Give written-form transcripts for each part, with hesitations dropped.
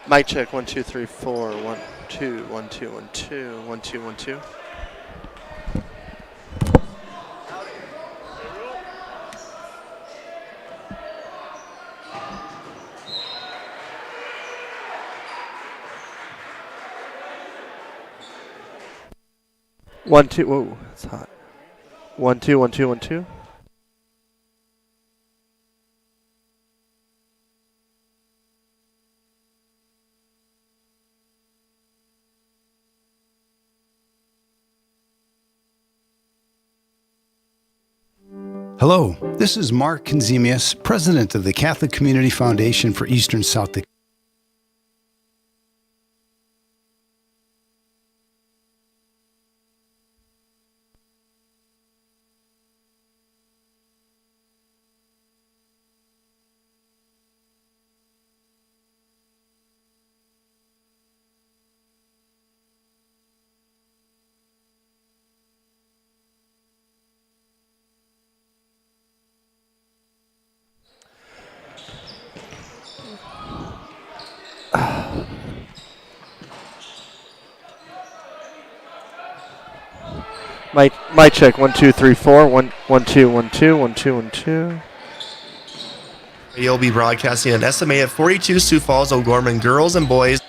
Mic check 1 2 3 4 1 2 1 2 1 2 1 2 1 2. One two. Whoa, it's hot. 1 2 1 2 1 2. Hello, this is Mark Konzemius, President of the Catholic Community Foundation for Eastern South Dakota. Mic check 1 2 3 4 1 1 2 1 2 1 2 1 2. You'll be broadcasting an SMA of 42 Sioux Falls O'Gorman girls and boys.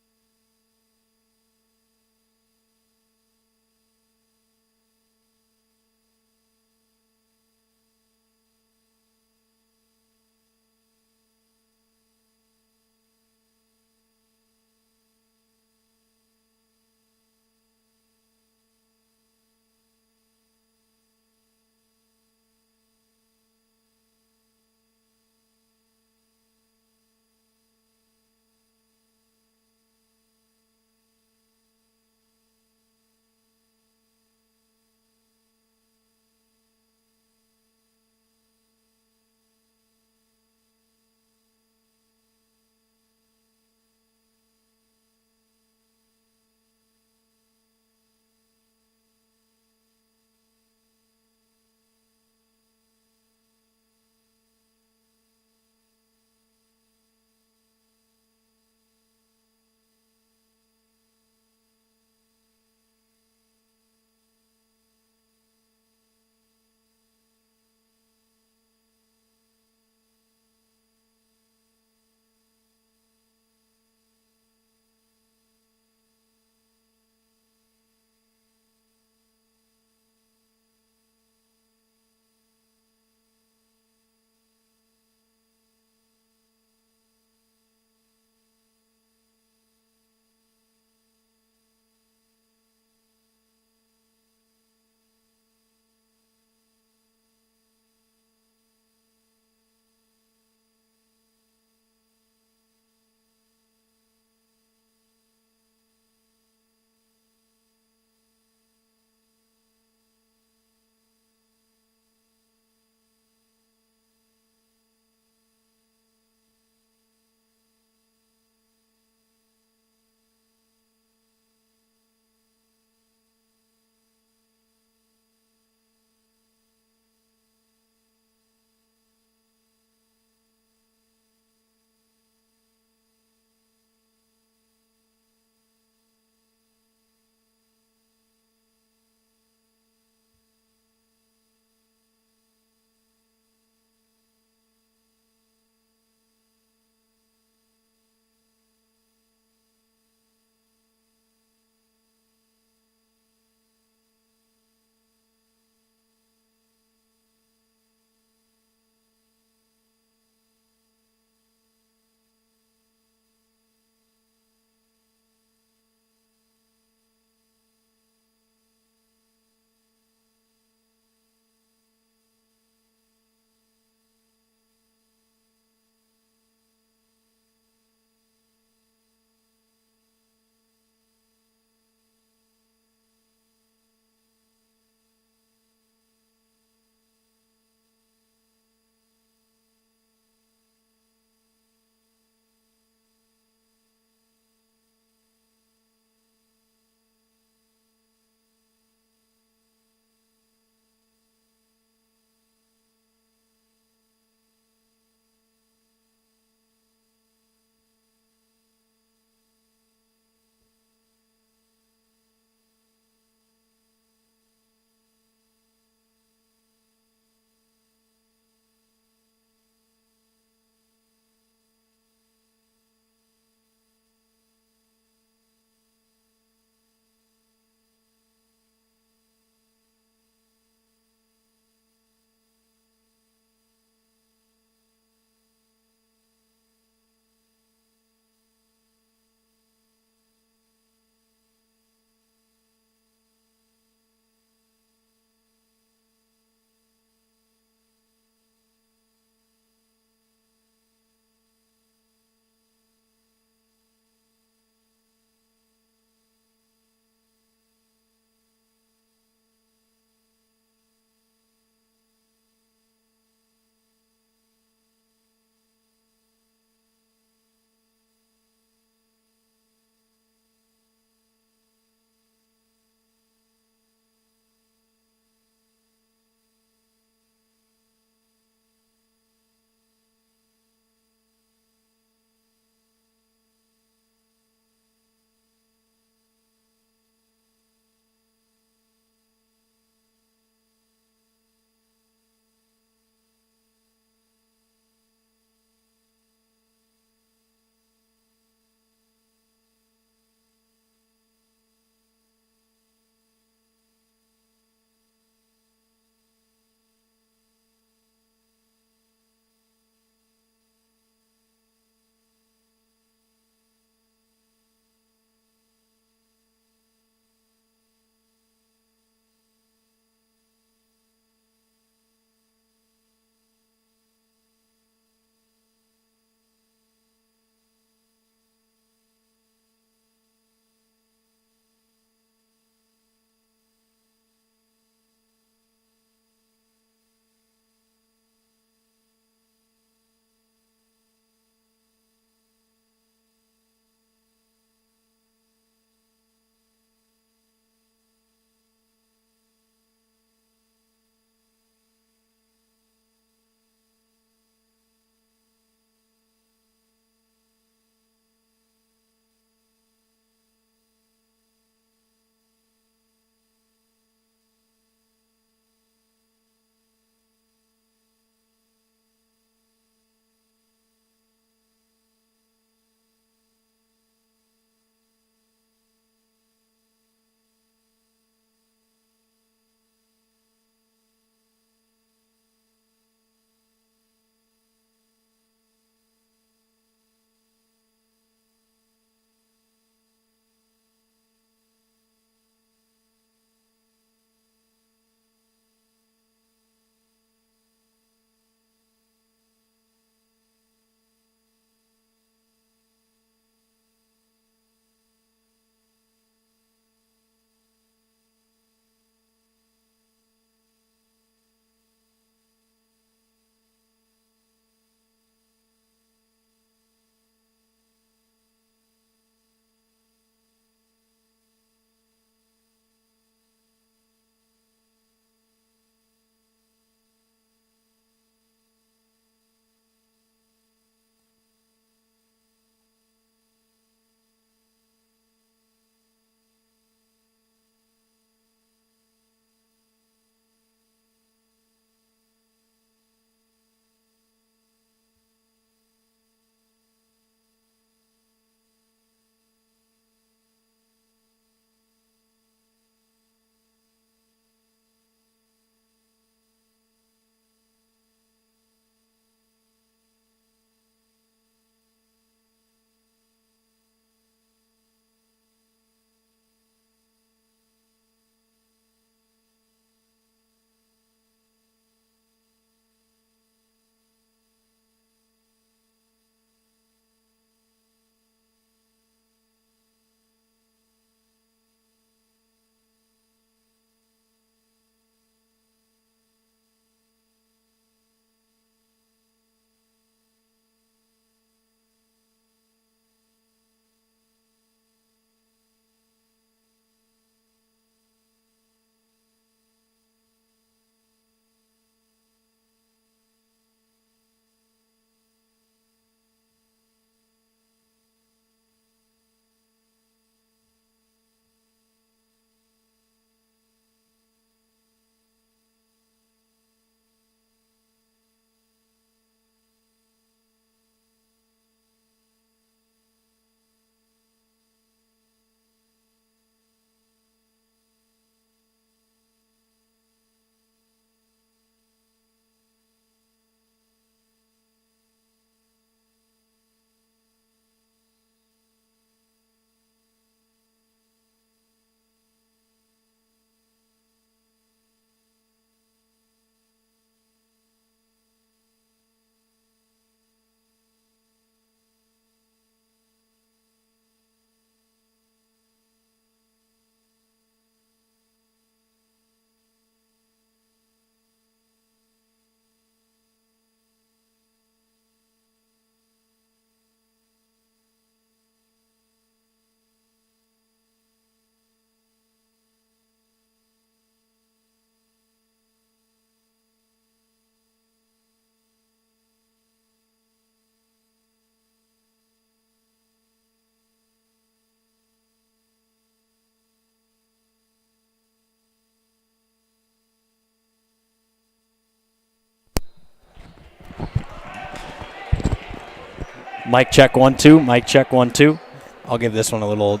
Mic check 1 2. Mic check 1 2. I'll give this one a little.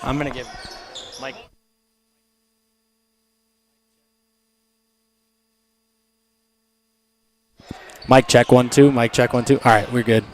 I'm gonna give Mike. Mic check 1 2. Mic check 1 2. All right, we're good.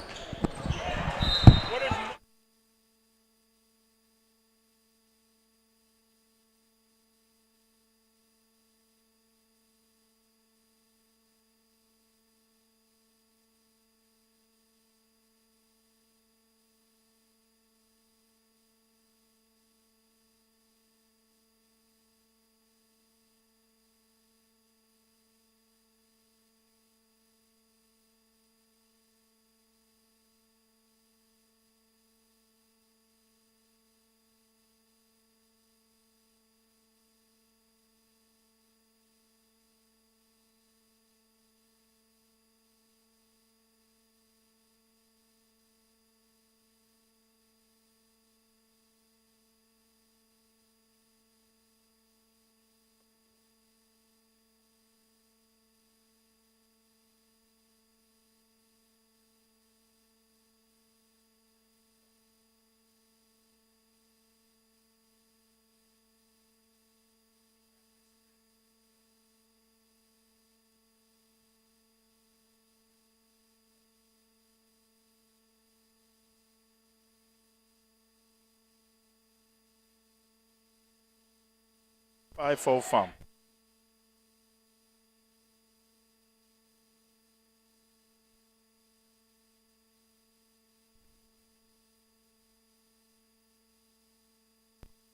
Full fum.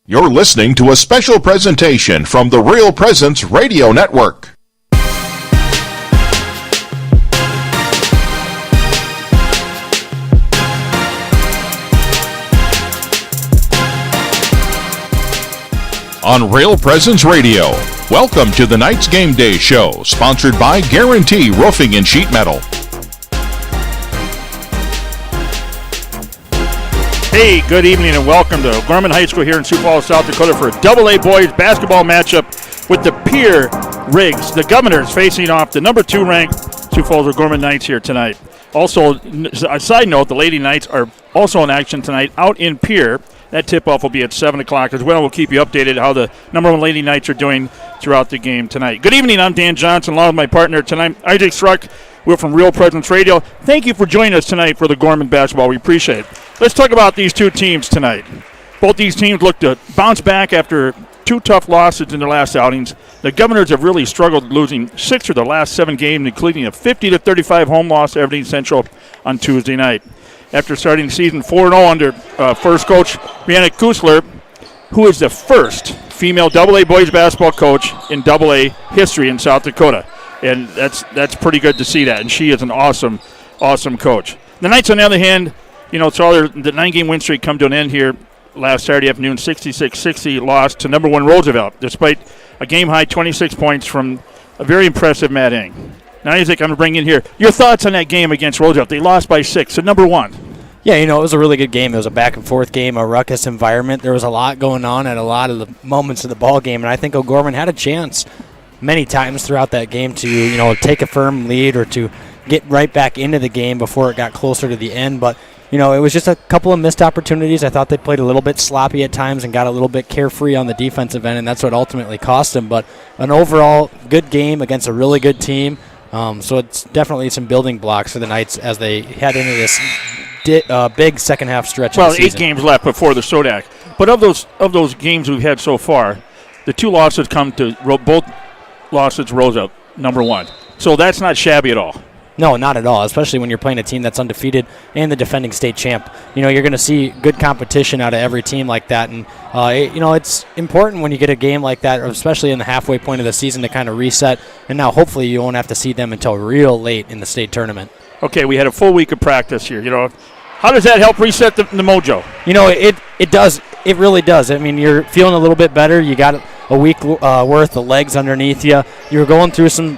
You're listening to a special presentation from the Real Presence Radio Network. On Real Presence Radio, welcome to the Knights Game Day Show, sponsored by Guarantee Roofing and Sheet Metal. Hey, good evening and welcome to Gorman High School here in Sioux Falls, South Dakota for a AA boys basketball matchup with the Pierre Rigs. The Governors facing off the number 2 ranked Sioux Falls Gorman Knights here tonight. Also, a side note, the Lady Knights are also in action tonight out in Pierre. That tip-off will be at 7 o'clock as well. We'll keep you updated how the number 1 Lady Knights are doing throughout the game tonight. Good evening. I'm Dan Johnson, along with my partner tonight, Isaac Struck. We're from Real Presence Radio. Thank you for joining us tonight for the Gorman basketball. We appreciate it. Let's talk about these two teams tonight. Both these teams look to bounce back after 2 tough losses in their last outings. The Governors have really struggled, losing 6 of their last 7 games, including a 50-35 home loss to Aberdeen Central on Tuesday night. After starting the season 4-0 under first coach Brianna Kusler, who is the first female AA boys basketball coach in AA history in South Dakota. And that's pretty good to see that. And she is an awesome coach. The Knights, on the other hand, saw the 9-game win streak come to an end here last Saturday afternoon. 66-60 loss to number 1 Roosevelt, despite a game-high 26 points from a very impressive Matt Eng. Now, Isaac, I'm going to bring in here your thoughts on that game against Roosevelt. They lost by 6, so number 1. Yeah, it was a really good game. It was a back-and-forth game, a ruckus environment. There was a lot going on at a lot of the moments of the ball game, and I think O'Gorman had a chance many times throughout that game to, take a firm lead or to get right back into the game before it got closer to the end. But, it was just a couple of missed opportunities. I thought they played a little bit sloppy at times and got a little bit carefree on the defensive end, and that's what ultimately cost them. But an overall good game against a really good team. So it's definitely some building blocks for the Knights as they head into this big second-half stretch of the season. 8 games left before the Sodak. But of those games we've had so far, the 2 losses come to both losses rose up, number 1. So that's not shabby at all. No, not at all, especially when you're playing a team that's undefeated and the defending state champ. You're going to see good competition out of every team like that. And, it's important when you get a game like that, especially in the halfway point of the season, to kind of reset. And now hopefully you won't have to see them until real late in the state tournament. Okay, we had a full week of practice here. How does that help reset the mojo? It does. It really does. I mean, you're feeling a little bit better. You got a week worth of legs underneath you. You're going through some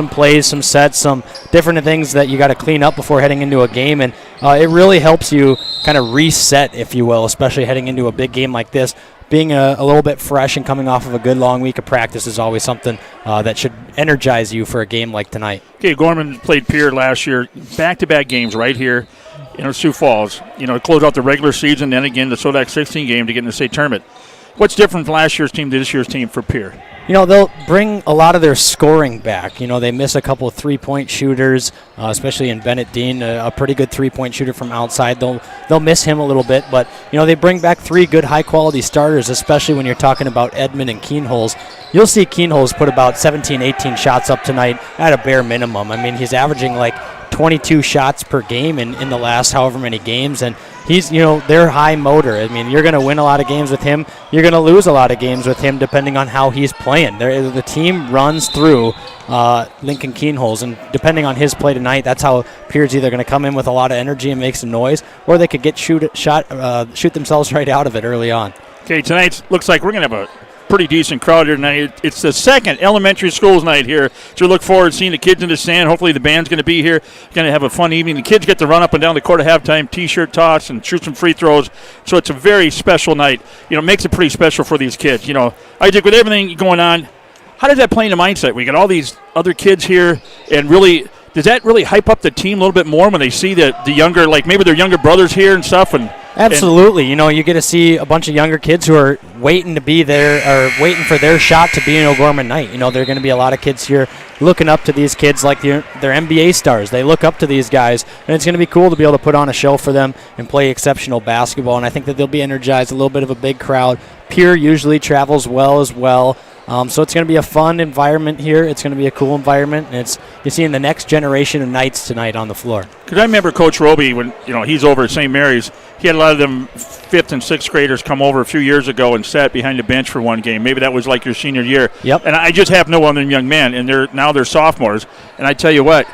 plays, some sets, some different things that you got to clean up before heading into a game, and it really helps you kind of reset, if you will, especially heading into a big game like this. being a little bit fresh and coming off of a good long week of practice is always something that should energize you for a game like tonight. Okay, Gorman played Pierre last year, back-to-back games right here in Sioux Falls. To close out the regular season, then again the Sodak 16 game to get in the state tournament. What's different from last year's team to this year's team for Pierre? They'll bring a lot of their scoring back. They miss a couple of three-point shooters, especially in Bennett Dean, a pretty good three-point shooter from outside. They'll miss him a little bit, but they bring back 3 good high-quality starters, especially when you're talking about Edmond and Keenholz. You'll see Keenholz put about 17, 18 shots up tonight at a bare minimum. I mean, he's averaging like 22 shots per game in the last however many games, and he's, they're high motor. I mean, you're going to win a lot of games with him. You're going to lose a lot of games with him depending on how he's playing. The team runs through Lincoln Keenholz, and depending on his play tonight, that's how Pierre's either going to come in with a lot of energy and make some noise, or they could shoot themselves right out of it early on. Okay, tonight looks like we're going to have a pretty decent crowd here tonight. It's the second elementary schools night here, so look forward to seeing the kids in the stand. Hopefully the band's going to be here. Going to have a fun evening. The kids get to run up and down the court at halftime, T-shirt toss, and shoot some free throws. So it's a very special night. Makes it pretty special for these kids. I think with everything going on, how does that play into mindset? We got all these other kids here, and really, does that really hype up the team a little bit more when they see the younger, like maybe their younger brothers here and stuff? Absolutely. You get to see a bunch of younger kids who are waiting to be there, or waiting for their shot to be in O'Gorman night. There are going to be a lot of kids here looking up to these kids like they're NBA stars. They look up to these guys, and it's going to be cool to be able to put on a show for them and play exceptional basketball, and I think that they'll be energized, a little bit of a big crowd. Pierre usually travels well as well. So it's going to be a fun environment here. It's going to be a cool environment, and you're seeing the next generation of Knights tonight on the floor. Because I remember Coach Roby, when he's over at St. Mary's, he had a lot of them 5th and 6th graders come over a few years ago and sat behind the bench for one game. Maybe that was like your senior year. Yep. And I just have no other young men, and they're sophomores. And I tell you what,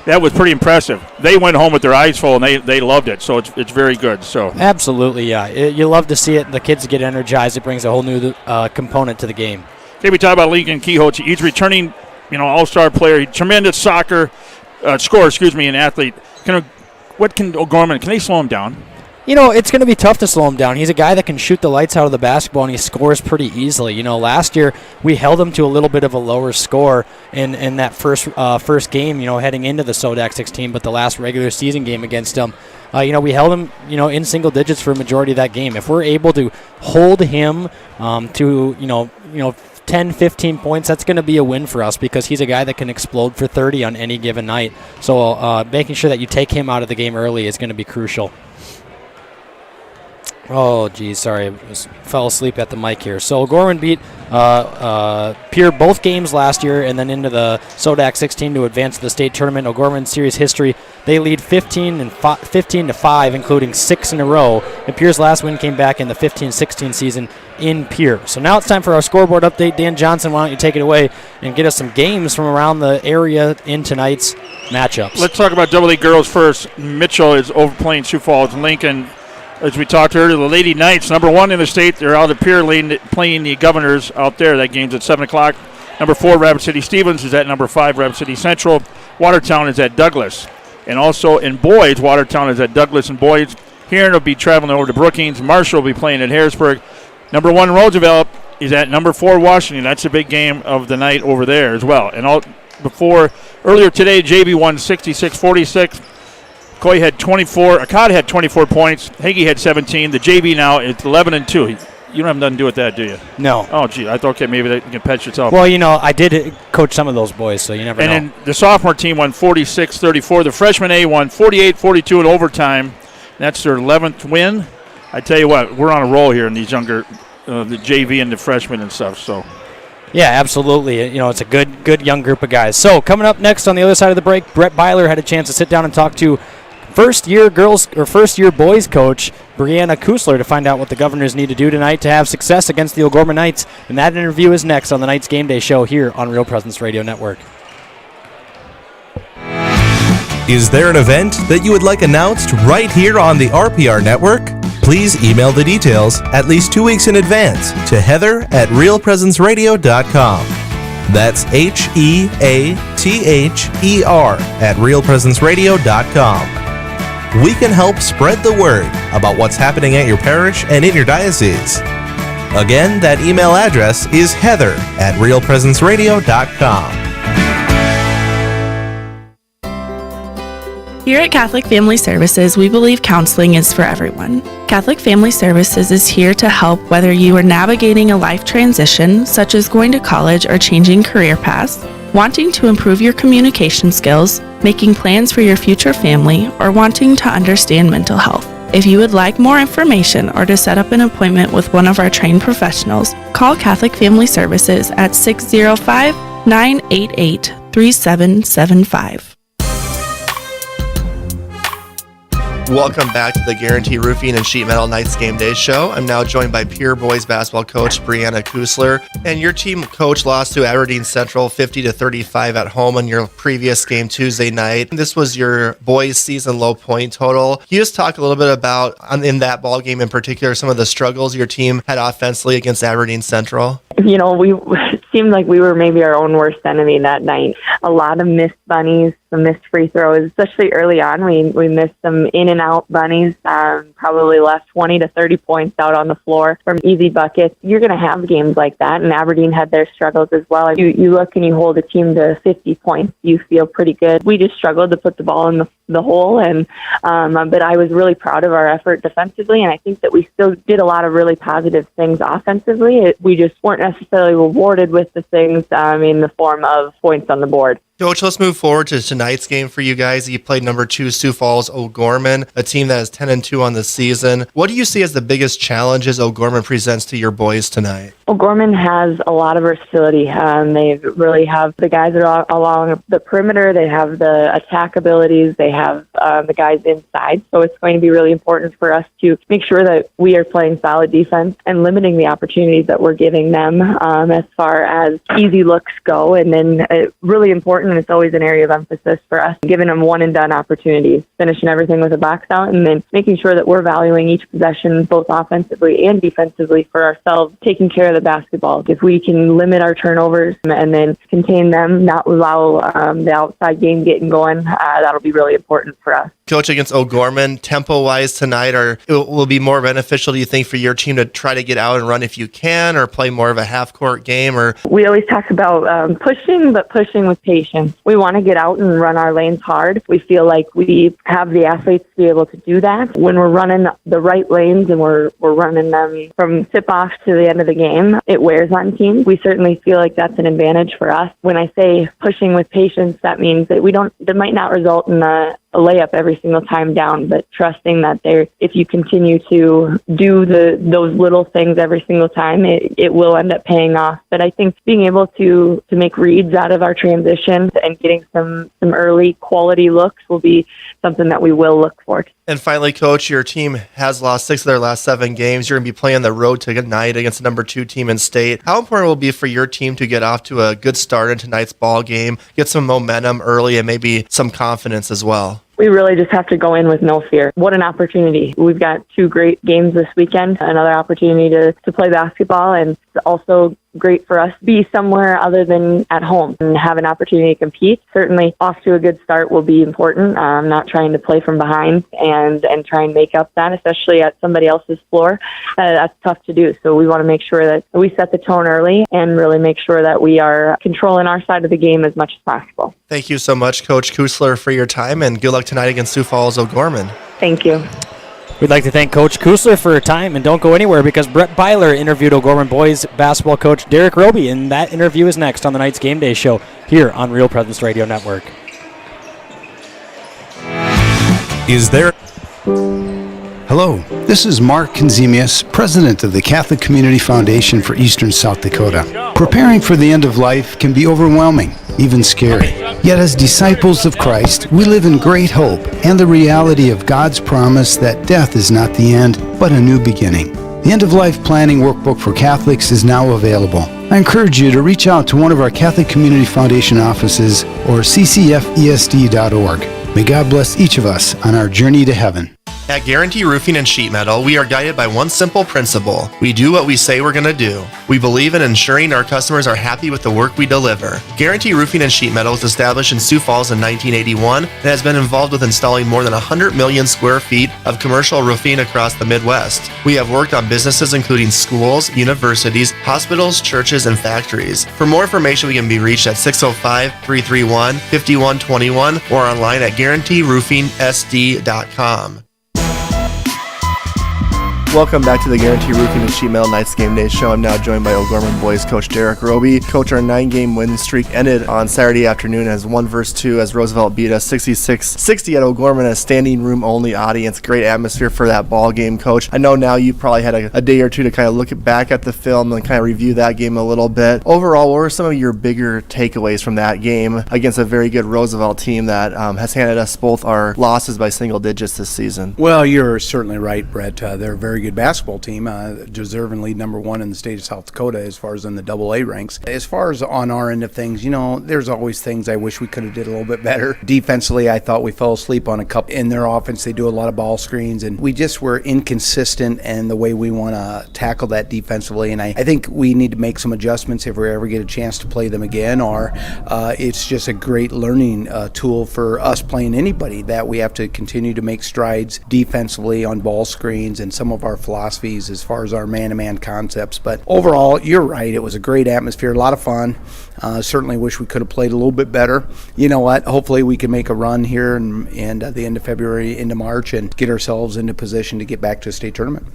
that was pretty impressive. They went home with their eyes full, and they loved it. So it's very good. So absolutely, yeah. You love to see it. The kids get energized. It brings a whole new component to the game. Okay, we talk about Lincoln Keenholz. He's returning, all-star player. Tremendous scorer, and athlete. What can O'Gorman? Can they slow him down? It's going to be tough to slow him down. He's a guy that can shoot the lights out of the basketball, and he scores pretty easily. Last year we held him to a little bit of a lower score in that first game, heading into the Sodak 16, but the last regular season game against him, we held him, in single digits for a majority of that game. If we're able to hold him to, 10, 15 points, that's going to be a win for us because he's a guy that can explode for 30 on any given night. So making sure that you take him out of the game early is going to be crucial. Oh, geez, sorry. I fell asleep at the mic here. So O'Gorman beat Pierre both games last year and then into the Sodak 16 to advance to the state tournament. O'Gorman series history, they lead 15-5, including 6 in a row. And Pierre's last win came back in the 15-16 season in Pierre. So now it's time for our scoreboard update. Dan Johnson, why don't you take it away and get us some games from around the area in tonight's matchups. Let's talk about AA girls first. Mitchell is overplaying Sioux Falls. Lincoln, as we talked earlier, the Lady Knights, number 1 in the state. They're out of Pierre playing the Governors out there. That game's at 7 o'clock. Number 4, Rapid City Stevens is at number 5, Rapid City Central. Watertown is at Douglas. And also in boys, Watertown is at Douglas and boys. Heron will be traveling over to Brookings. Marshall will be playing at Harrisburg. Number 1, Roosevelt is at number 4, Washington. That's a big game of the night over there as well. And earlier today, JV won 66-46. Coy had 24. Akkad had 24 points. Hagee had 17. The JV now is 11-2. You don't have nothing to do with that, do you? No. Oh, gee. I thought, okay, maybe you can patch yourself. Well, I did coach some of those boys, so you never know. And then the sophomore team won 46-34. The freshman A won 48-42 in overtime. That's their 11th win. I tell you what, we're on a roll here in these younger, the JV and the freshmen and stuff. So, yeah, absolutely. It's a good young group of guys. So coming up next on the other side of the break, Brett Byler had a chance to sit down and talk to first-year boys coach Brianna Kusler to find out what the Governors need to do tonight to have success against the O'Gorman Knights. And that interview is next on the Knights Game Day Show here on Real Presence Radio Network. Is there an event that you would like announced right here on the RPR Network? Please email the details at least 2 weeks in advance to heather@realpresenceradio.com. That's HEATHER@realpresenceradio.com. We can help spread the word about what's happening at your parish and in your diocese. Again, that email address is heather@realpresenceradio.com. Here at Catholic Family Services, we believe counseling is for everyone. Catholic Family Services is here to help whether you are navigating a life transition, such as going to college or changing career paths, wanting to improve your communication skills, making plans for your future family, or wanting to understand mental health. If you would like more information or to set up an appointment with one of our trained professionals, call Catholic Family Services at 605-988-3775. Welcome back to the Guarantee Roofing and Sheet Metal Nights Game Day Show. I'm now joined by Pierre boys basketball coach Brianna Kusler. And your team, coach, lost to Aberdeen Central 50-35 at home in your previous game Tuesday night. This was your boys' season low point total. Can you just talk a little bit about, in that ball game in particular, some of the struggles your team had offensively against Aberdeen Central? You know, it seemed like we were maybe our own worst enemy that night. A lot of missed bunnies, some missed free throws, especially early on. We missed some in and out bunnies, probably left 20 to 30 points out on the floor from easy buckets. You're going to have games like that, and Aberdeen had their struggles as well. You look and you hold a team to 50 points, you feel pretty good. We just struggled to put the ball in the hole, and but I was really proud of our effort defensively, and I think that we still did a lot of really positive things offensively. We just weren't necessarily rewarded with the things in the form of points on the board. Coach, let's move forward to tonight's game for you guys. You played number 2 Sioux Falls O'Gorman, a team that is 10-2 on the season. What do you see as the biggest challenges O'Gorman presents to your boys tonight? O'Gorman has a lot of versatility. They really have the guys that are along the perimeter. They have the attack abilities. They have the guys inside. So it's going to be really important for us to make sure that we are playing solid defense and limiting the opportunities that we're giving them as far as easy looks go. And then really important, and it's always an area of emphasis for us, giving them one-and-done opportunities, finishing everything with a box out, and then making sure that we're valuing each possession both offensively and defensively for ourselves, taking care of the basketball. If we can limit our turnovers and then contain them, not allow the outside game getting going, that'll be really important for us. Coach, against O'Gorman, tempo-wise tonight, it will be more beneficial, do you think, for your team to try to get out and run if you can, or play more of a half-court game? Or we always talk about pushing, but pushing with patience. We want to get out and run our lanes hard. We feel like we have the athletes to be able to do that. When we're running the right lanes and we're running them from tip-off to the end of the game, it wears on teams. We certainly feel like that's an advantage for us. When I say pushing with patience, that means that that might not result in a layup every single time down, but trusting that if you continue to do those little things every single time, it will end up paying off. But I think being able to make reads out of our transition and getting some early quality looks will be something that we will look for. And finally, Coach, your team has lost 6 of their last 7 games. You're going to be playing the road tonight against the number 2 team in state. How important will it be for your team to get off to a good start in tonight's ball game, get some momentum early, and maybe some confidence as well? We really just have to go in with no fear. What an opportunity. We've got 2 great games this weekend, another opportunity to play basketball, and also great for us to be somewhere other than at home and have an opportunity to compete. Certainly off to a good start will be important. Not trying to play from behind and try and make up that, especially at somebody else's floor. That's tough to do. So we want to make sure that we set the tone early and really make sure that we are controlling our side of the game as much as possible. Thank you so much, Coach Kusler, for your time, and good luck tonight against Sioux Falls O'Gorman. Thank you. We'd like to thank Coach Kusler for her time, and don't go anywhere because Brett Byler interviewed O'Gorman boys basketball coach Derek Roby, and that interview is next on the Night's Game Day Show here on Real Presence Radio Network. Is there... Hello, this is Mark Konzemius, president of the Catholic Community Foundation for Eastern South Dakota. Preparing for the end of life can be overwhelming, even scary. Yet as disciples of Christ, we live in great hope and the reality of God's promise that death is not the end, but a new beginning. The End of Life Planning Workbook for Catholics is now available. I encourage you to reach out to one of our Catholic Community Foundation offices or ccfesd.org. May God bless each of us on our journey to heaven. At Guarantee Roofing and Sheet Metal, we are guided by one simple principle. We do what we say we're going to do. We believe in ensuring our customers are happy with the work we deliver. Guarantee Roofing and Sheet Metal was established in Sioux Falls in 1981 and has been involved with installing more than 100 million square feet of commercial roofing across the Midwest. We have worked on businesses including schools, universities, hospitals, churches, and factories. For more information, we can be reached at 605-331-5121 or online at guaranteeroofingsd.com. Welcome back to the Guarantee Roofing and Sheet Metal Nights Game Day Show. I'm now joined by O'Gorman boys coach Derek Roby. Coach, our 9-game win streak ended on Saturday afternoon as 1-2 as Roosevelt beat us 66-60 at O'Gorman, a standing room only audience. Great atmosphere for that ball game, Coach. I know now you probably had a day or two to kind of look back at the film and kind of review that game a little bit. Overall, what were some of your bigger takeaways from that game against a very good Roosevelt team that has handed us both our losses by single digits this season? Well, you're certainly right, Brett. They're a very good basketball team, deservingly number one in the state of South Dakota as far as in the AA ranks. As far as on our end of things, there's always things I wish we could have did a little bit better. Defensively, I thought we fell asleep on a couple. In their offense, they do a lot of ball screens, and we just were inconsistent in the way we want to tackle that defensively, and I think we need to make some adjustments if we ever get a chance to play them again, or it's just a great learning tool for us playing anybody, that we have to continue to make strides defensively on ball screens and some of our philosophies as far as our man-to-man concepts. But overall, you're right. It was a great atmosphere, a lot of fun. Certainly wish we could have played a little bit better. You know what? Hopefully we can make a run here and at the end of February into March and get ourselves into position to get back to a state tournament.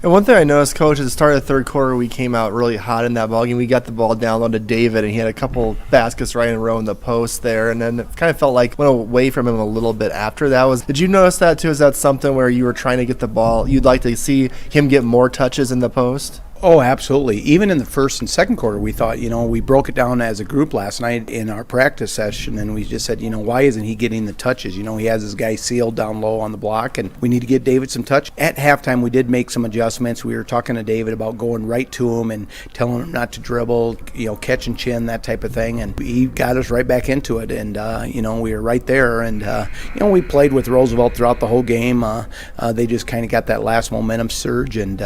And one thing I noticed, Coach, at the start of the third quarter, we came out really hot in that ball game. We got the ball down low to David, and he had a couple baskets right in a row in the post there, and then it kind of felt like went away from him a little bit after that. Did you notice that too? Is that something where you were trying to get the ball, you'd like to see him get more touches in the post? Oh, absolutely. Even in the first and second quarter, we thought, we broke it down as a group last night in our practice session, and we just said, why isn't he getting the touches? He has his guy sealed down low on the block, and we need to get David some touch. At halftime, we did make some adjustments. We were talking to David about going right to him and telling him not to dribble, catch and chin, that type of thing, and he got us right back into it, and, we were right there, and, we played with Roosevelt throughout the whole game. They just kind of got that last momentum surge, and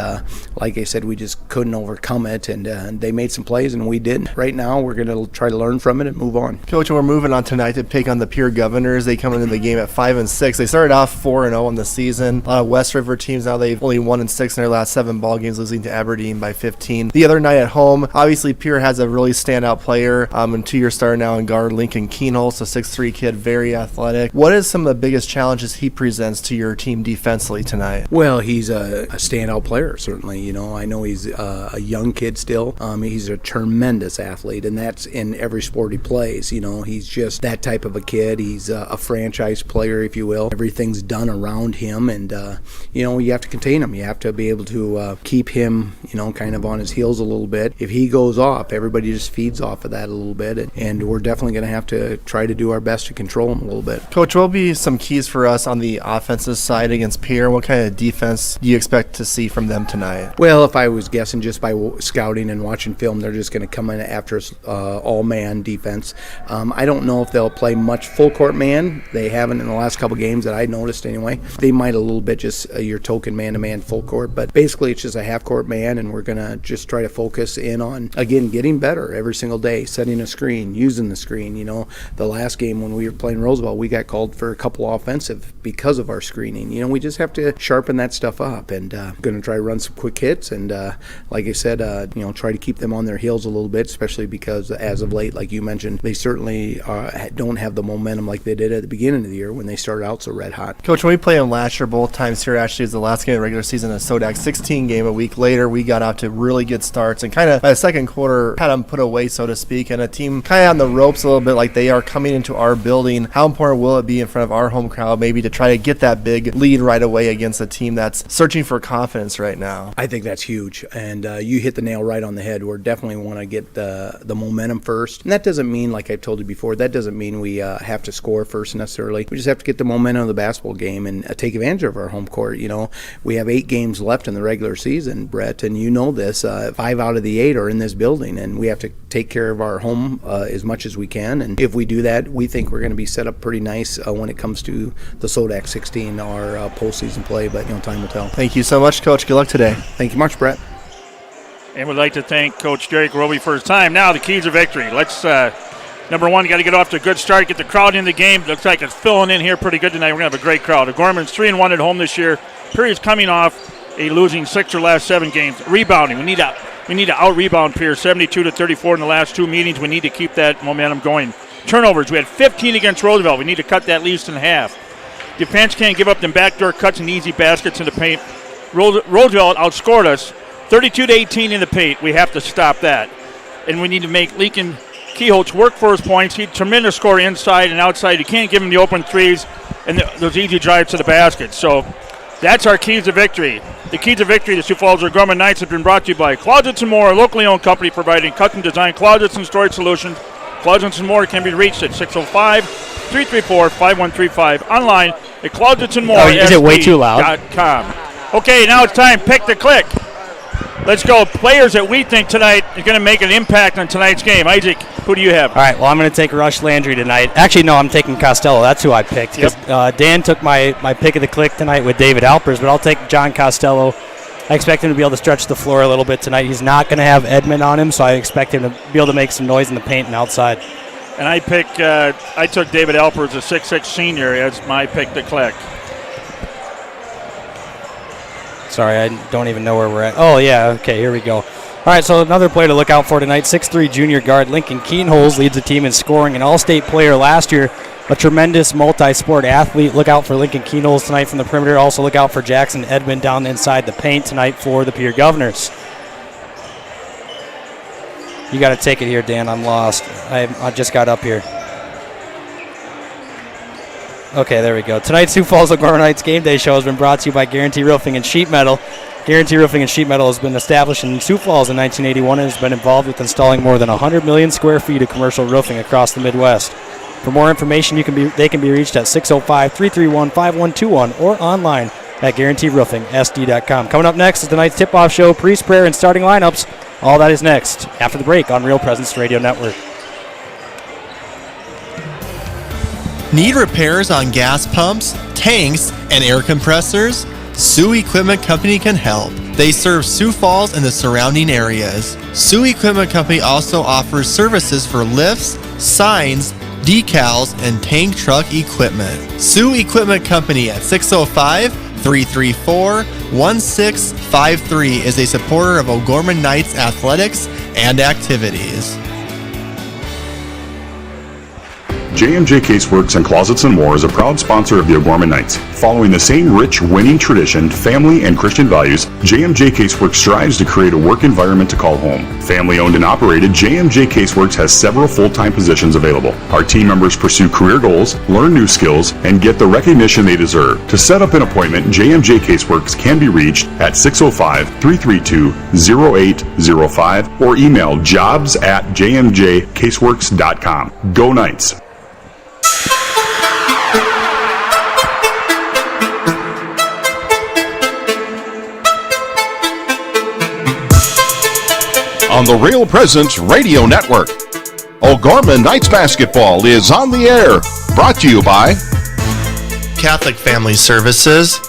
like I said, we just couldn't overcome it, and they made some plays, and we did. Right now, we're going to try to learn from it and move on. Coach, we're moving on tonight to pick on the Pierre Governors. They come into the game at 5-6. They started off 4-0 in the season. A lot of West River teams now, they've only 1-6 in their last 7 ball games, losing to Aberdeen by 15. The other night at home, obviously Pierre has a really standout player, and 2-year starter now in guard Lincoln Keenholz, a 6'3" kid, very athletic. What is some of the biggest challenges he presents to your team defensively tonight? Well, he's a standout player, certainly. I know he's a young kid still. He's a tremendous athlete, and that's in every sport he plays. He's just that type of a kid. He's a franchise player, if you will. Everything's done around him, and you have to contain him. You have to be able to keep him, kind of on his heels a little bit. If he goes off, everybody just feeds off of that a little bit, and we're definitely going to have to try to do our best to control him a little bit. Coach, what will be some keys for us on the offensive side against Pierre? What kind of defense do you expect to see from them tonight? Well, if I was guessing just by scouting and watching film, they're just going to come in after us all-man defense. I don't know if they'll play much full-court man. They haven't in the last couple games that I noticed anyway. They might a little bit just your token man-to-man full court, but basically it's just a half-court man, and we're going to just try to focus in on, again, getting better every single day, setting a screen, using the screen. The last game when we were playing Roosevelt, we got called for a couple offensive because of our screening. We just have to sharpen that stuff up, and going to try to run some quick hits, and like I said, try to keep them on their heels a little bit, especially because as of late, like you mentioned, they certainly don't have the momentum like they did at the beginning of the year when they started out so red hot. Coach, when we played them last year, both times here actually is the last game of the regular season in Sodak 16 game. A week later, we got out to really good starts, and kind of by the second quarter had them put away, so to speak, and a team kind of on the ropes a little bit, like they are coming into our building. How important will it be in front of our home crowd maybe to try to get that big lead right away against a team that's searching for confidence right now? I think that's huge, And you hit the nail right on the head. We definitely want to get the momentum first. And that doesn't mean, like I told you before, that doesn't mean we have to score first necessarily. We just have to get the momentum of the basketball game and take advantage of our home court. We have 8 games left in the regular season, Brett, and you know this. 5 out of the 8 are in this building, and we have to take care of our home as much as we can. And if we do that, we think we're going to be set up pretty nice when it comes to the Sodak 16, our postseason play. But time will tell. Thank you so much, Coach. Good luck today. Thank you much, Brett. And we'd like to thank Coach Derek Roby for his time. Now the keys of victory. Let's, number one, you got to get off to a good start, get the crowd in the game. Looks like it's filling in here pretty good tonight. We're going to have a great crowd. O'Gorman's 3-1 at home this year. Pierre's coming off a losing 6 or last 7 games. Rebounding. We need to out-rebound Pierre, 72-34 in the last 2 meetings. We need to keep that momentum going. Turnovers. We had 15 against Roosevelt. We need to cut that at least in half. Defense can't give up them backdoor cuts and easy baskets in the paint. Roosevelt outscored us 32-18 in the paint. We have to stop that. And we need to make Leakin Kehots work for his points. He's a tremendous scorer inside and outside. You can't give him the open threes and those easy drives to the basket. So that's our keys to victory. The keys to victory, the Sioux Falls O'Gorman Knights, have been brought to you by Closets & More, a locally owned company providing custom design closets and storage solutions. Closets & More can be reached at 605-334-5135. Online at closetandmore.com. Is it way too loud? Okay, now it's time. Pick the click. Let's go. Players that we think tonight are going to make an impact on tonight's game. Isaac, who do you have? All right, well, I'm going to take Rush Landry tonight. Actually, no, I'm taking Costello. That's who I picked. Yep. Dan took my pick of the click tonight with David Alpers, but I'll take John Costello. I expect him to be able to stretch the floor a little bit tonight. He's not going to have Edmond on him, so I expect him to be able to make some noise in the paint and outside. And I took David Alpers, a 6'6 senior, as my pick to click. Sorry, I don't even know where we're at. Oh, yeah, okay, here we go. All right, so another player to look out for tonight, 6'3 junior guard Lincoln Keenholz leads the team in scoring, an all-state player last year, a tremendous multi-sport athlete. Look out for Lincoln Keenholz tonight from the perimeter. Also look out for Jackson Edmond down inside the paint tonight for the Pierre Governors. You got to take it here, Dan. I'm lost. I just got up here. Okay, there we go. Tonight's Sioux Falls O'Gorman Knights Game Day Show has been brought to you by Guarantee Roofing and Sheet Metal. Guarantee Roofing and Sheet Metal has been established in Sioux Falls in 1981 and has been involved with installing more than 100 million square feet of commercial roofing across the Midwest. For more information, they can be reached at 605-331-5121 or online at GuaranteeRoofingSD.com. Coming up next is tonight's tip-off show, priest prayer, and starting lineups. All that is next after the break on Real Presence Radio Network. Need repairs on gas pumps, tanks, and air compressors? Sioux Equipment Company can help. They serve Sioux Falls and the surrounding areas. Sioux Equipment Company also offers services for lifts, signs, decals, and tank truck equipment. Sioux Equipment Company at 605-334-1653 is a supporter of O'Gorman Knights athletics and activities. J&J Caseworks and Closets & More is a proud sponsor of the O'Gorman Knights. Following the same rich, winning tradition, family, and Christian values, J&J Caseworks strives to create a work environment to call home. Family-owned and operated, J&J Caseworks has several full-time positions available. Our team members pursue career goals, learn new skills, and get the recognition they deserve. To set up an appointment, J&J Caseworks can be reached at 605-332-0805 or email jobs@jmjcaseworks.com. Go Knights! On the Real Presence Radio Network, O'Gorman Knights Basketball is on the air. Brought to you by Catholic Family Services,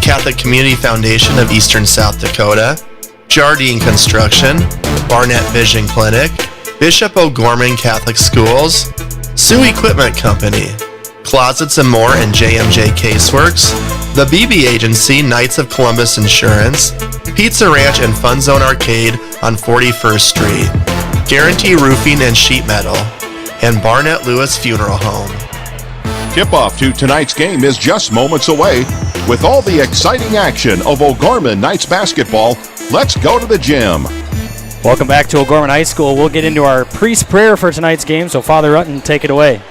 Catholic Community Foundation of Eastern South Dakota, Jardine Construction, Barnett Vision Clinic, Bishop O'Gorman Catholic Schools, Sioux Equipment Company, Closets & More and JMJ Caseworks, the BB Agency, Knights of Columbus Insurance, Pizza Ranch and Fun Zone Arcade on 41st Street, Guarantee Roofing and Sheet Metal, and Barnett Lewis Funeral Home. Tip-off to tonight's game is just moments away. With all the exciting action of O'Gorman Knights basketball, let's go to the gym. Welcome back to O'Gorman High School. We'll get into our priest prayer for tonight's game, so Father Rutten, take it away.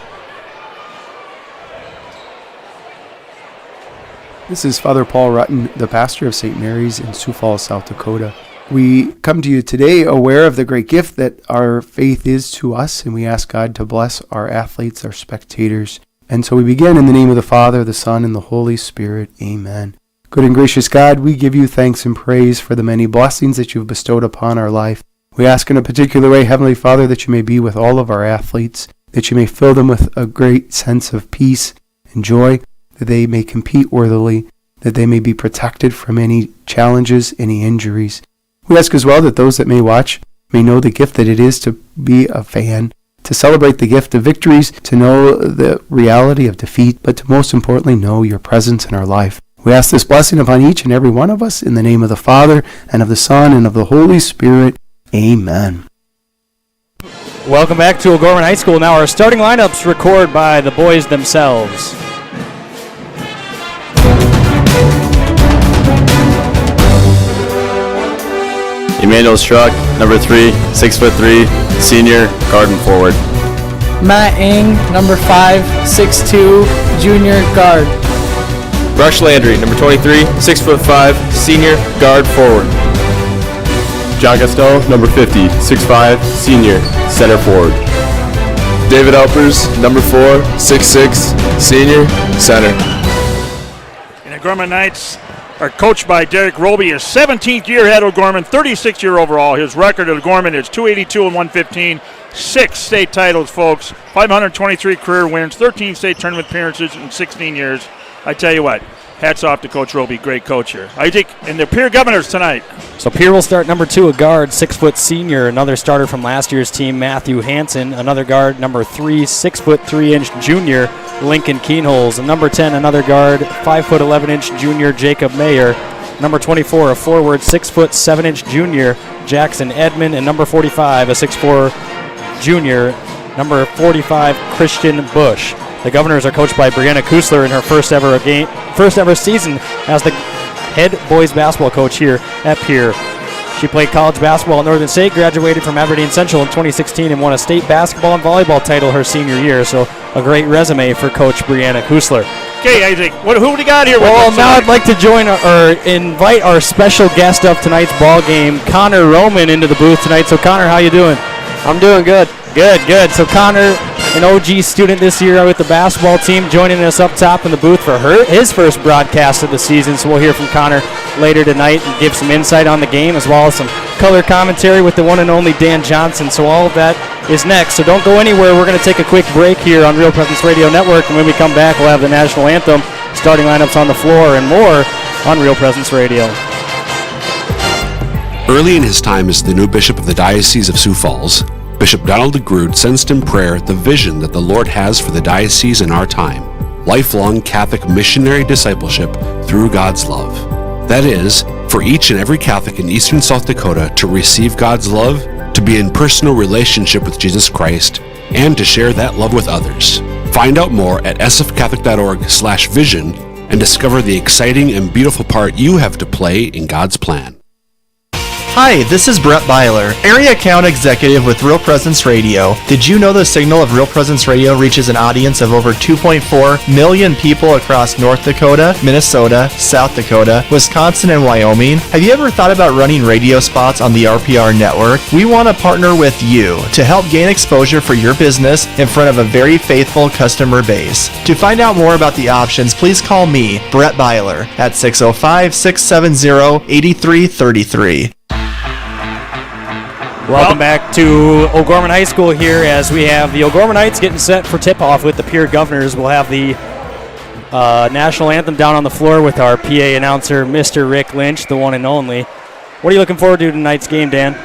This is Father Paul Rutten, the pastor of St. Mary's in Sioux Falls, South Dakota. We come to you today aware of the great gift that our faith is to us, and we ask God to bless our athletes, our spectators. And so we begin in the name of the Father, the Son, and the Holy Spirit. Amen. Good and gracious God, we give you thanks and praise for the many blessings that you've bestowed upon our life. We ask in a particular way, Heavenly Father, that you may be with all of our athletes, that you may fill them with a great sense of peace and joy, that they may compete worthily, that they may be protected from any challenges, any injuries. We ask as well that those that may watch may know the gift that it is to be a fan, to celebrate the gift of victories, to know the reality of defeat, but to most importantly know your presence in our life. We ask this blessing upon each and every one of us in the name of the Father, and of the Son, and of the Holy Spirit. Amen. Welcome back to O'Gorman High School. Now our starting lineups recorded by the boys themselves. Emmanuel Struck, number 3, 6'3", senior, guard and forward. Matt Ing, number 5, 6'2", junior, guard. Rush Landry, number 23, 6'5", senior, guard forward. John Gaston, number 50, 6'5", senior, center forward. David Alpers, number 4, 6'6", senior, center. And the O'Gorman Knights are coached by Derek Roby, his 17th year at O'Gorman, 36th year overall. His record at O'Gorman is 282 and 115, 6 state titles, folks, 523 career wins, 13 state tournament appearances in 16 years. I tell you what, hats off to Coach Roby, great coach here. Isaac, and the Pierre Governors tonight. So Pierre will start number 2, a guard, 6-foot senior, another starter from last year's team, Matthew Hansen. Another guard, number 3, 6'3" junior, Lincoln Keenholz. And number 10, another guard, 5'11" junior, Jacob Mayer. Number 24, a forward, 6'7" junior, Jackson Edmond. And number 45, a 6'4" junior, number 45, Christian Bush. The Governors are coached by Brianna Kusler in her first ever season as the head boys basketball coach here at Pierre. She played college basketball at Northern State, graduated from Aberdeen Central in 2016, and won a state basketball and volleyball title her senior year. So a great resume for Coach Brianna Kusler. Okay, Isaac, who do we got here? Well, now I'd like to invite our special guest of tonight's ball game, Connor Roman, into the booth tonight. So Connor, how you doing? I'm doing good. Good. So Connor, an OG student this year with the basketball team, joining us up top in the booth for his first broadcast of the season. So we'll hear from Connor later tonight and give some insight on the game, as well as some color commentary with the one and only Dan Johnson. So all of that is next. So don't go anywhere. We're going to take a quick break here on Real Presence Radio Network, and when we come back, we'll have the national anthem, starting lineups on the floor, and more on Real Presence Radio. Early in his time as the new bishop of the Diocese of Sioux Falls, Bishop Donald DeGrood sensed in prayer the vision that the Lord has for the diocese in our time: lifelong Catholic missionary discipleship through God's love. That is, for each and every Catholic in eastern South Dakota to receive God's love, to be in personal relationship with Jesus Christ, and to share that love with others. Find out more at sfcatholic.org/vision and discover the exciting and beautiful part you have to play in God's plan. Hi, this is Brett Byler, Area Account Executive with Real Presence Radio. Did you know the signal of Real Presence Radio reaches an audience of over 2.4 million people across North Dakota, Minnesota, South Dakota, Wisconsin, and Wyoming? Have you ever thought about running radio spots on the RPR network? We want to partner with you to help gain exposure for your business in front of a very faithful customer base. To find out more about the options, please call me, Brett Byler, at 605-670-8333. Welcome back to O'Gorman High School here, as we have the O'Gorman Knights getting set for tip-off with the Pierre Governors. We'll have the national anthem down on the floor with our PA announcer, Mr. Rick Lynch, the one and only. What are you looking forward to tonight's game, Dan?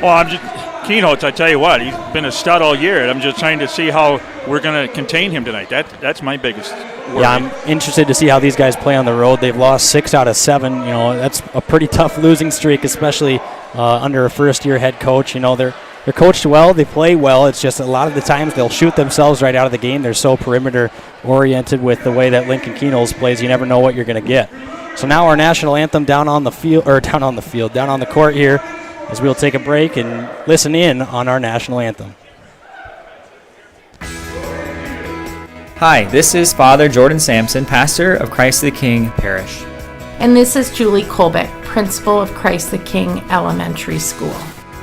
Well, I'm just Keenholz, I tell you what, he's been a stud all year. I'm just trying to see how we're going to contain him tonight. That's my biggest worry. Yeah, I'm interested to see how these guys play on the road. They've lost 6 out of 7. You know, that's a pretty tough losing streak, especially under a first-year head coach. You know, they're coached well, they play well. It's just a lot of the times they'll shoot themselves right out of the game. They're so perimeter-oriented with the way that Lincoln Keenholz plays. You never know what you're going to get. So now our national anthem down on the court here, as we'll take a break and listen in on our national anthem. Hi, this is Father Jordan Sampson, pastor of Christ the King Parish. And this is Julie Colbeck, principal of Christ the King Elementary School.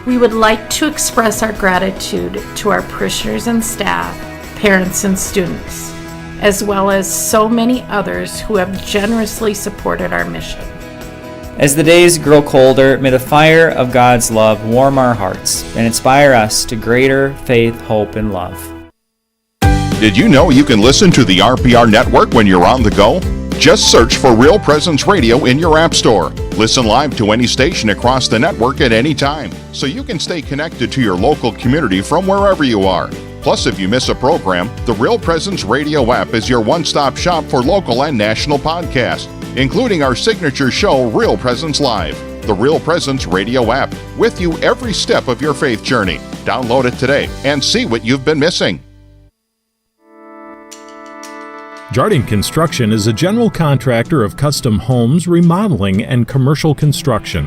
We would like to express our gratitude to our parishioners and staff, parents and students, as well as so many others who have generously supported our mission. As the days grow colder, may the fire of God's love warm our hearts and inspire us to greater faith, hope, and love. Did you know you can listen to the RPR network when you're on the go? Just search for Real Presence Radio in your app store. Listen live to any station across the network at any time, so you can stay connected to your local community from wherever you are. Plus, if you miss a program, the Real Presence Radio app is your one-stop shop for local and national podcasts, including our signature show, Real Presence Live. The Real Presence Radio app, with you every step of your faith journey. Download it today and see what you've been missing. Jardine Construction is a general contractor of custom homes, remodeling, and commercial construction.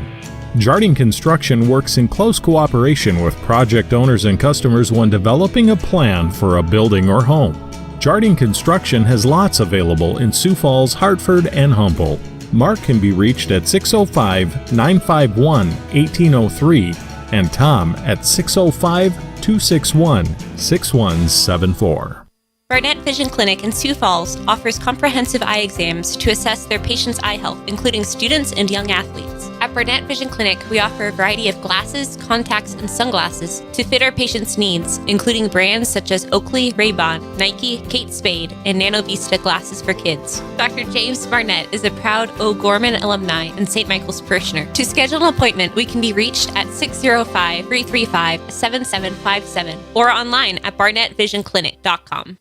Jardine Construction works in close cooperation with project owners and customers when developing a plan for a building or home. Jardine Construction has lots available in Sioux Falls, Hartford, and Humboldt. Mark can be reached at 605-951-1803 and Tom at 605-261-6174. Barnett Vision Clinic in Sioux Falls offers comprehensive eye exams to assess their patients' eye health, including students and young athletes. At Barnett Vision Clinic, we offer a variety of glasses, contacts, and sunglasses to fit our patients' needs, including brands such as Oakley, Ray-Ban, Nike, Kate Spade, and Nano Vista glasses for kids. Dr. James Barnett is a proud O'Gorman alumni and St. Michael's parishioner. To schedule an appointment, we can be reached at 605-335-7757 or online at barnettvisionclinic.com.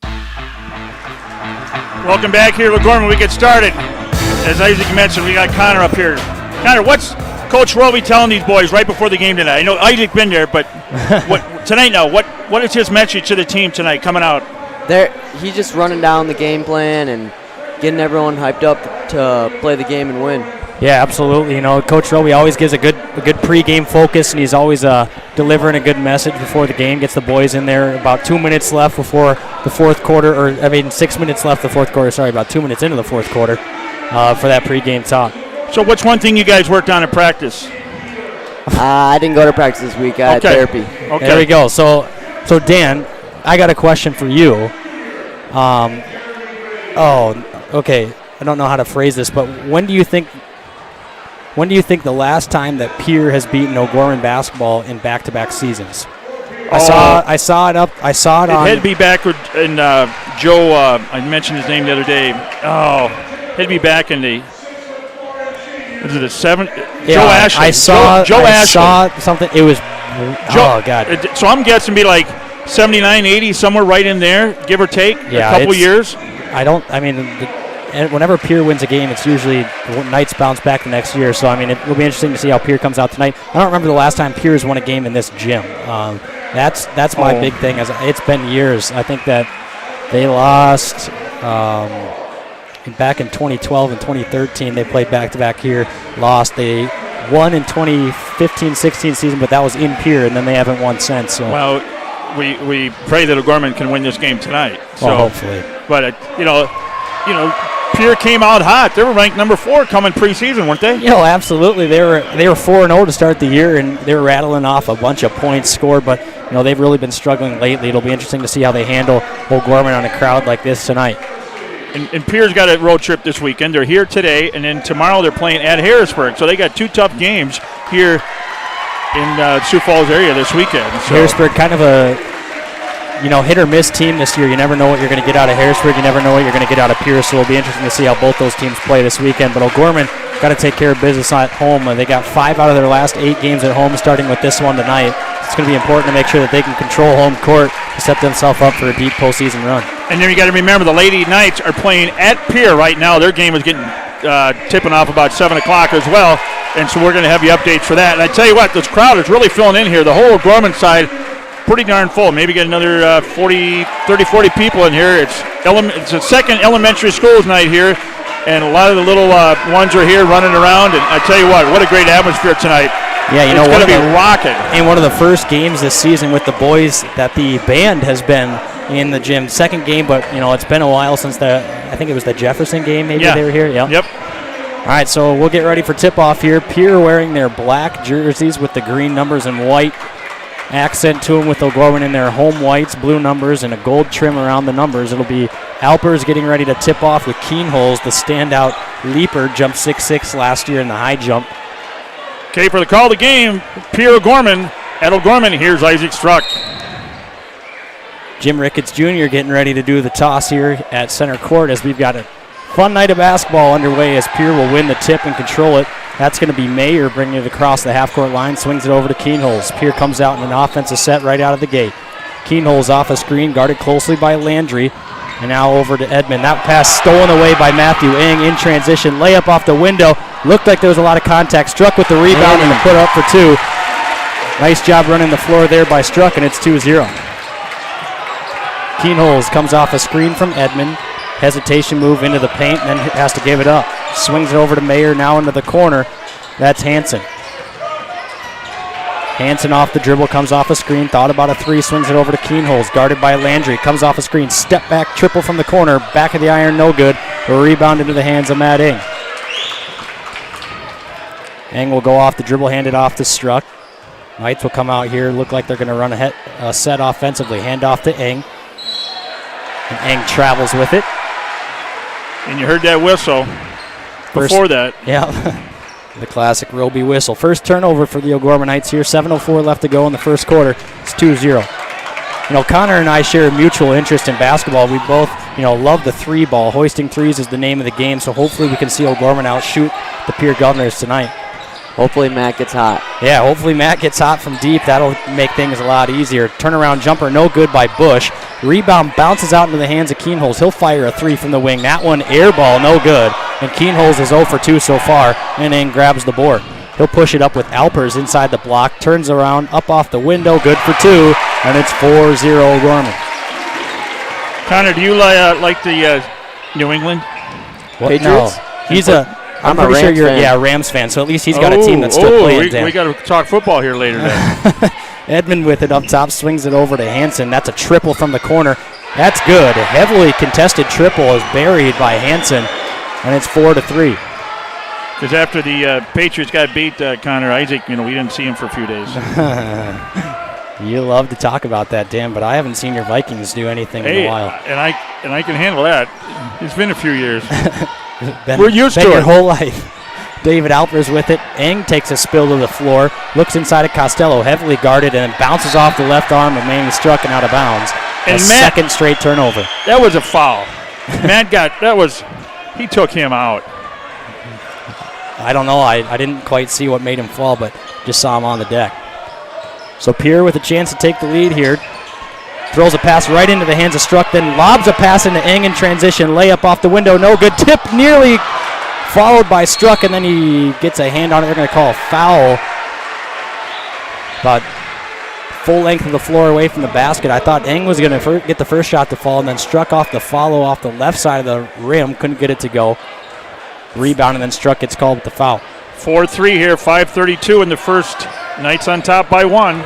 Welcome back here to Gorman. We get started. As Isaac mentioned, we got Connor up here. Connor, what's Coach Roby telling these boys right before the game tonight? I know Isaac been there, but tonight now, what is his message to the team tonight coming out? He's just running down the game plan and getting everyone hyped up to play the game and win. Yeah, absolutely. You know, Coach Roby always gives a good pregame focus, and he's always delivering a good message before the game. Gets the boys in there about 2 minutes left before the fourth quarter, 6 minutes left the fourth quarter. Sorry, about 2 minutes into the fourth quarter for that pregame talk. So, what's one thing you guys worked on in practice? I didn't go to practice this week. I had therapy. Okay. There we go. So Dan, I got a question for you. Okay. I don't know how to phrase this, but when do you think the last time that Pierre has beaten O'Gorman basketball in back-to-back seasons? I saw it on. It had to be back in Joe. I mentioned his name the other day. Oh, it had to be back in the. Was it the 7th? Yeah, Joe Ashley. I saw something. It was. Joe, oh God. So I'm guessing be like 79, 80, somewhere right in there, give or take. Yeah, a couple years. And whenever Pierre wins a game, it's usually Knights bounce back the next year. So, it will be interesting to see how Pierre comes out tonight. I don't remember the last time Pierre's won a game in this gym. That's my big thing. It's been years. I think that they lost back in 2012 and 2013. They played back-to-back here, lost. They won in 2015-16 season, but that was in Pierre, and then they haven't won since. So. Well, we pray that O'Gorman can win this game tonight. Well, hopefully. But, Pierre came out hot. They were ranked number 4 coming preseason, weren't they? Absolutely. They were 4-0 to start the year, and they were rattling off a bunch of points scored. But they've really been struggling lately. It'll be interesting to see how they handle O'Gorman on a crowd like this tonight. And Pierre's got a road trip this weekend. They're here today, and then tomorrow they're playing at Harrisburg. So they got 2 tough games here in Sioux Falls area this weekend. So. Harrisburg, kind of a hit or miss team this year. You never know what you're going to get out of Harrisburg. You never know what you're going to get out of Pierce. So it'll be interesting to see how both those teams play this weekend. But O'Gorman got to take care of business at home. They got 5 out of their last 8 games at home, starting with this one tonight. It's going to be important to make sure that they can control home court to set themselves up for a deep postseason run. And then you got to remember the Lady Knights are playing at Pierre right now. Their game is getting tipping off about 7 o'clock as well. And so we're going to have you updates for that. And I tell you what, this crowd is really filling in here. The whole O'Gorman side, pretty darn full. Maybe get another 40 people in here. It's the second elementary schools night here, and a lot of the little ones are here running around. And I tell you what a great atmosphere tonight. Yeah, it's going to be rocking. And one of the first games this season with the boys that the band has been in the gym. Second game, but it's been a while since I think it was the Jefferson game. Maybe they were here. Yeah. Yep. All right, so we'll get ready for tip-off here. Pierre wearing their black jerseys with the green numbers and white accent to them with O'Gorman in their home whites, blue numbers, and a gold trim around the numbers. It'll be Alpers getting ready to tip off with Keenholz, the standout leaper, jumped 6'6" last year in the high jump. Okay, for the call of the game, Pierre O'Gorman. At O'Gorman, here's Isaac Struck. Jim Ricketts Jr. getting ready to do the toss here at center court as we've got a fun night of basketball underway as Pierre will win the tip and control it. That's going to be Mayer bringing it across the half-court line, swings it over to Keenholz. Pierre comes out in an offensive set right out of the gate. Keenholz off a screen, guarded closely by Landry, and now over to Edmond. That pass stolen away by Matthew Ing in transition. Layup off the window. Looked like there was a lot of contact. Struck with the rebound and the put up for two. Nice job running the floor there by Struck, and it's 2-0. Keenholz comes off a screen from Edmond. Hesitation move into the paint, and then has to give it up. Swings it over to Mayer, now into the corner. That's Hansen. Hansen off the dribble, comes off a screen, thought about a three, swings it over to Keenholz, guarded by Landry, comes off a screen, step back, triple from the corner, back of the iron, no good. A rebound into the hands of Matt Ing. Ing will go off the dribble, hand it off to Struck. Knights will come out here, look like they're going to run a set offensively. Hand off to Ing. And Ing travels with it. And you heard that whistle before that. Yeah, the classic Roby whistle. First turnover for the O'Gorman Knights here. 7:04 left to go in the first quarter. It's 2-0. You know, Connor and I share a mutual interest in basketball. We both, love the three ball. Hoisting threes is the name of the game, so hopefully we can see O'Gorman outshoot the Pierre Governors tonight. Hopefully Matt gets hot. Yeah, hopefully Matt gets hot from deep. That'll make things a lot easier. Turnaround jumper, no good by Bush. Rebound bounces out into the hands of Keenholz. He'll fire a three from the wing. That one air ball, no good. And Keenholz is 0 for 2 so far, and then grabs the board. He'll push it up with Alpers inside the block. Turns around, up off the window, good for 2, and it's 4-0 Gorman. Connor, do you like the New England Patriots? No. He's I'm pretty sure you're a Rams fan, so at least he's got a team that's still playing. We got to talk football here later then. Edmond with it up top, swings it over to Hansen. That's a triple from the corner. That's good. A heavily contested triple is buried by Hansen, and it's 4-3. Because after the Patriots got beat, Connor, Isaac, we didn't see him for a few days. You love to talk about that, Dan, but I haven't seen your Vikings do anything in a while. And I can handle that. It's been a few years. Been, We're used to your it. whole life. David Alpers with it. Eng takes a spill to the floor, looks inside at Costello, heavily guarded, and then bounces off the left arm of Manny Struck and out of bounds. And second straight turnover. That was a foul. Matt he took him out. I don't know. I didn't quite see what made him fall, but just saw him on the deck. So Pierre with a chance to take the lead here. Throws a pass right into the hands of Struck, then lobs a pass into Eng in transition. Layup off the window, no good. Tip nearly followed by Struck, and then he gets a hand on it. They're going to call a foul. About full length of the floor away from the basket. I thought Eng was going to get the first shot to fall, and then Struck off the follow off the left side of the rim. Couldn't get it to go. Rebound, and then Struck gets called with the foul. 4-3 here, 5:32 in the first. Knights on top by 1.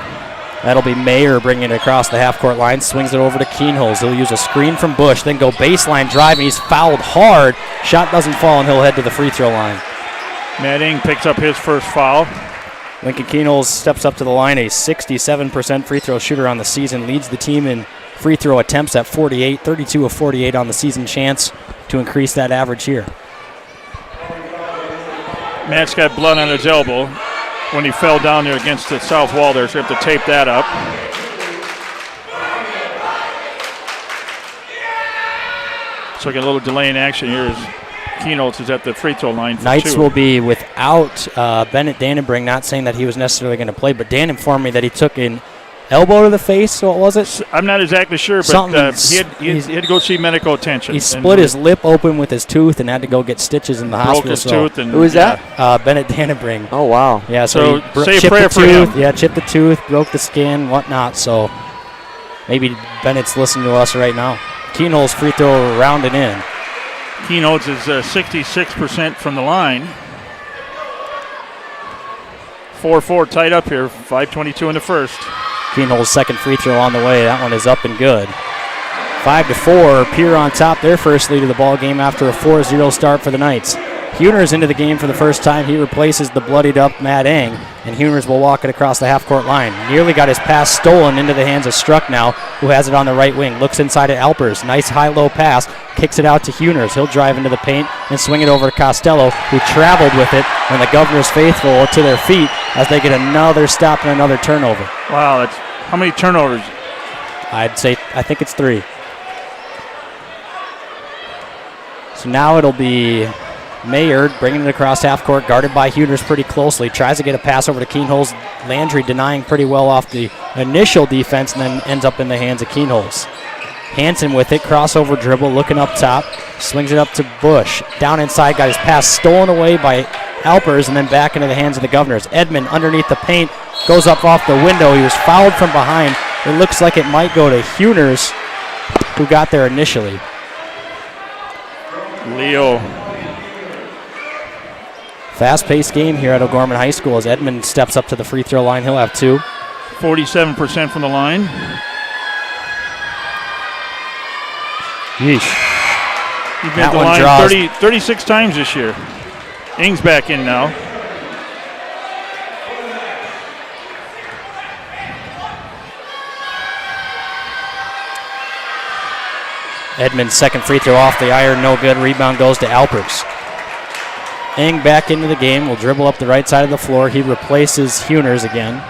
That'll be Mayer bringing it across the half-court line. Swings it over to Keenholz. He'll use a screen from Bush, then go baseline drive, and he's fouled hard. Shot doesn't fall, and he'll head to the free throw line. Matt Ing picks up his first foul. Lincoln Keenholz steps up to the line, a 67% free throw shooter on the season. Leads the team in free throw attempts at 48, 32 of 48 on the season. Chance to increase that average here. Matt's got blood on his elbow when he fell down there against the south wall there, so you have to tape that up. So we get a little delay in action here as Keenholz is at the free throw line for Knights 2. will be without Bennett Dannenbring, not saying that he was necessarily going to play, but Dan informed me that he took an elbow to the face. What was it? I'm not exactly sure, but he had to go see medical attention. He split his lip open with his tooth and had to go get stitches in the hospital. Broke his tooth. And who is that? Bennett Dannenbring. Oh, wow. Yeah, so say a chipped prayer the for tooth. him. Yeah, chipped the tooth, broke the skin, whatnot. So maybe Bennett's listening to us right now. Keenholz free throw rounded in. Keenholz is 66% from the line. 4-4 tied up here, 5:22 in the first. Keenholz's second free throw on the way. That one is up and good. 5-4. Pierre on top, their first lead of the ball game after a 4-0 start for the Knights. Huners into the game for the first time. He replaces the bloodied up Matt Eng, and Huners will walk it across the half-court line. Nearly got his pass stolen into the hands of Struck now, who has it on the right wing. Looks inside at Alpers. Nice high-low pass. Kicks it out to Huners. He'll drive into the paint and swing it over to Costello, who traveled with it, and the Governor's faithful to their feet as they get another stop and another turnover. Wow, that's how many turnovers? I think it's 3. So now it'll be Mayer bringing it across half court, guarded by Huners pretty closely. Tries to get a pass over to Keenholz. Landry denying pretty well off the initial defense, and then ends up in the hands of Keenholz. Hansen with it, crossover dribble, looking up top, swings it up to Bush. Down inside, got his pass stolen away by Alpers, and then back into the hands of the Governors. Edmond underneath the paint, goes up off the window. He was fouled from behind. It looks like it might go to Huners, who got there initially. Leo. Fast-paced game here at O'Gorman High School as Edmond steps up to the free throw line. He'll have 2. 47% from the line. Yeesh. He's been at the line 36 times this year. Ing's back in now. Edmond's second free throw off the iron, no good. Rebound goes to Alpers. Eng back into the game, will dribble up the right side of the floor. He replaces Huners again.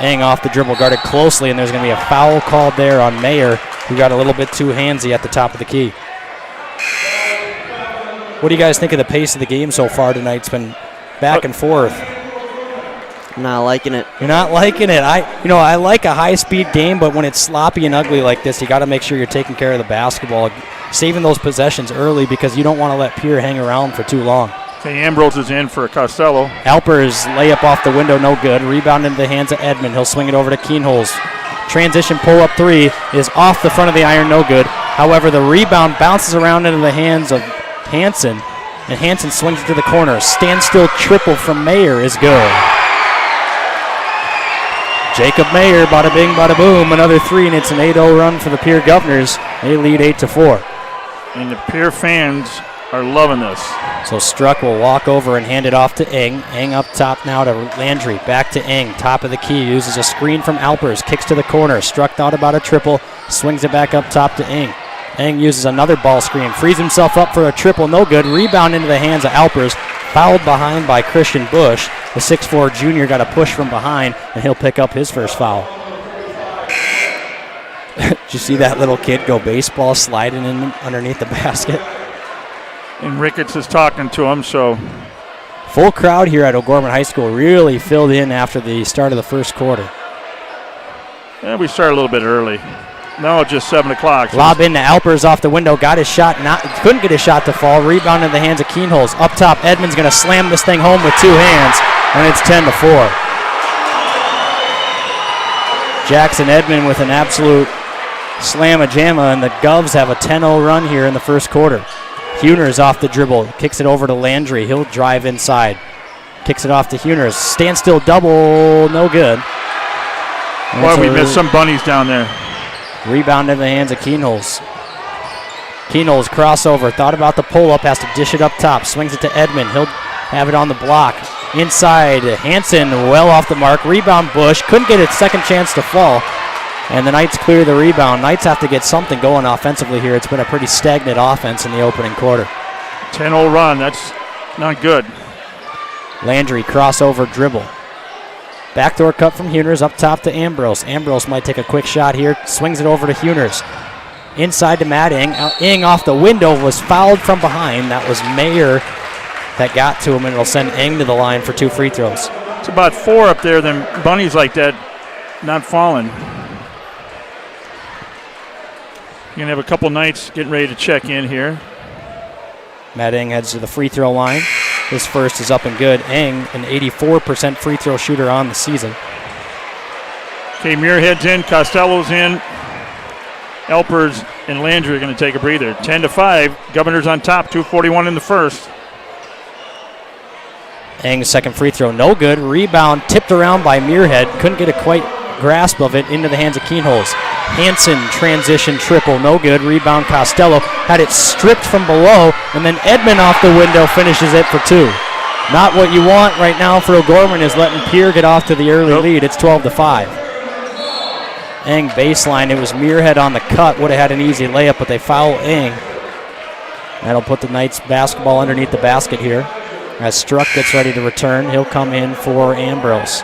Eng off the dribble, guarded closely, and there's going to be a foul called there on Mayer, who got a little bit too handsy at the top of the key. What do you guys think of the pace of the game so far tonight? It's been back and forth. I'm not liking it. You're not liking it. I like a high-speed game, but when it's sloppy and ugly like this, you got to make sure you're taking care of the basketball, saving those possessions early because you don't want to let Pierre hang around for too long. Okay, Ambrose is in for Costello. Alpers layup off the window, no good. Rebound into the hands of Edmond. He'll swing it over to Keenholz. Transition pull-up 3 is off the front of the iron, no good. However, the rebound bounces around into the hands of Hansen, and Hansen swings it to the corner. Standstill triple from Mayer is good. Jacob Mayer, bada bing, bada boom, another 3, and it's an 8-0 run for the Pierre Governors. They lead 8-4. And the Pierre fans are loving this. So Struck will walk over and hand it off to Eng. Eng up top now to Landry. Back to Eng. Top of the key. Uses a screen from Alpers. Kicks to the corner. Struck thought about a triple. Swings it back up top to Eng. Eng uses another ball screen. Frees himself up for a triple. No good. Rebound into the hands of Alpers. Fouled behind by Christian Bush. The 6'4 junior got a push from behind, and he'll pick up his first foul. Did you see that little kid go baseball sliding in underneath the basket? And Ricketts is talking to him, so. Full crowd here at O'Gorman High School, really filled in after the start of the first quarter. Yeah, we started a little bit early. No, just 7 o'clock. So lob into Alpers off the window, got his shot, couldn't get his shot to fall. Rebound in the hands of Keenholz. Up top, Edmond's going to slam this thing home with 2 hands, and it's 10-4. Jackson Edmond with an absolute slam-a-jamma, and the Govs have a 10-0 run here in the first quarter. Huners off the dribble, kicks it over to Landry. He'll drive inside. Kicks it off to Huners. Standstill double, no good. Boy, we missed some bunnies down there. Rebound in the hands of Keenholz. Keenholz crossover, thought about the pull-up, has to dish it up top. Swings it to Edmond. He'll have it on the block. Inside, Hansen well off the mark. Rebound Bush, couldn't get its second chance to fall. And the Knights clear the rebound. Knights have to get something going offensively here. It's been a pretty stagnant offense in the opening quarter. 10-0 run, that's not good. Landry crossover dribble. Backdoor cut from Huners up top to Ambrose. Ambrose might take a quick shot here. Swings it over to Huners. Inside to Matt Ing. Ing off the window was fouled from behind. That was Mayer that got to him, and it'll send Ing to the line for 2 free throws. It's about 4 up there, then bunnies like that not falling. You're going to have a couple Knights getting ready to check in here. Matt Ing heads to the free throw line. His first is up and good. Ing, an 84% free throw shooter on the season. Okay, Muirhead's in, Costello's in. Alpers and Landry are going to take a breather. 10-5, Governors on top, 2:41 in the first. Ing's second free throw, no good. Rebound tipped around by Muirhead. Couldn't get a quite grasp of it into the hands of Keenholz. Hansen transition triple, no good. Rebound Costello. Had it stripped from below, and then Edmond off the window finishes it for 2. Not what you want right now for O'Gorman is letting Pierre get off to the early lead. It's 12-5. Eng baseline. It was Muirhead on the cut. Would have had an easy layup, but they foul Eng. That'll put the Knights basketball underneath the basket here. As Struck gets ready to return, he'll come in for Ambrose.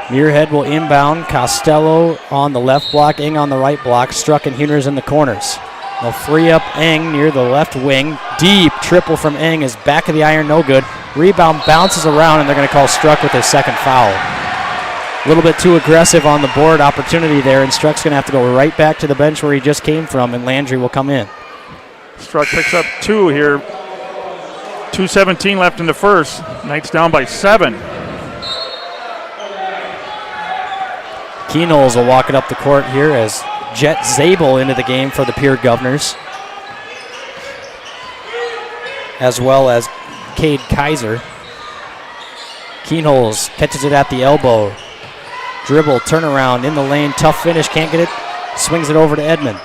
Muirhead will inbound. Costello on the left block, Eng on the right block. Struck and Huners in the corners. They'll free up Eng near the left wing. Deep triple from Eng is back of the iron, no good. Rebound bounces around, and they're going to call Struck with his second foul. A little bit too aggressive on the board opportunity there, and Struck's going to have to go right back to the bench where he just came from, and Landry will come in. Struck picks up 2 here. 2:17 left in the first. Knights down by 7. Keenholz will walk it up the court here as Jet Zabel into the game for the Pierre Governors, as well as Cade Kaiser. Keenholz catches it at the elbow. Dribble, turnaround in the lane, tough finish, can't get it. Swings it over to Edmond.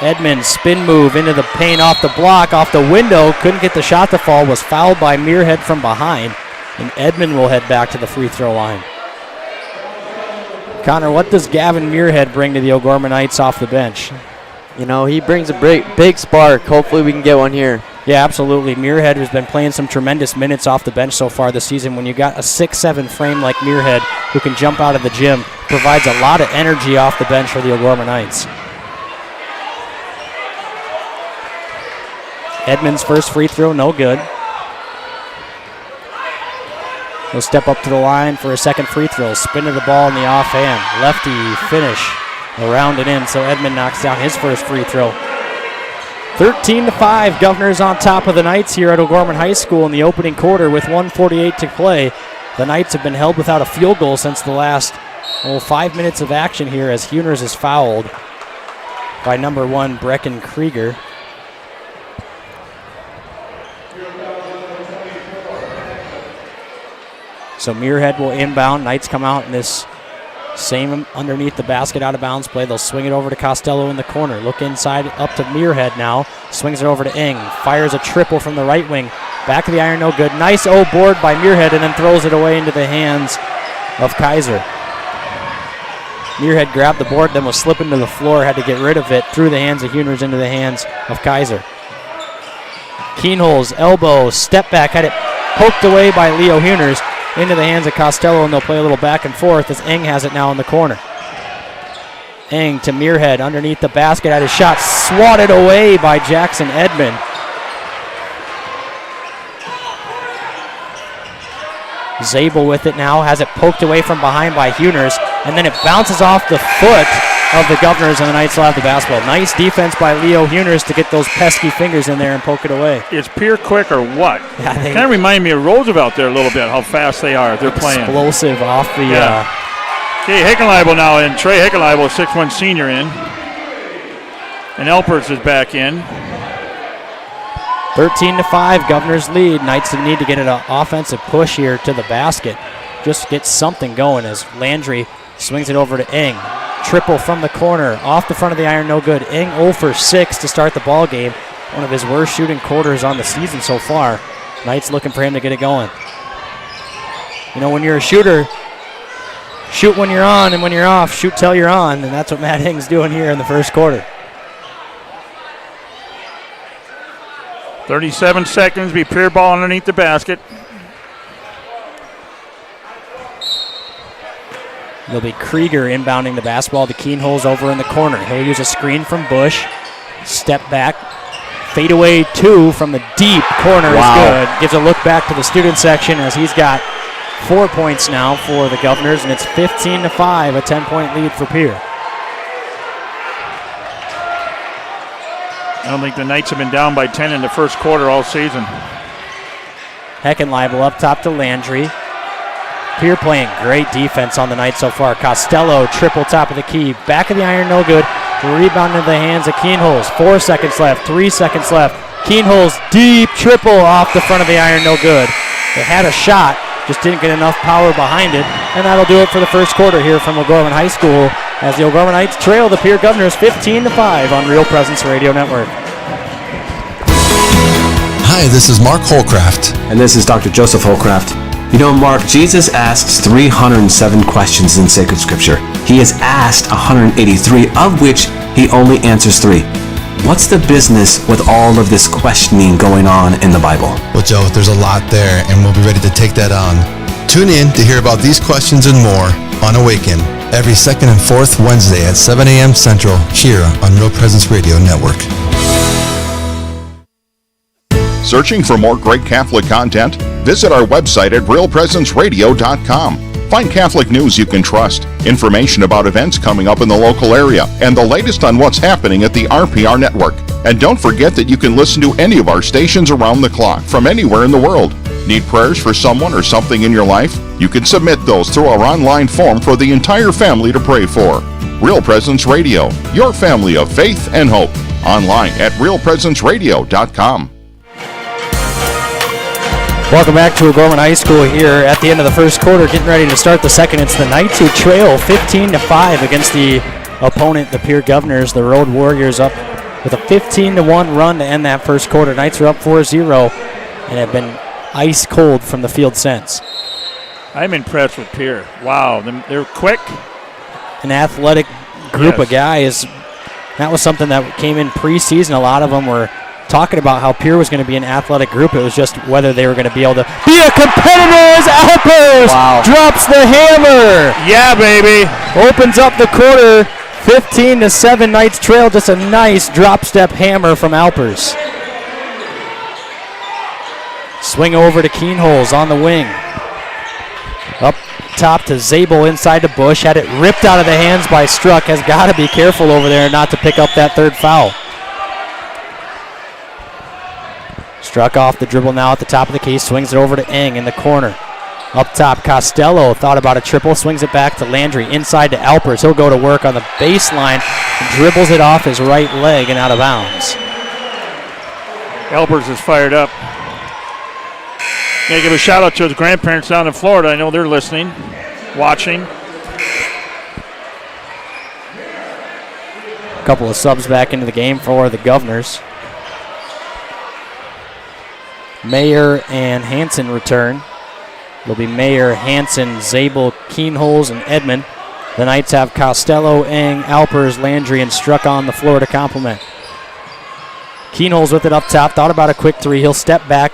Edmond, spin move into the paint, off the block, off the window, couldn't get the shot to fall, was fouled by Muirhead from behind, and Edmond will head back to the free throw line. Connor, what does Gavin Muirhead bring to the O'Gorman Knights off the bench? You know, he brings a big spark. Hopefully we can get one here. Yeah, absolutely. Muirhead has been playing some tremendous minutes off the bench so far this season. When you got a 6'7" frame like Muirhead who can jump out of the gym, provides a lot of energy off the bench for the O'Gorman Knights. Edmonds' first free throw, no good. He'll step up to the line for a second free throw. Spin of the ball in the offhand. Lefty finish. Around it in, so Edmond knocks down his first free throw. 13-5, Governors on top of the Knights here at O'Gorman High School in the opening quarter with 1:48 to play. The Knights have been held without a field goal since the last 5 minutes of action here as Huners is fouled by number 1, Brecken Krieger. So Muirhead will inbound. Knights come out in this same underneath the basket out of bounds play. They'll swing it over to Costello in the corner. Look inside up to Muirhead now. Swings it over to Eng. Fires a triple from the right wing. Back of the iron, no good. Nice board by Muirhead and then throws it away into the hands of Kaiser. Muirhead grabbed the board, then was slipping to the floor, had to get rid of it. Through the hands of Huners into the hands of Kaiser. Keenholz, elbow, step back, had it poked away by Leo Huners. Into the hands of Costello, and they'll play a little back and forth as Eng has it now in the corner. Eng to Muirhead underneath the basket, had his shot swatted away by Jackson Edmond. Zabel with it now, has it poked away from behind by Huners, and then it bounces off the foot of the Governors, and the Knights will have the basketball. Nice defense by Leo Huners to get those pesky fingers in there and poke it away. Is Pierre quick or what? Yeah, kind of remind me of Roosevelt there a little bit, how fast they are. They're playing. Explosive off the... Okay, Hickenleibel now in. Trey Hickenleibel, 6'1" senior in. And Elperts is back in. 13-5, Governors lead. Knights need to get an offensive push here to the basket. Just get something going as Landry swings it over to Eng. Triple from the corner, off the front of the iron, no good. Eng 0 for 6 to start the ball game. One of his worst shooting quarters on the season so far. Knights looking for him to get it going. You know, when you're a shooter, shoot when you're on, and when you're off, shoot till you're on, and that's what Matt Eng's doing here in the first quarter. 37 seconds, be Pierre ball underneath the basket. It'll be Krieger inbounding the basketball. The Keenholz over in the corner. He'll use a screen from Bush. Step back. Fadeaway 2 from the deep corner is good. Gives a look back to the student section as he's got 4 points now for the Governors, and it's 15-5, a 10-point lead for Pierre. I don't think the Knights have been down by 10 in the first quarter all season. Heckenleibel up top to Landry. Pierre playing great defense on the night so far. Costello, triple top of the key. Back of the iron, no good. Rebound into the hands of Keenholz. 4 seconds left, 3 seconds left. Keenholz, deep triple off the front of the iron, no good. They had a shot, just didn't get enough power behind it, and that'll do it for the first quarter here from O'Gorman High School as the O'Gorman Knights trail the Pierre Governors 15-5 on Real Presence Radio Network. Hi, this is Mark Holcraft. And this is Dr. Joseph Holcraft. You know, Mark, Jesus asks 307 questions in sacred scripture. He is asked 183, of which he only answers 3. What's the business with all of this questioning going on in the Bible? Well, Joe, there's a lot there, and we'll be ready to take that on. Tune in to hear about these questions and more on Awaken every second and fourth Wednesday at 7 a.m. Central here on Real Presence Radio Network. Searching for more great Catholic content? Visit our website at realpresenceradio.com. Find Catholic news you can trust, information about events coming up in the local area, and the latest on what's happening at the RPR network. And don't forget that you can listen to any of our stations around the clock from anywhere in the world. Need prayers for someone or something in your life? You can submit those through our online form for the entire family to pray for. Real Presence Radio, your family of faith and hope. Online at realpresenceradio.com. Welcome back to O'Gorman High School here at the end of the first quarter, getting ready to start the second. It's the Knights who trail 15-5 against the opponent, the Pierre Governors. The Road Warriors up with a 15-1 run to end that first quarter. Knights are up 4-0 and have been ice cold from the field since. I'm impressed with Pierre. Wow, they're quick. An athletic group of guys. That was something that came in preseason. A lot of them were talking about how Pierre was going to be an athletic group. It was just whether they were going to be able to be a competitor as Alpers drops the hammer. Yeah, baby. Opens up the quarter. 15-7 Knights trail. Just a nice drop step hammer from Alpers. Swing over to Keenholz on the wing. Up top to Zabel inside the bush. Had it ripped out of the hands by Struck. Has got to be careful over there not to pick up that third foul. Struck off the dribble now at the top of the key. Swings it over to Eng in the corner. Up top, Costello thought about a triple. Swings it back to Landry. Inside to Alpers. He'll go to work on the baseline. Dribbles it off his right leg and out of bounds. Alpers is fired up. Gonna give a shout out to his grandparents down in Florida. I know they're listening, watching. A couple of subs back into the game for the Governors. Mayer and Hansen return. It'll be Mayer, Hansen, Zabel, Keenholz, and Edmond. The Knights have Costello, Eng, Alpers, Landry, and Struck on the floor to complement. Keenholz with it up top. Thought about a quick three. He'll step back,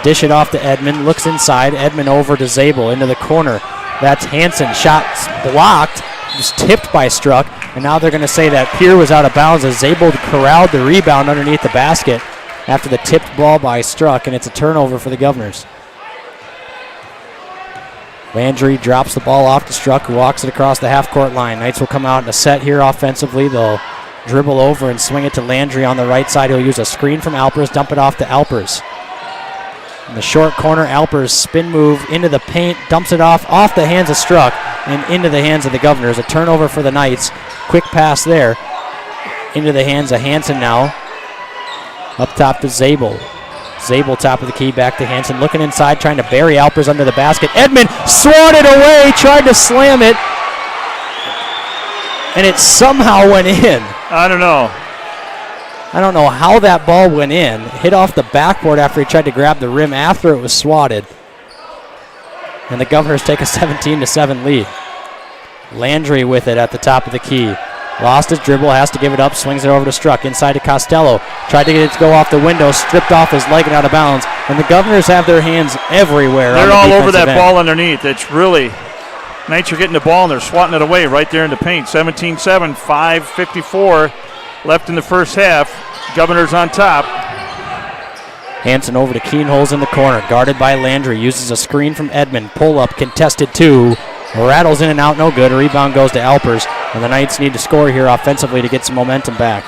dish it off to Edmond. Looks inside. Edmond over to Zabel into the corner. That's Hansen. Shot blocked. Just tipped by Struck. And now they're going to say that Pierre was out of bounds as Zabel corralled the rebound underneath the basket after the tipped ball by Struck, and it's a turnover for the Governors. Landry drops the ball off to Struck, who walks it across the half-court line. Knights will come out in a set here offensively. They'll dribble over and swing it to Landry on the right side. He'll use a screen from Alpers, dump it off to Alpers. In the short corner, Alpers spin move into the paint, dumps it off the hands of Struck and into the hands of the Governors. A turnover for the Knights. Quick pass there into the hands of Hansen now. Up top to Zabel. Zabel top of the key, back to Hansen. Looking inside, trying to bury Alpers under the basket. Edmond swatted away, tried to slam it. And it somehow went in. I don't know how that ball went in. Hit off the backboard after he tried to grab the rim after it was swatted. And the Governors take a 17-7 lead. Landry with it at the top of the key. Lost his dribble, has to give it up, swings it over to Struck. Inside to Costello. Tried to get it to go off the window, stripped off his leg and out of bounds. And the Governors have their hands everywhere. They're all over that ball underneath. It's really, Knights are getting the ball and they're swatting it away right there in the paint. 17-7, 5:54 left in the first half. Governors on top. Hansen over to Keenholz in the corner, guarded by Landry. Uses a screen from Edmond. Pull up, contested two. Rattles in and out, no good. A rebound goes to Alpers. And the Knights need to score here offensively to get some momentum back.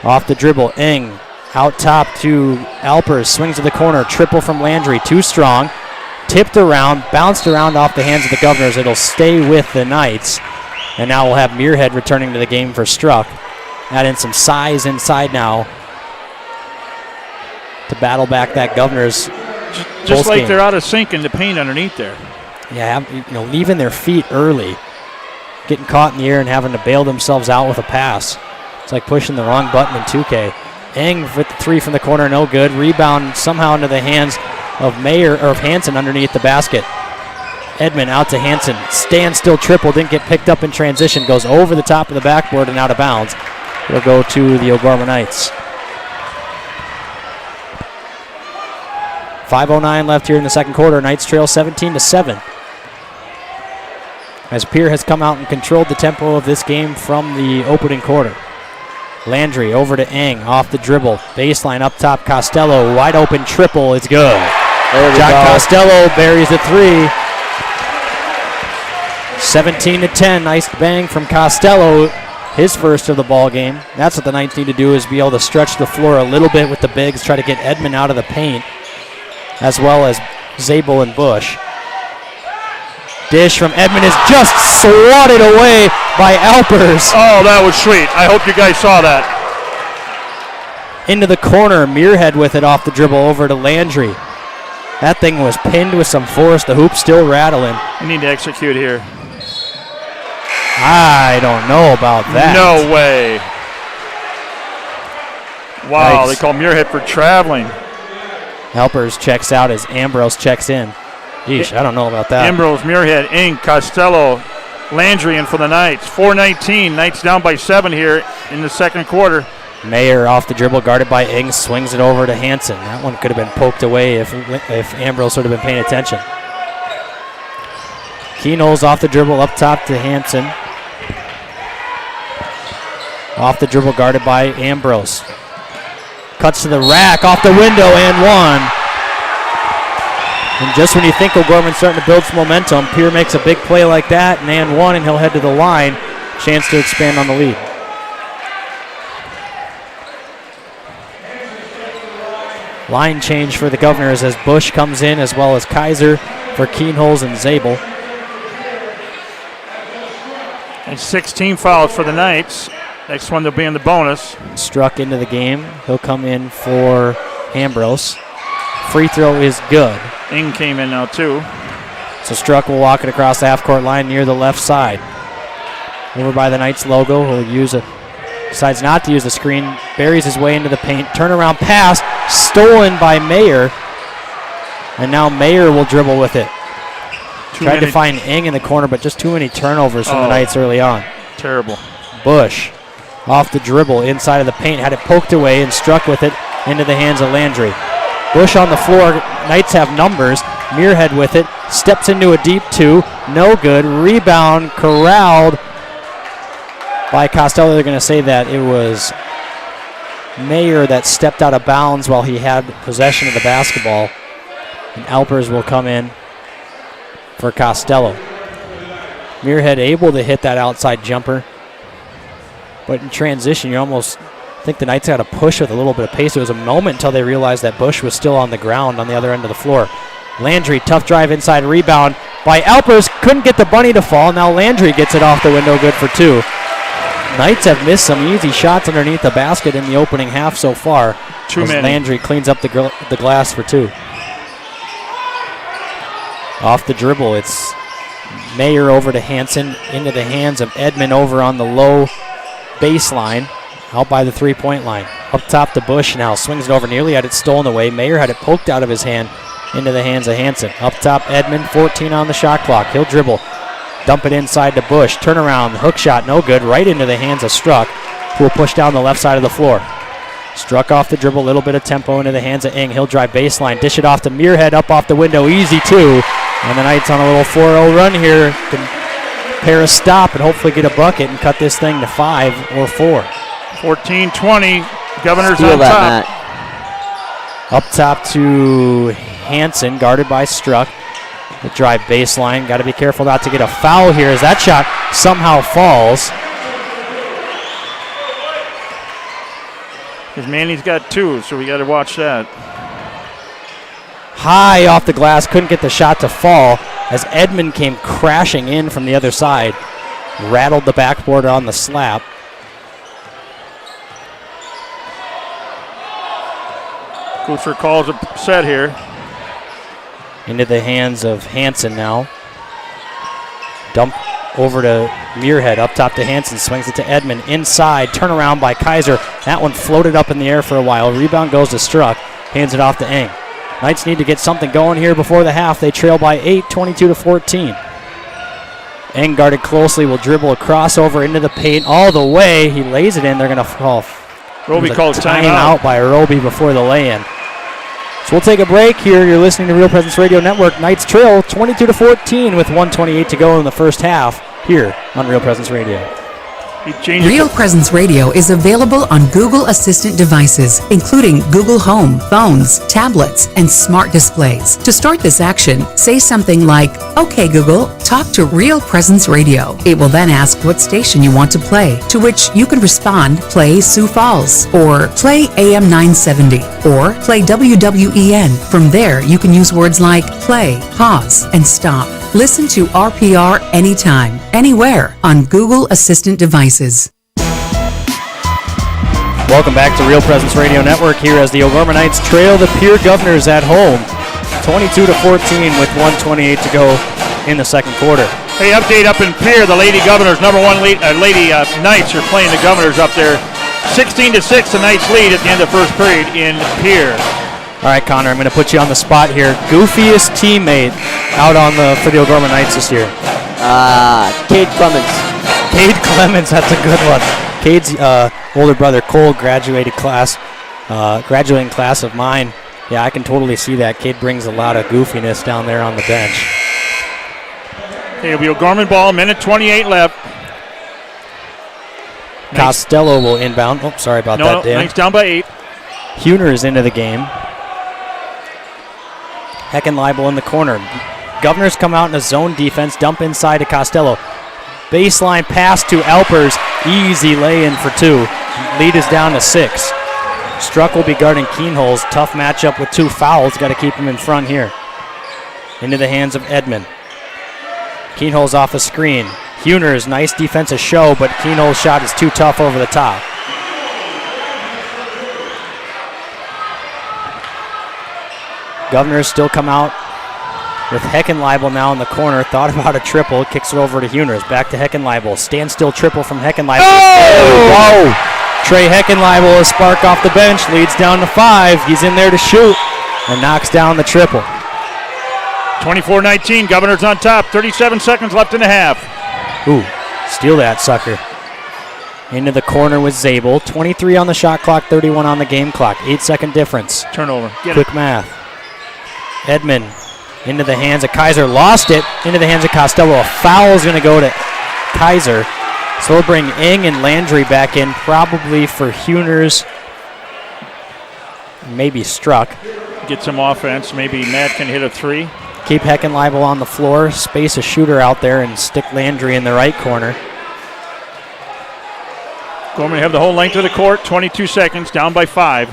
Off the dribble, Eng out top to Alpers. Swings to the corner, triple from Landry. Too strong. Tipped around, bounced around off the hands of the Governors. It'll stay with the Knights. And now we'll have Muirhead returning to the game for Struck. Add in some size inside now to battle back that Governors Just like they're out of sync in the paint underneath there. Yeah, leaving their feet early, getting caught in the air and having to bail themselves out with a pass. It's like pushing the wrong button in 2K. Eng with the three from the corner, no good. Rebound somehow into the hands of Hansen underneath the basket. Edmond out to Hansen. Standstill triple, didn't get picked up in transition. Goes over the top of the backboard and out of bounds. It'll go to the O'Gorman Knights. 5:09 left here in the second quarter. Knights trail 17-7. As Pierre has come out and controlled the tempo of this game from the opening quarter. Landry over to Eng, off the dribble. Baseline up top, Costello, wide open triple, it's good. John Costello buries the three. 17-10, nice bang from Costello, his first of the ball game. That's what the Knights need to do, is be able to stretch the floor a little bit with the bigs, try to get Edmond out of the paint, as well as Zabel and Bush. Dish from Edmond is just swatted away by Alpers. Oh, that was sweet. I hope you guys saw that. Into the corner, Muirhead with it off the dribble over to Landry. That thing was pinned with some force. The hoop still rattling. You need to execute here. I don't know about that. No way. Wow, Yikes. They call Muirhead for traveling. Alpers checks out as Ambrose checks in. Yeesh, I don't know about that. Ambrose, Muirhead, Ing, Costello, Landry in for the Knights. 4:19, Knights down by 7 here in the second quarter. Mayer off the dribble, guarded by Ing, swings it over to Hansen. That one could have been poked away if Ambrose would have been paying attention. Keenholz off the dribble, up top to Hansen. Off the dribble, guarded by Ambrose. Cuts to the rack, off the window, and one. And just when you think O'Gorman's starting to build some momentum, Pierre makes a big play like that, and one, and he'll head to the line. Chance to expand on the lead. Line change for the Governors as Bush comes in, as well as Kaiser for Keenholz and Zabel. And 16 fouls for the Knights. Next one they'll be in the bonus. Struck into the game. He'll come in for Ambrose. Free throw is good. Ing came in now too. So Struck will walk it across the half-court line near the left side. Over by the Knights logo, he'll decides not to use the screen, buries his way into the paint, turnaround pass, stolen by Mayer. And now Mayer will dribble with it. Tried to find Ing in the corner, but just too many turnovers from the Knights early on. Terrible. Bush off the dribble inside of the paint, had it poked away and Struck with it into the hands of Landry. Bush on the floor, Knights have numbers. Muirhead with it, steps into a deep two, no good. Rebound corralled by Costello. They're going to say that it was Mayer that stepped out of bounds while he had possession of the basketball. And Alpers will come in for Costello. Muirhead able to hit that outside jumper. But in transition, you almost think the Knights had to push with a little bit of pace. It was a moment until they realized that Bush was still on the ground on the other end of the floor. Landry, tough drive inside, rebound by Alpers. Couldn't get the bunny to fall. Now Landry gets it off the window, good for two. Knights have missed some easy shots underneath the basket in the opening half so far. Too many. Landry cleans up the glass for two. Off the dribble, it's Mayer over to Hansen, into the hands of Edmond over on the low baseline, out by the three-point line. Up top to Bush now, swings it over, nearly had it stolen away. Mayer had it poked out of his hand into the hands of Hansen. Up top, Edmond, 14 on the shot clock. He'll dribble, dump it inside to Bush. Turnaround, hook shot, no good, right into the hands of Struck, who will push down the left side of the floor. Struck off the dribble, a little bit of tempo into the hands of Ing. He'll drive baseline, dish it off to Muirhead, up off the window, easy two. And the Knights on a little 4-0 run here can pair a stop and hopefully get a bucket and cut this thing to 5 or 4. 14-20, Governors Steal on that, top. Matt. Up top to Hansen, guarded by Struck. The drive baseline. Got to be careful not to get a foul here as that shot somehow falls. Because Manny's got 2, so we got to watch that. High off the glass, couldn't get the shot to fall as Edmond came crashing in from the other side. Rattled the backboard on the slap. Kuchler calls a set here. Into the hands of Hansen now. Dump over to Muirhead, up top to Hansen, swings it to Edmond, inside, turnaround by Kaiser. That one floated up in the air for a while. Rebound goes to Struck, hands it off to Eng. Knights need to get something going here before the half. They trail by 8, 22-14. Eng guarded closely, will dribble a crossover into the paint all the way. He lays it in. They're going to call. Roby calls timeout by Roby before the lay-in. So we'll take a break here. You're listening to Real Presence Radio Network. Knights trail 22-14 with 1:28 to go in the first half here on Real Presence Radio. Real Presence Radio is available on Google Assistant devices, including Google Home, phones, tablets, and smart displays. To start this action, say something like, "Okay, Google, talk to Real Presence Radio." It will then ask what station you want to play, to which you can respond, "Play Sioux Falls," or "Play AM 970," or "Play WWEN." From there, you can use words like play, pause, and stop. Listen to RPR anytime, anywhere on Google Assistant devices. Welcome back to Real Presence Radio Network here as the O'Gorman Knights trail the Pierre Governors at home, 22-14 with 1:28 to go in the second quarter. Hey, update up in Pierre. The Lady Governors, number one Lady Knights, are playing the Governors up there. 16-6, the Knights lead at the end of first period in Pierre. All right, Connor, I'm going to put you on the spot here. Goofiest teammate out on for the O'Gorman Knights this year? Cade Clemens. Cade Clemens, that's a good one. Cade's older brother Cole graduating class of mine. Yeah, I can totally see that. Cade brings a lot of goofiness down there on the bench. Hey, it'll be O'Gorman ball, minute 28 left. Costello will inbound. Oh, sorry about that, Dan. Knights down by 8. Huner is into the game. Heckenleibel in the corner. Governors come out in a zone defense, dump inside to Costello. Baseline pass to Alpers. Easy lay-in for 2. Lead is down to 6. Struck will be guarding Keenholz. Tough matchup with 2 fouls. Got to keep him in front here. Into the hands of Edmond. Keenholz off a screen. Huner's nice defensive show, but Keenholz's shot is too tough over the top. Governors still come out with Heckenleibel now in the corner. Thought about a triple. Kicks it over to Huners. Back to Heckenleibel. Standstill triple from Heckenleibel. Oh! Trey Heckenleibel, a spark off the bench. Leads down to 5. He's in there to shoot and knocks down the triple. 24-19. Governors on top. 37 seconds left in the half. Ooh, steal that sucker. Into the corner with Zabel. 23 on the shot clock, 31 on the game clock. 8-second difference. Turnover. Quick math. Edmond into the hands of Kaiser. Lost it. Into the hands of Costello. A foul is going to go to Kaiser. So we'll bring Eng and Landry back in, probably for Huners. Maybe Struck. Get some offense. Maybe Matt can hit a 3. Keep Heckenleibel on the floor. Space a shooter out there and stick Landry in the right corner. Gorman have the whole length of the court. 22 seconds. Down by 5.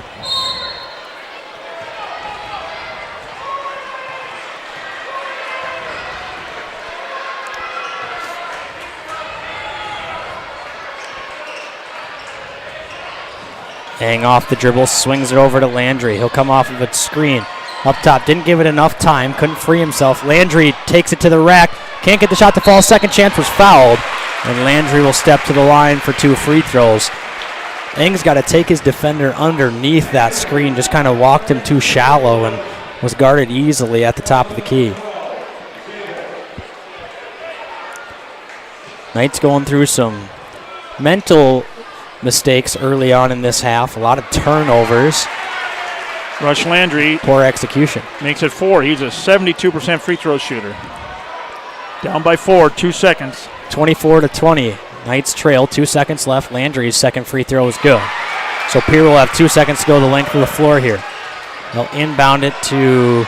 Eng off the dribble, swings it over to Landry. He'll come off of a screen. Up top, didn't give it enough time, couldn't free himself. Landry takes it to the rack, can't get the shot to fall. Second chance was fouled, and Landry will step to the line for 2 free throws. Eng's got to take his defender underneath that screen, just kind of walked him too shallow and was guarded easily at the top of the key. Knights going through some mental mistakes early on in this half. A lot of turnovers. Rush Landry. Poor execution. Makes it 4. He's a 72% free throw shooter. Down by 4, 2 seconds. 24-20. Knights trail, 2 seconds left. Landry's second free throw is good. So Pierre will have 2 seconds to go the length of the floor here. They'll inbound it to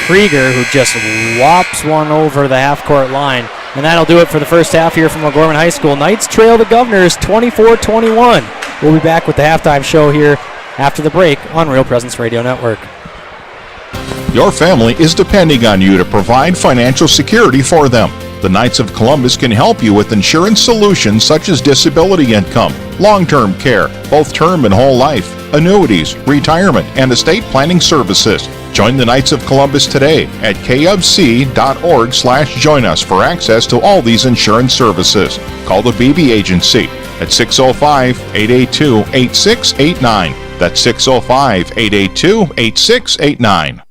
Krieger, who just whops one over the half-court line. And that'll do it for the first half here from O'Gorman High School. Knights trail the Governors 24-21. We'll be back with the halftime show here after the break on Real Presence Radio Network. Your family is depending on you to provide financial security for them. The Knights of Columbus can help you with insurance solutions such as disability income, long-term care, both term and whole life, annuities, retirement, and estate planning services. Join the Knights of Columbus today at kfc.org/join us for access to all these insurance services. Call the BB Agency at 605-882-8689. That's 605-882-8689.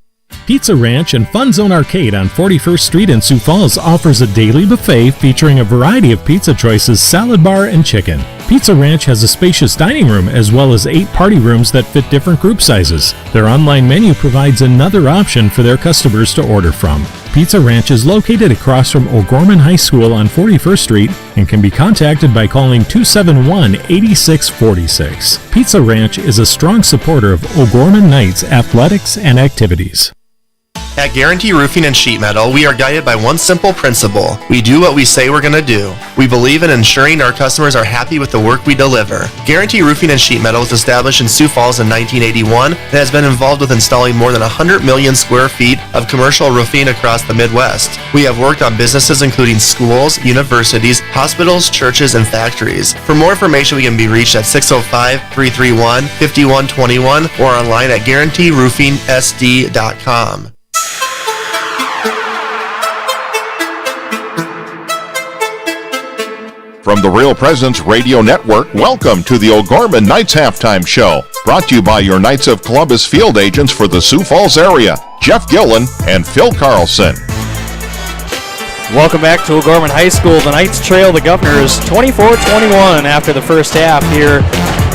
Pizza Ranch and Fun Zone Arcade on 41st Street in Sioux Falls offers a daily buffet featuring a variety of pizza choices, salad bar, and chicken. Pizza Ranch has a spacious dining room as well as 8 party rooms that fit different group sizes. Their online menu provides another option for their customers to order from. Pizza Ranch is located across from O'Gorman High School on 41st Street and can be contacted by calling 271-8646. Pizza Ranch is a strong supporter of O'Gorman Knights athletics and activities. At Guarantee Roofing and Sheet Metal, we are guided by one simple principle. We do what we say we're going to do. We believe in ensuring our customers are happy with the work we deliver. Guarantee Roofing and Sheet Metal was established in Sioux Falls in 1981 and has been involved with installing more than 100 million square feet of commercial roofing across the Midwest. We have worked on businesses including schools, universities, hospitals, churches, and factories. For more information, we can be reached at 605-331-5121 or online at guaranteeroofingsd.com. From the Real Presence Radio Network, welcome to the O'Gorman Knights Halftime Show. Brought to you by your Knights of Columbus field agents for the Sioux Falls area, Jeff Gillen and Phil Carlson. Welcome back to O'Gorman High School. The Knights trail the Governors 24-21 after the first half here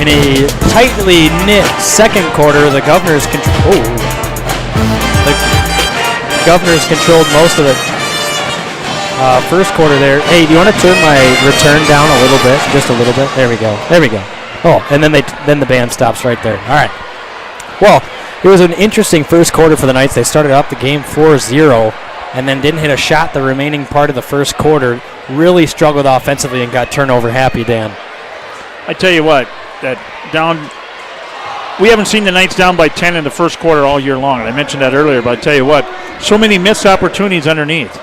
in a tightly knit second quarter. The Governors controlled most of it. First quarter there. Hey, do you want to turn my return down a little bit? Just a little bit? There we go. Oh, and then the band stops right there. All right. Well, it was an interesting first quarter for the Knights. They started up the game 4-0 and then didn't hit a shot the remaining part of the first quarter. Really struggled offensively and got turnover happy, Dan. I tell you what, we haven't seen the Knights down by 10 in the first quarter all year long. And I mentioned that earlier, but I tell you what, so many missed opportunities underneath.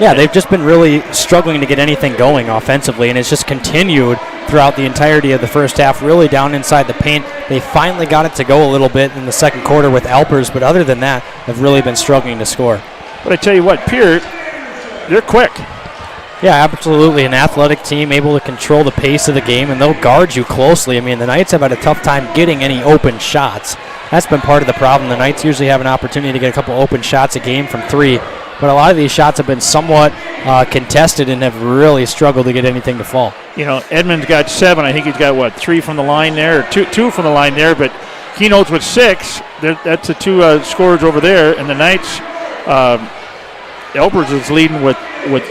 Yeah, they've just been really struggling to get anything going offensively, and it's just continued throughout the entirety of the first half, really down inside the paint. They finally got it to go a little bit in the second quarter with Alpers, but other than that, they've really been struggling to score. But I tell you what, Pierre, they're quick. Yeah, absolutely. An athletic team able to control the pace of the game, and they'll guard you closely. I mean, the Knights have had a tough time getting any open shots. That's been part of the problem. The Knights usually have an opportunity to get a couple open shots a game from three, but a lot of these shots have been somewhat contested and have really struggled to get anything to fall. You know, Edmund's got 7. I think he's got, 3 from the line there, or two from the line there, but Keynote's with 6. That's the 2 scorers over there, and the Knights, Elpers is leading with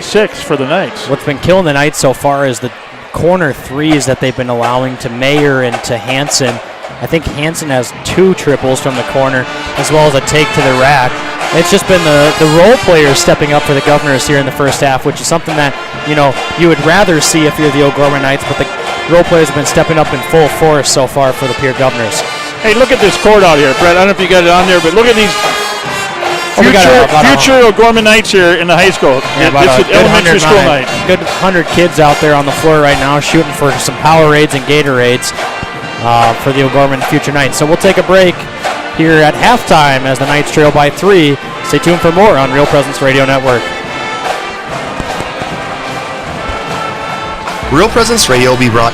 6 for the Knights. What's been killing the Knights so far is the corner threes that they've been allowing to Mayer and to Hansen. I think Hansen has 2 triples from the corner as well as a take to the rack. It's just been the role players stepping up for the Governors here in the first half, which is something that, you would rather see if you're the O'Gorman Knights, but the role players have been stepping up in full force so far for the Pierre Governors. Hey, look at this court out here, Brett. I don't know if you got it on there, but look at these future O'Gorman Knights here in the high school. Yeah, it's an elementary school night. Good 100 kids out there on the floor right now shooting for some Powerades and Gatorades for the O'Gorman future Knights. So we'll take a break here at halftime as the Knights trail by 3. Stay tuned for more on Real Presence Radio Network. Real Presence Radio will be brought.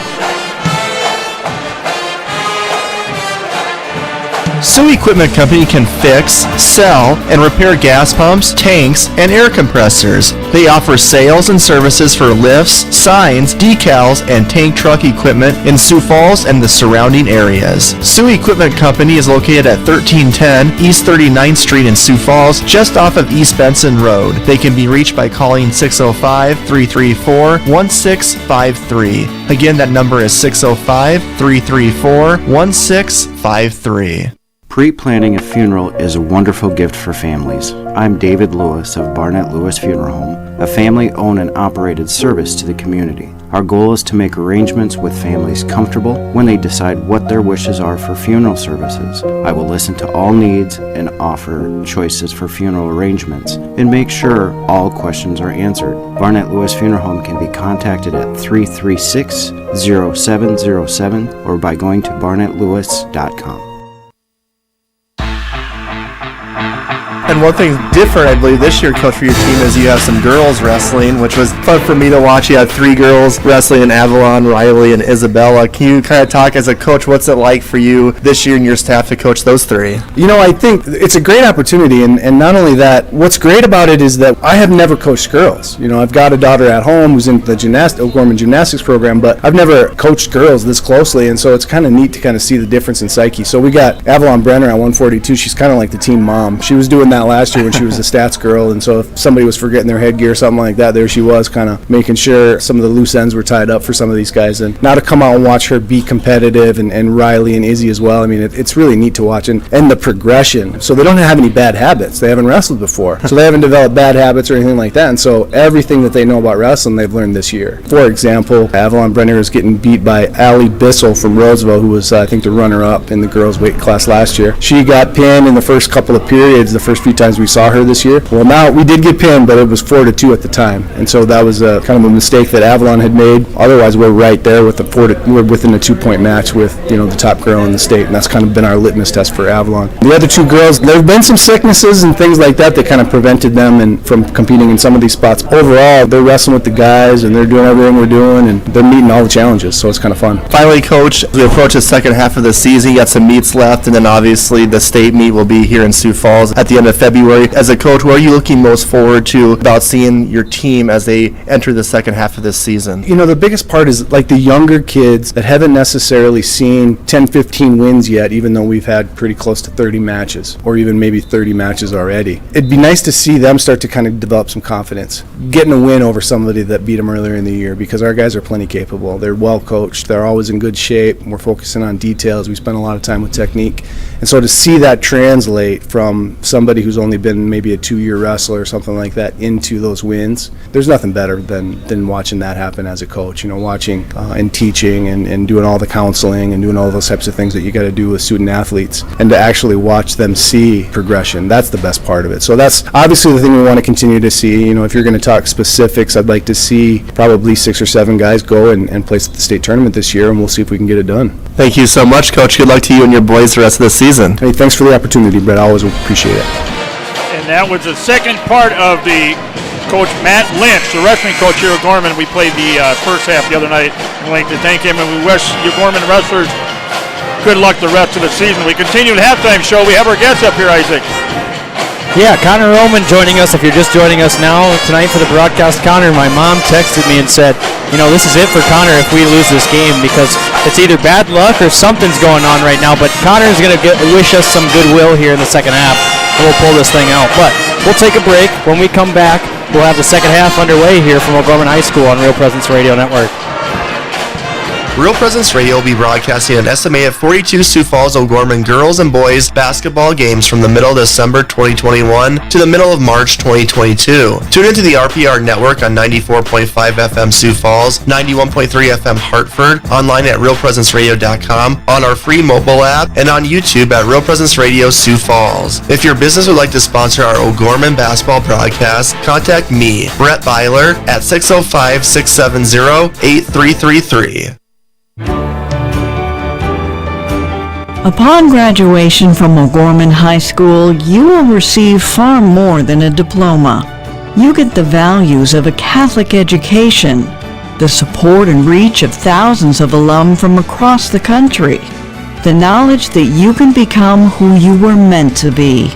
Sioux Equipment Company can fix, sell, and repair gas pumps, tanks, and air compressors. They offer sales and services for lifts, signs, decals, and tank truck equipment in Sioux Falls and the surrounding areas. Sioux Equipment Company is located at 1310 East 39th Street in Sioux Falls, just off of East Benson Road. They can be reached by calling 605-334-1653. Again, that number is 605-334-1653. Pre-planning a funeral is a wonderful gift for families. I'm David Lewis of Barnett Lewis Funeral Home, a family-owned and operated service to the community. Our goal is to make arrangements with families comfortable when they decide what their wishes are for funeral services. I will listen to all needs and offer choices for funeral arrangements and make sure all questions are answered. Barnett Lewis Funeral Home can be contacted at 336-0707 or by going to barnettlewis.com. And one thing different, I believe, this year, Coach, for your team is you have some girls wrestling, which was fun for me to watch. You had 3 girls wrestling in Avalon, Riley, and Isabella. Can you kind of talk as a coach, what's it like for you this year and your staff to coach those 3? You know, I think it's a great opportunity, and not only that, what's great about it is that I have never coached girls. You know, I've got a daughter at home who's in the O'Gorman gymnastics program, but I've never coached girls this closely, and so it's kind of neat to kind of see the difference in psyche. So we got Avalon Brenner at 142. She's kind of like the team mom. She was doing that last year when she was a stats girl, and so if somebody was forgetting their headgear or something like that, there she was kind of making sure some of the loose ends were tied up for some of these guys. And now to come out and watch her be competitive, and Riley and Izzy as well, I mean, it's really neat to watch. And the progression, so they don't have any bad habits. They haven't wrestled before, so they haven't developed bad habits or anything like that, and so everything that they know about wrestling they've learned this year. For example, Avalon Brenner is getting beat by Allie Bissell from Roseville, who was I think the runner-up in the girls' weight class last year. She got pinned in the first couple of periods the first few times we saw her this year. Well, now we did get pinned, but it was 4-2 at the time, and so that was kind of a mistake that Avalon had made. Otherwise, we're right there with we're within a 2-point match with the top girl in the state, and that's kind of been our litmus test for Avalon. The other 2 girls, there have been some sicknesses and things like that kind of prevented them from competing in some of these spots. Overall, they're wrestling with the guys, and they're doing everything we're doing, and they're meeting all the challenges, so it's kind of fun. Finally, Coach, as we approach the second half of the season, you got some meets left, and then obviously the state meet will be here in Sioux Falls at the end of February. As a coach, what are you looking most forward to about seeing your team as they enter the second half of this season? You know, the biggest part is like the younger kids that haven't necessarily seen 10-15 wins yet, even though we've had pretty close to 30 matches, or even maybe 30 matches already. It'd be nice to see them start to kind of develop some confidence, getting a win over somebody that beat them earlier in the year, because our guys are plenty capable. They're well coached. They're always in good shape. We're focusing on details. We spend a lot of time with technique. And so to see that translate from somebody who's only been maybe a 2-year wrestler or something like that into those wins, there's nothing better than watching that happen as a coach. You know, watching and teaching and doing all the counseling and doing all those types of things that you got to do with student athletes, and to actually watch them see progression. That's the best part of it. So that's obviously the thing we want to continue to see. You know, if you're going to talk specifics, I'd like to see probably 6 or 7 guys go and place at the state tournament this year, and we'll see if we can get it done. Thank you so much, Coach. Good luck to you and your boys the rest of the season. Hey, thanks for the opportunity, Brett. I always appreciate it. And that was the second part of the Coach Matt Lynch, the wrestling coach here at Gorman. We played the first half the other night, and we'd like to thank him, and we wish your Gorman wrestlers good luck the rest of the season. We continue the halftime show. We have our guests up here, Isaac. Yeah, Connor Roman joining us. If you're just joining us now tonight for the broadcast, Connor, my mom texted me and said, you know, this is it for Connor if we lose this game, because it's either bad luck or something's going on right now. But Connor's going to wish us some goodwill here in the second half, and we'll pull this thing out. But we'll take a break. When we come back, we'll have the second half underway here from O'Gorman High School on Real Presence Radio Network. Real Presence Radio will be broadcasting an estimated 42 Sioux Falls O'Gorman girls and boys basketball games from the middle of December 2021 to the middle of March 2022. Tune into the RPR network on 94.5 FM Sioux Falls, 91.3 FM Hartford, online at realpresenceradio.com, on our free mobile app, and on YouTube at Real Presence Radio Sioux Falls. If your business would like to sponsor our O'Gorman basketball broadcast, contact me, Brett Byler, at 605-670-8333. Upon graduation from O'Gorman High School, you will receive far more than a diploma. You get the values of a Catholic education, the support and reach of thousands of alum from across the country, the knowledge that you can become who you were meant to be,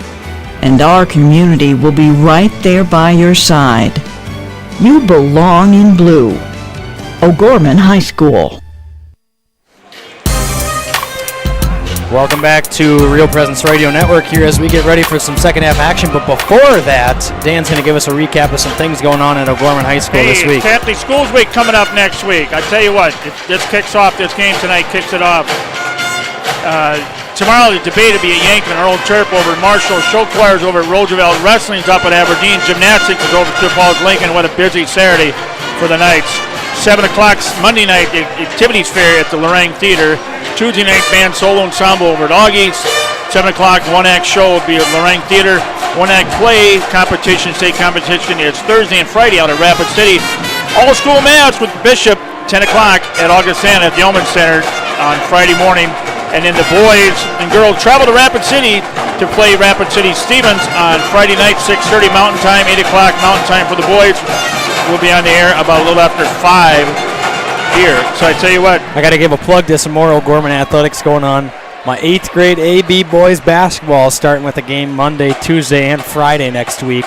and our community will be right there by your side. You belong in blue. O'Gorman High School. Welcome back to Real Presence Radio Network here as we get ready for some second half action. But before that, Dan's going to give us a recap of some things going on at O'Gorman High School this week. It's Catholic Schools Week coming up next week. I tell you what, this game tonight kicks it off. Tomorrow the debate will be at Yankton, our old chirp over at Marshall. Show choirs over at Roosevelt. Wrestling's up at Aberdeen. Gymnastics is over at Sioux Falls Lincoln. What a busy Saturday for the Knights. 7 o'clock Monday night, the Activities Fair at the Lorraine Theater. Tuesday night, band solo ensemble over at Augie's. 7 o'clock, one-act show will be at Lorraine Theater. One-act play competition, state competition, is Thursday and Friday out at Rapid City. All-school match with Bishop, 10 o'clock at Augustana at the Yeoman Center on Friday morning And then the boys and girls travel to Rapid City to play Rapid City Stevens on Friday night, 6:30 Mountain Time, 8 o'clock Mountain Time for the boys. We'll be on the air about a little after 5 here. So I tell you what. I got to give a plug to some more O'Gorman athletics going on. My 8th grade AB boys basketball is starting with a game Monday, Tuesday, and Friday next week.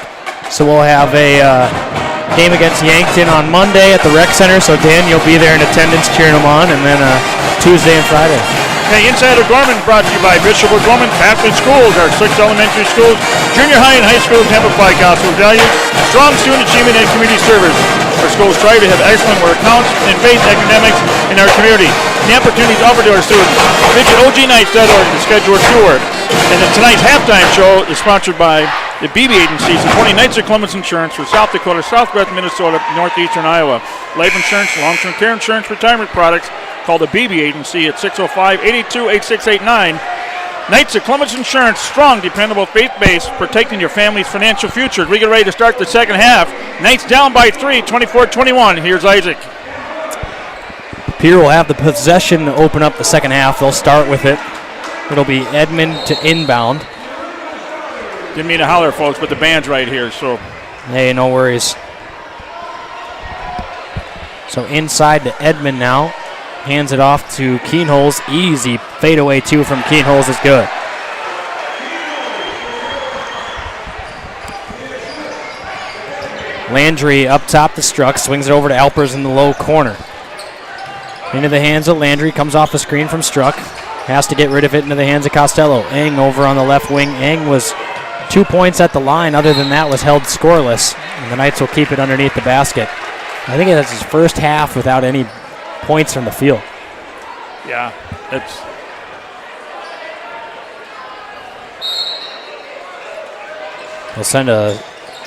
So we'll have a game against Yankton on Monday at the Rec Center. So Dan, you'll be there in attendance cheering them on, and then Tuesday and Friday. Hey, Inside O'Gorman brought to you by Bishop O'Gorman Catholic Schools. Our 6 elementary schools, junior high and high schools exemplify gospel values, strong student achievement, and community service. Our schools strive to have excellent where it counts in faith, academics, in our community. The opportunities offered to our students. Visit ognights.org to schedule a tour. And then tonight's halftime show is sponsored by the BB Agency, supporting Knights of Columbus Insurance for South Dakota, Southwest Minnesota, Northeastern Iowa. Life insurance, long-term care insurance, retirement products. Call the BB Agency at 605-882-8689. Knights of Columbus Insurance, strong, dependable, faith-based, protecting your family's financial future. We get ready to start the second half. Knights down by 3, 24-21. Here's Isaac. Pierre will have the possession to open up the second half. They'll start with it. It'll be Edmond to inbound. Didn't mean to holler, folks, but the band's right here, so. Hey, no worries. So inside to Edmond now. Hands it off to Keenholz. Easy fadeaway 2 from Keenholz is good. Landry up top to Struck. Swings it over to Alpers in the low corner. Into the hands of Landry. Comes off the screen from Struck. Has to get rid of it into the hands of Costello. Eng over on the left wing. Eng was 2 points at the line. Other than that, was held scoreless. And the Knights will keep it underneath the basket. I think that's his first half without any points from the field. Yeah, it's. He'll send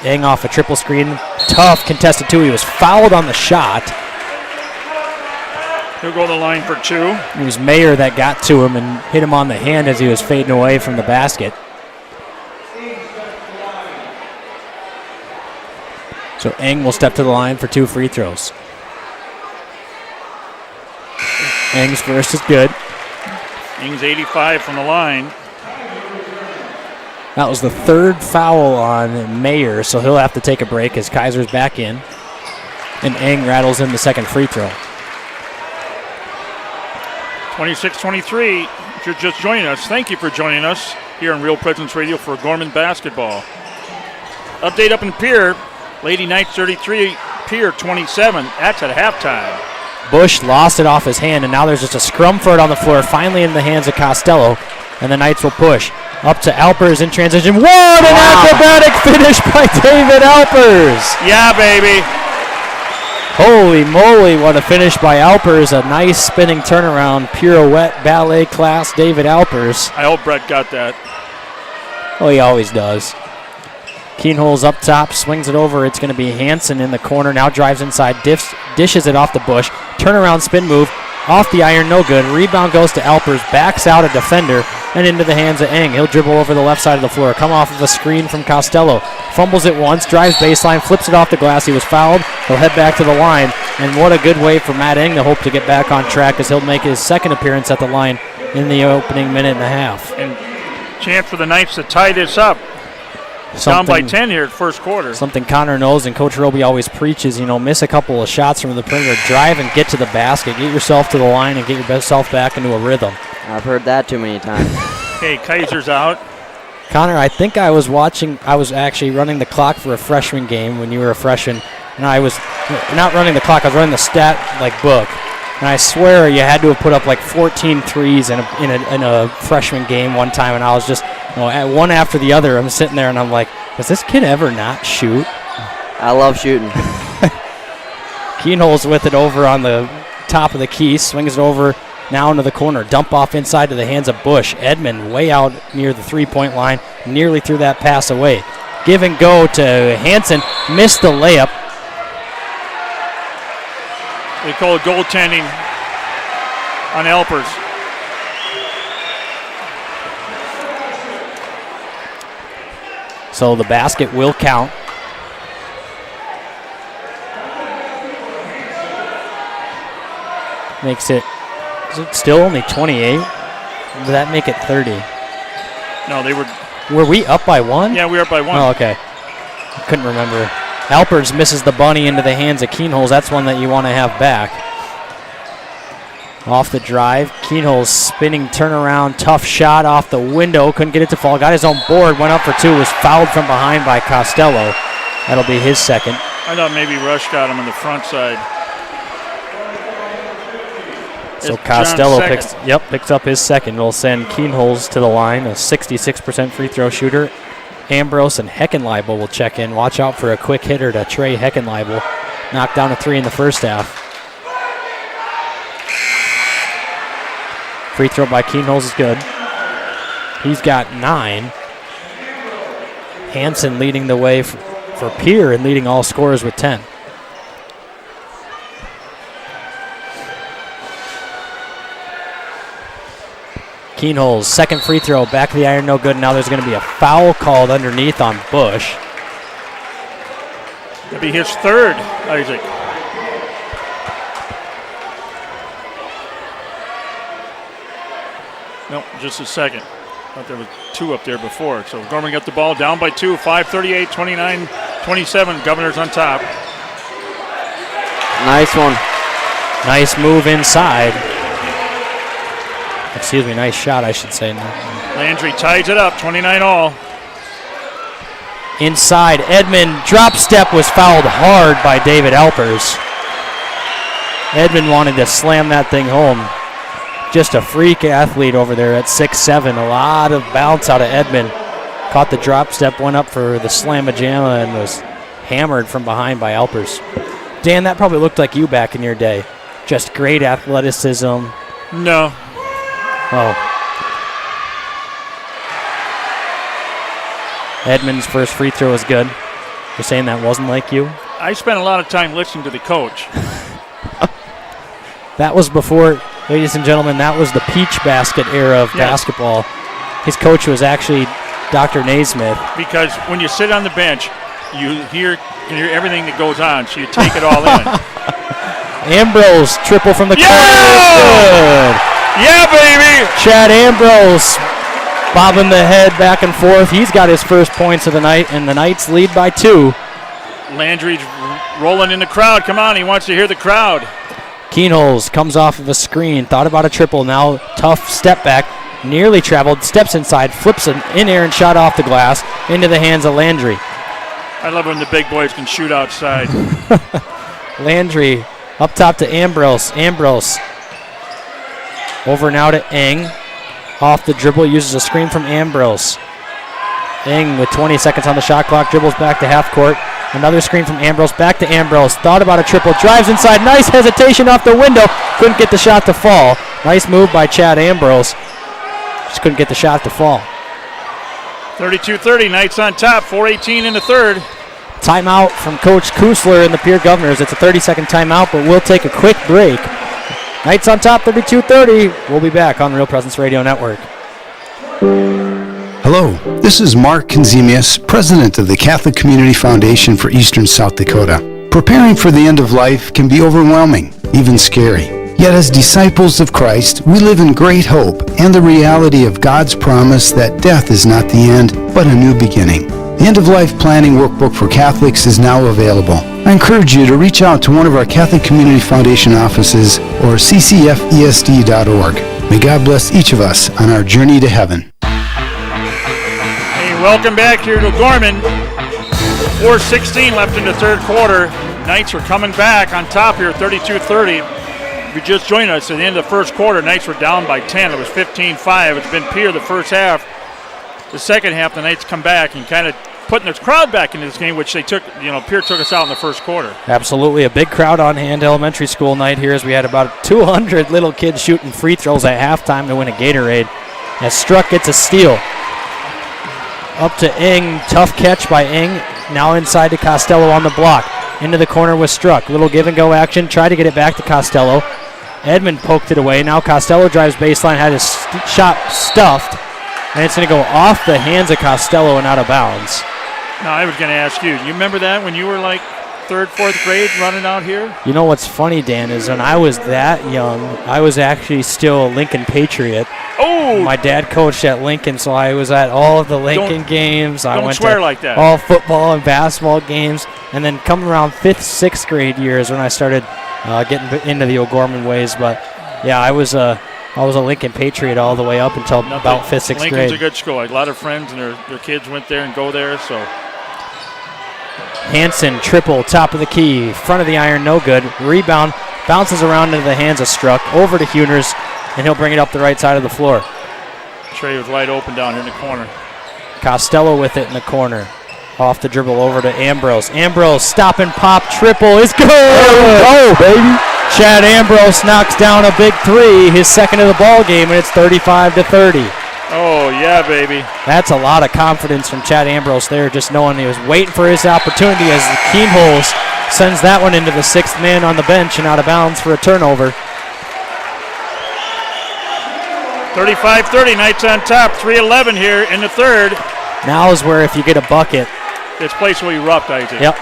Eng off a triple screen. Tough contested 2. He was fouled on the shot. He'll go to the line for 2. It was Mayer that got to him and hit him on the hand as he was fading away from the basket. So Eng will step to the line for 2 free throws. Eng's first is good. Eng's 85 from the line. That was the 3rd foul on Mayer, so he'll have to take a break as Kaiser's back in. And Eng rattles in the second free throw. 26-23. If you're just joining us, thank you for joining us here on Real Presence Radio for Gorman basketball. Update up in Pierre. Lady Knights 33, Pierre 27. That's at halftime. Bush lost it off his hand, and now there's just a scrum for it on the floor, finally in the hands of Costello, and the Knights will push. Up to Alpers in transition. What an acrobatic finish by David Alpers! Yeah, baby. Holy moly, what a finish by Alpers. A nice spinning turnaround, pirouette, ballet class, David Alpers. I hope Brett got that. Oh, he always does. Keenholz up top, swings it over. It's going to be Hansen in the corner. Now drives inside, dishes it off the Bush. Turnaround spin move, off the iron, no good. Rebound goes to Alpers, backs out a defender, and into the hands of Eng. He'll dribble over the left side of the floor, come off of a screen from Costello. Fumbles it once, drives baseline, flips it off the glass. He was fouled. He'll head back to the line, and what a good way for Matt Eng to hope to get back on track as he'll make his second appearance at the line in the opening minute and a half. And chance for the Knights to tie this up. Down by 10 here at first quarter. Something Connor knows and Coach Roby always preaches, miss a couple of shots from the perimeter, drive and get to the basket, get yourself to the line and get yourself back into a rhythm. I've heard that too many times. Okay, Kaiser's out. Connor, I think I was actually running the clock for a freshman game when you were a freshman, and I was not running the clock, I was running the stat book. And I swear you had to have put up 14 threes in a freshman game one time, and I was just, at one after the other, I'm sitting there and I'm like, does this kid ever not shoot? I love shooting. Keenholz with it over on the top of the key, swings it over now into the corner, dump off inside to the hands of Bush. Edmond way out near the 3-point line, nearly threw that pass away. Give and go to Hansen, missed the layup. They call it goaltending on Alpers. So the basket will count. Makes it, is it still only 28? Did that make it 30? No, they were. Were we up by 1? Yeah, we were up by 1. Oh, okay. I couldn't remember. Alpers misses the bunny into the hands of Keenholz. That's one that you want to have back. Off the drive. Keenholz spinning turnaround. Tough shot off the window. Couldn't get it to fall. Got his own board. Went up for 2. Was fouled from behind by Costello. That'll be his second. I thought maybe Rush got him on the front side. So Costello picks up his second. It'll send Keenholz to the line, a 66% free throw shooter. Ambrose and Heckenleibel will check in. Watch out for a quick hitter to Trey Heckenleibel. Knocked down a 3 in the first half. Free throw by Keenholz is good. He's got 9. Hansen leading the way for Pierre and leading all scorers with 10. Keenholz, second free throw, back of the iron, no good. Now there's going to be a foul called underneath on Bush. That'll be his third, Isaac. Nope, just a second. Thought there was 2 up there before. So Gorman got the ball down by 2, 5:38, 29-27. Governors on top. Nice one. Nice move inside. Excuse me, nice shot, I should say. Landry ties it up, 29-all. Inside, Edmond, drop step was fouled hard by David Alpers. Edmond wanted to slam that thing home. Just a freak athlete over there at 6'7". A lot of bounce out of Edmond. Caught the drop step, went up for the slamma-jamma, and was hammered from behind by Alpers. Dan, that probably looked like you back in your day. Just great athleticism. No. Oh. Edmond's first free throw is good. You're saying that wasn't like you? I spent a lot of time listening to the coach. That was before, ladies and gentlemen, that was the Peach Basket era of basketball. His coach was actually Dr. Naismith. Because when you sit on the bench, you hear everything that goes on, so you take it all in. Ambrose, triple from the corner. Good. Yeah, baby! Chad Ambrose bobbing the head back and forth. He's got his first points of the night, and the Knights lead by 2. Landry's rolling in the crowd. Come on, he wants to hear the crowd. Keenholz comes off of a screen, thought about a triple, now tough step back, nearly traveled, steps inside, flips an in-air and shot off the glass into the hands of Landry. I love when the big boys can shoot outside. Landry up top to Ambrose. Ambrose over now to Eng. Off the dribble, uses a screen from Ambrose. Eng with 20 seconds on the shot clock, dribbles back to half court. Another screen from Ambrose, back to Ambrose. Thought about a triple, drives inside. Nice hesitation off the window. Couldn't get the shot to fall. Nice move by Chad Ambrose. Just couldn't get the shot to fall. 32-30, Knights on top, 4:18 in the third. Timeout from Coach Kusler and the Pierre Governors. It's a 30-second timeout, but we'll take a quick break. Knights on top, 32-30. We'll be back on Real Presence Radio Network. Hello, this is Mark Konzemius, President of the Catholic Community Foundation for Eastern South Dakota. Preparing for the end of life can be overwhelming, even scary. Yet as disciples of Christ, we live in great hope and the reality of God's promise that death is not the end, but a new beginning. The End-of-Life Planning Workbook for Catholics is now available. I encourage you to reach out to one of our Catholic Community Foundation offices or ccfesd.org. May God bless each of us on our journey to heaven. Hey, welcome back here to Gorman. 4:16 left in the third quarter. Knights are coming back on top here, 32-30. If you just joined us at the end of the first quarter, Knights were down by 10. It was 15-5. It's been Pierre the first half. The second half, the Knights come back and kind of putting their crowd back into this game, which they took, Pierre took us out in the first quarter. Absolutely. A big crowd on hand elementary school night here as we had about 200 little kids shooting free throws at halftime to win a Gatorade. As Struck gets a steal. Up to Eng. Tough catch by Eng. Now inside to Costello on the block. Into the corner with Struck. Little give and go action. Try to get it back to Costello. Edmond poked it away. Now Costello drives baseline. Had his shot stuffed. And it's going to go off the hands of Costello and out of bounds. Now, I was going to ask you, remember that when you were like third, fourth grade running out here? You know what's funny, Dan, is when I was that young, I was actually still a Lincoln Patriot. Oh! My dad coached at Lincoln, so I was at all of the Lincoln games. I went swear to like that. all football and basketball games. And then coming around 5th, 6th grade years when I started getting into the O'Gorman ways. But, yeah, I was a Lincoln Patriot all the way up until about 5th, 6th grade. Lincoln's a good school. I had a lot of friends, and their kids went there and go there, so. Hansen, triple, top of the key, front of the iron, no good. Rebound, bounces around into the hands of Struck, over to Huners, and he'll bring it up the right side of the floor. Trey was wide open down here in the corner. Costello with it in the corner. Off the dribble over to Ambrose. Ambrose, stop and pop, triple is good! Oh, baby! Chad Ambrose knocks down a big three, his second of the ball game, and it's 35-30. Oh, yeah, baby. That's a lot of confidence from Chad Ambrose there, just knowing he was waiting for his opportunity as the Keenholes sends that one into the sixth man on the bench and out of bounds for a turnover. 35-30, Knights on top, 3:11 here in the third. Now is where if you get a bucket. This place will erupt, I think. Yep.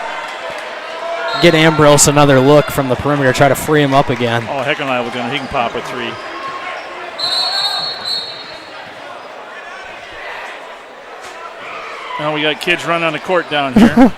Get Ambrose another look from the perimeter, try to free him up again. Oh, Heckenley was he can pop a three. Now we got kids running on the court down here.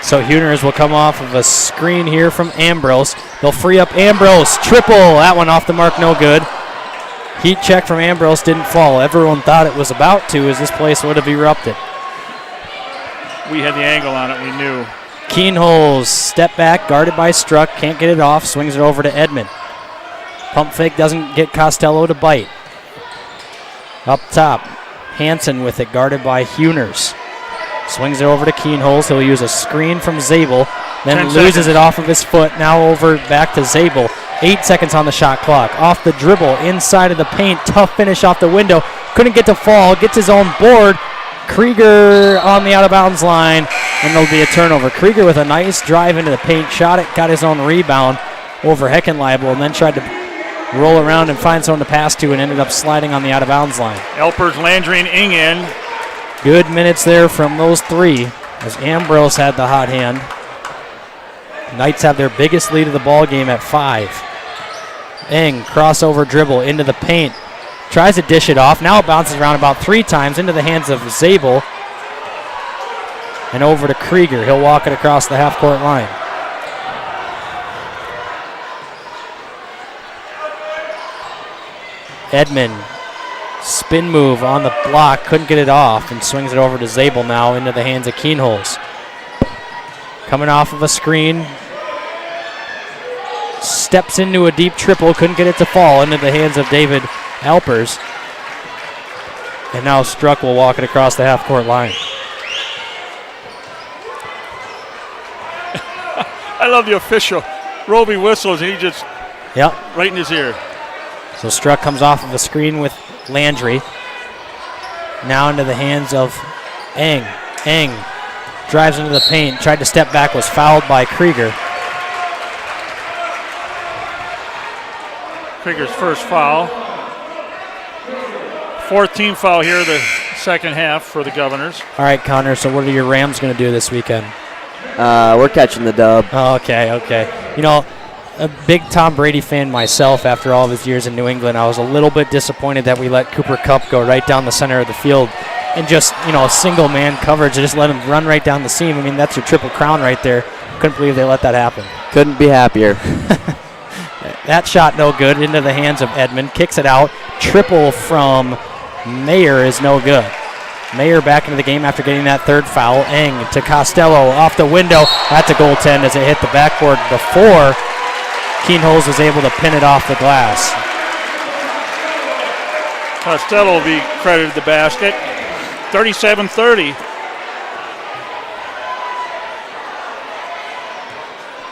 So Huners will come off of a screen here from Ambrose. They'll free up Ambrose. Triple. That one off the mark, no good. Heat check from Ambrose didn't fall. Everyone thought it was about to as this place would have erupted. We had the angle on it, we knew. Keenholes, step back, guarded by Struck, can't get it off, swings it over to Edmond. Pump fake doesn't get Costello to bite. Up top, Hansen with it, guarded by Huners. Swings it over to Keenholes. He'll use a screen from Zabel, then loses it off of his foot. Now over back to Zabel. 8 seconds on the shot clock. Off the dribble, inside of the paint. Tough finish off the window. Couldn't get to fall. Gets his own board. Krieger on the out-of-bounds line, and there'll be a turnover. Krieger with a nice drive into the paint. Shot it, got his own rebound over Heckenleibel, and then tried to roll around and find someone to pass to and ended up sliding on the out-of-bounds line. Elpers, Landry, and Ingen. Good minutes there from those three as Ambrose had the hot hand. Knights have their biggest lead of the ball game at 5. Eng, crossover dribble into the paint. Tries to dish it off. Now it bounces around about 3 times into the hands of Zabel. And over to Krieger. He'll walk it across the half-court line. Edmond. Spin move on the block, couldn't get it off, and swings it over to Zabel now into the hands of Keenholes. Coming off of a screen, steps into a deep triple, couldn't get it to fall into the hands of David Alpers. And now Struck will walk it across the half-court line. I love the official. Roby whistles, and he just right in his ear. So Struck comes off of a screen with Landry. Now into the hands of Eng. Eng drives into the paint, tried to step back, was fouled by Krieger. Krieger's first foul. 4th team foul here the second half for the Governors. All right, Connor, so what are your Rams going to do this weekend? We're catching the dub. Oh, okay. You know, a big Tom Brady fan myself after all of his years in New England. I was a little bit disappointed that we let Cooper Kupp go right down the center of the field and just, a single man coverage and just let him run right down the seam. I mean, that's your triple crown right there. Couldn't believe they let that happen. Couldn't be happier. That shot no good into the hands of Edmond. Kicks it out. Triple from Mayer is no good. Mayer back into the game after getting that third foul. Eng to Costello off the window. That's a goaltend as it hit the backboard before Keenholes was able to pin it off the glass. Costello will be credited the basket. 37-30.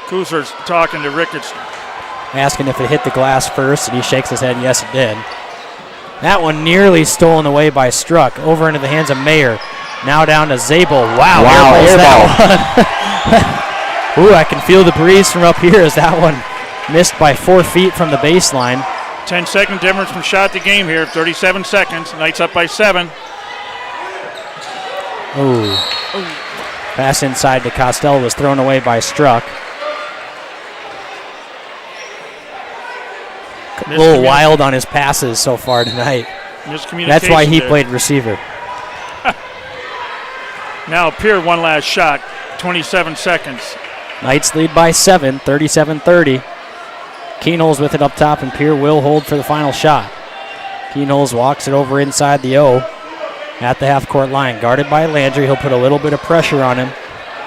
Kusler's talking to Ricketts. Asking if it hit the glass first, and he shakes his head, yes it did. That one nearly stolen away by Struck. Over into the hands of Mayer. Now down to Zabel. Wow, airball. Ooh, I can feel the breeze from up here as that one missed by 4 feet from the baseline. 10-second difference from shot to game here. 37 seconds. Knights up by 7. Ooh. Pass inside to Costello was thrown away by Struck. A little wild on his passes so far tonight. That's why he played receiver. Now Pierre, one last shot. 27 seconds. Knights lead by 7, 37-30. Keenholz with it up top, and Pierre will hold for the final shot. Keenholz walks it over inside the O at the half-court line. Guarded by Landry. He'll put a little bit of pressure on him.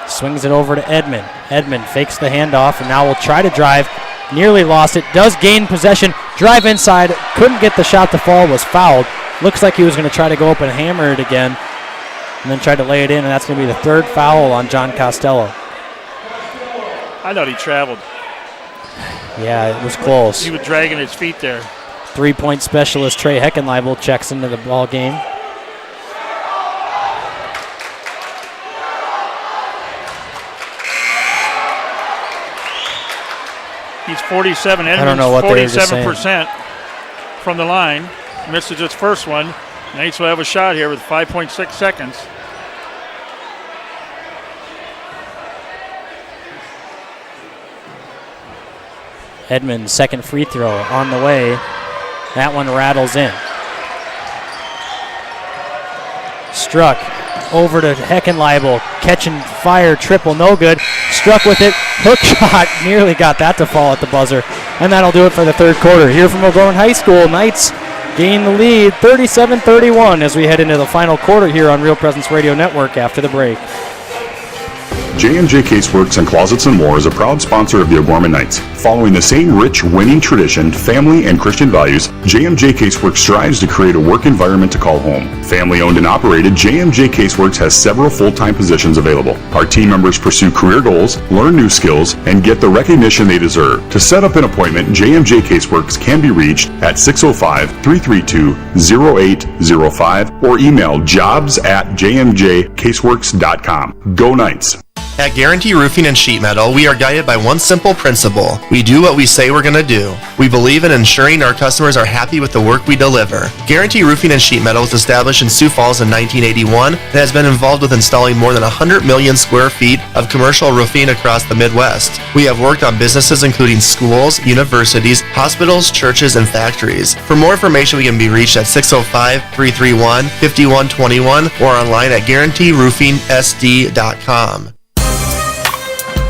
Swings it over to Edmond. Edmond fakes the handoff, and now will try to drive. Nearly lost it. Does gain possession. Drive inside. Couldn't get the shot to fall. Was fouled. Looks like he was going to try to go up and hammer it again, and then tried to lay it in, and that's going to be the 3rd foul on John Costello. I thought he traveled. Yeah, it was close. He was dragging his feet there. 3-point specialist Trey Heckenleibel checks into the ball game. He's 47. I don't know what they were just 47% from the line. Misses his first one. Knights will have a shot here with 5.6 seconds. Edmond's second free throw on the way. That one rattles in. Struck over to Heckenleibel. Catching fire, triple, no good. Struck with it. Hook shot. Nearly got that to fall at the buzzer. And that'll do it for the 3rd quarter. Here from O'Gorman High School, Knights gain the lead 37-31 as we head into the final quarter here on Real Presence Radio Network after the break. J&J Caseworks and Closets and More is a proud sponsor of the O'Gorman Knights. Following the same rich, winning tradition, family, and Christian values, J&J Caseworks strives to create a work environment to call home. Family-owned and operated, J&J Caseworks has several full-time positions available. Our team members pursue career goals, learn new skills, and get the recognition they deserve. To set up an appointment, J&J Caseworks can be reached at 605-332-0805 or email jobs@jmjcaseworks.com. Go Knights! At Guarantee Roofing and Sheet Metal, we are guided by one simple principle. We do what we say we're going to do. We believe in ensuring our customers are happy with the work we deliver. Guarantee Roofing and Sheet Metal was established in Sioux Falls in 1981 and has been involved with installing more than 100 million square feet of commercial roofing across the Midwest. We have worked on businesses including schools, universities, hospitals, churches, and factories. For more information, we can be reached at 605-331-5121 or online at guaranteeroofingsd.com.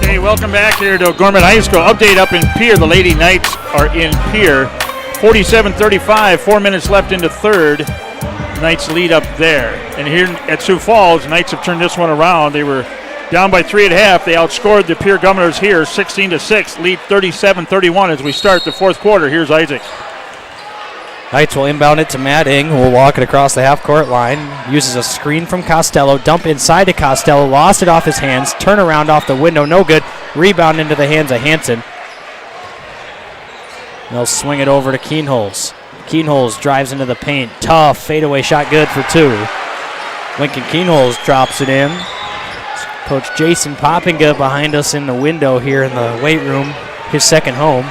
Hey, welcome back here to O'Gorman High School. Update up in Pierre. The Lady Knights are in Pierre. 47-35, 4 minutes left into 3rd. Knights lead up there. And here at Sioux Falls, Knights have turned this one around. They were down by 3 at half. They outscored the Pierre Governors here 16-6, lead 37-31 as we start the 4th quarter. Here's Isaac. Knights will inbound it to Matt Ing, who will walk it across the half-court line. Uses a screen from Costello. Dump inside to Costello. Lost it off his hands. Turn around off the window. No good. Rebound into the hands of Hansen. They'll swing it over to Keenholz. Keenholz drives into the paint. Tough fadeaway shot. Good for 2. Lincoln Keenholz drops it in. Coach Jason Poppinga behind us in the window here in the weight room. His second home.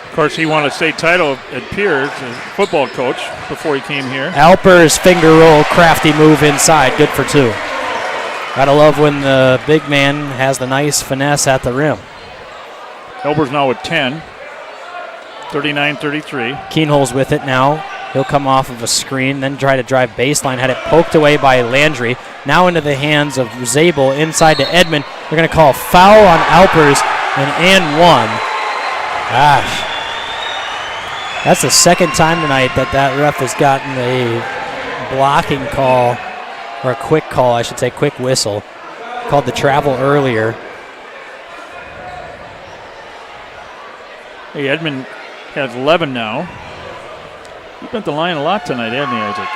Of course, he won a state title at Pierre as a football coach before he came here. Alper's finger roll, crafty move inside, good for 2. Gotta love when the big man has the nice finesse at the rim. Alper's now with 10, 39-33. Keenholz with it now. He'll come off of a screen, then try to drive baseline. Had it poked away by Landry. Now into the hands of Zabel inside to Edmond. They're gonna call a foul on Alpers and 1. Gosh. That's the second time tonight that ref has gotten a blocking call, or a quick call, I should say, quick whistle. Called the travel earlier. Hey, Edmond has 11 now. He's been at the line a lot tonight, hasn't he, Isaac?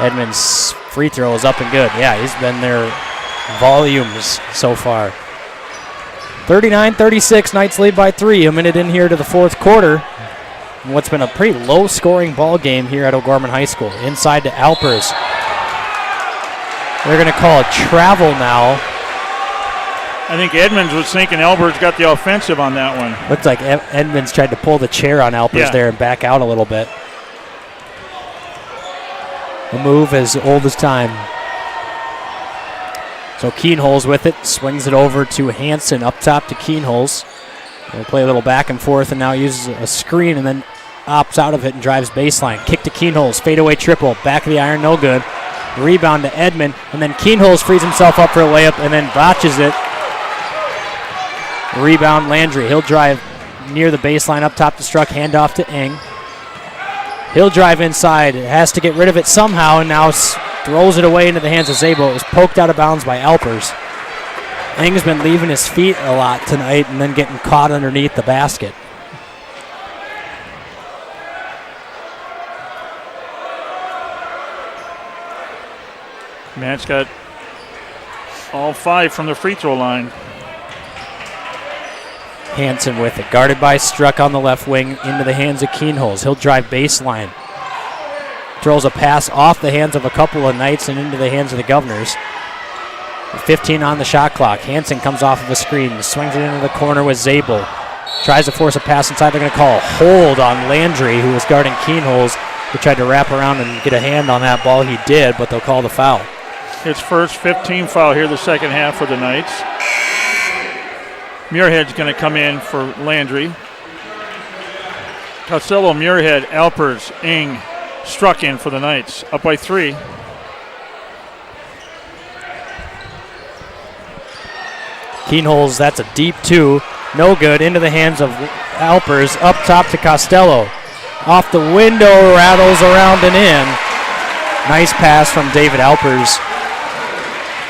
Edmond's free throw is up and good. Yeah, he's been there volumes so far. 39-36, Knights lead by 3. A minute in here to the 4th quarter. What's been a pretty low-scoring ball game here at O'Gorman High School. Inside to Alpers. They're going to call a travel now I think Edmonds was thinking Albert's got the offensive on that one. Looks like Edmonds tried to pull the chair on Alpers there and back out a little bit. A move as old as time. So Keenholz with it, swings it over to Hansen up top to Keenholz. They'll play a little back and forth and now uses a screen and then opts out of it and drives baseline. Kick to Keenholz, fadeaway triple, back of the iron, no good. Rebound to Edmond, and then Keenholz frees himself up for a layup and then botches it. Rebound Landry. He'll drive near the baseline up top to Struck, handoff to Eng. He'll drive inside, has to get rid of it somehow, and now throws it away into the hands of Zabel. It was poked out of bounds by Alpers. Eng's been leaving his feet a lot tonight and then getting caught underneath the basket. Matt's got all 5 from the free throw line. Hansen with it, guarded by Struck on the left wing into the hands of Keenholz. He'll drive baseline. Throws a pass off the hands of a couple of Knights and into the hands of the Governors. 15 on the shot clock. Hansen comes off of a screen, swings it into the corner with Zabel. Tries to force a pass inside. They're going to call a hold on Landry, who was guarding Keenholz, who tried to wrap around and get a hand on that ball. He did, but they'll call the foul. His first 15 foul here the second half for the Knights. Muirhead's going to come in for Landry. Costello, Muirhead, Alpers, Eng, Struck in for the Knights. Up by 3. Keenholz, that's a deep 2. No good. Into the hands of Alpers. Up top to Costello. Off the window, rattles around and in. Nice pass from David Alpers.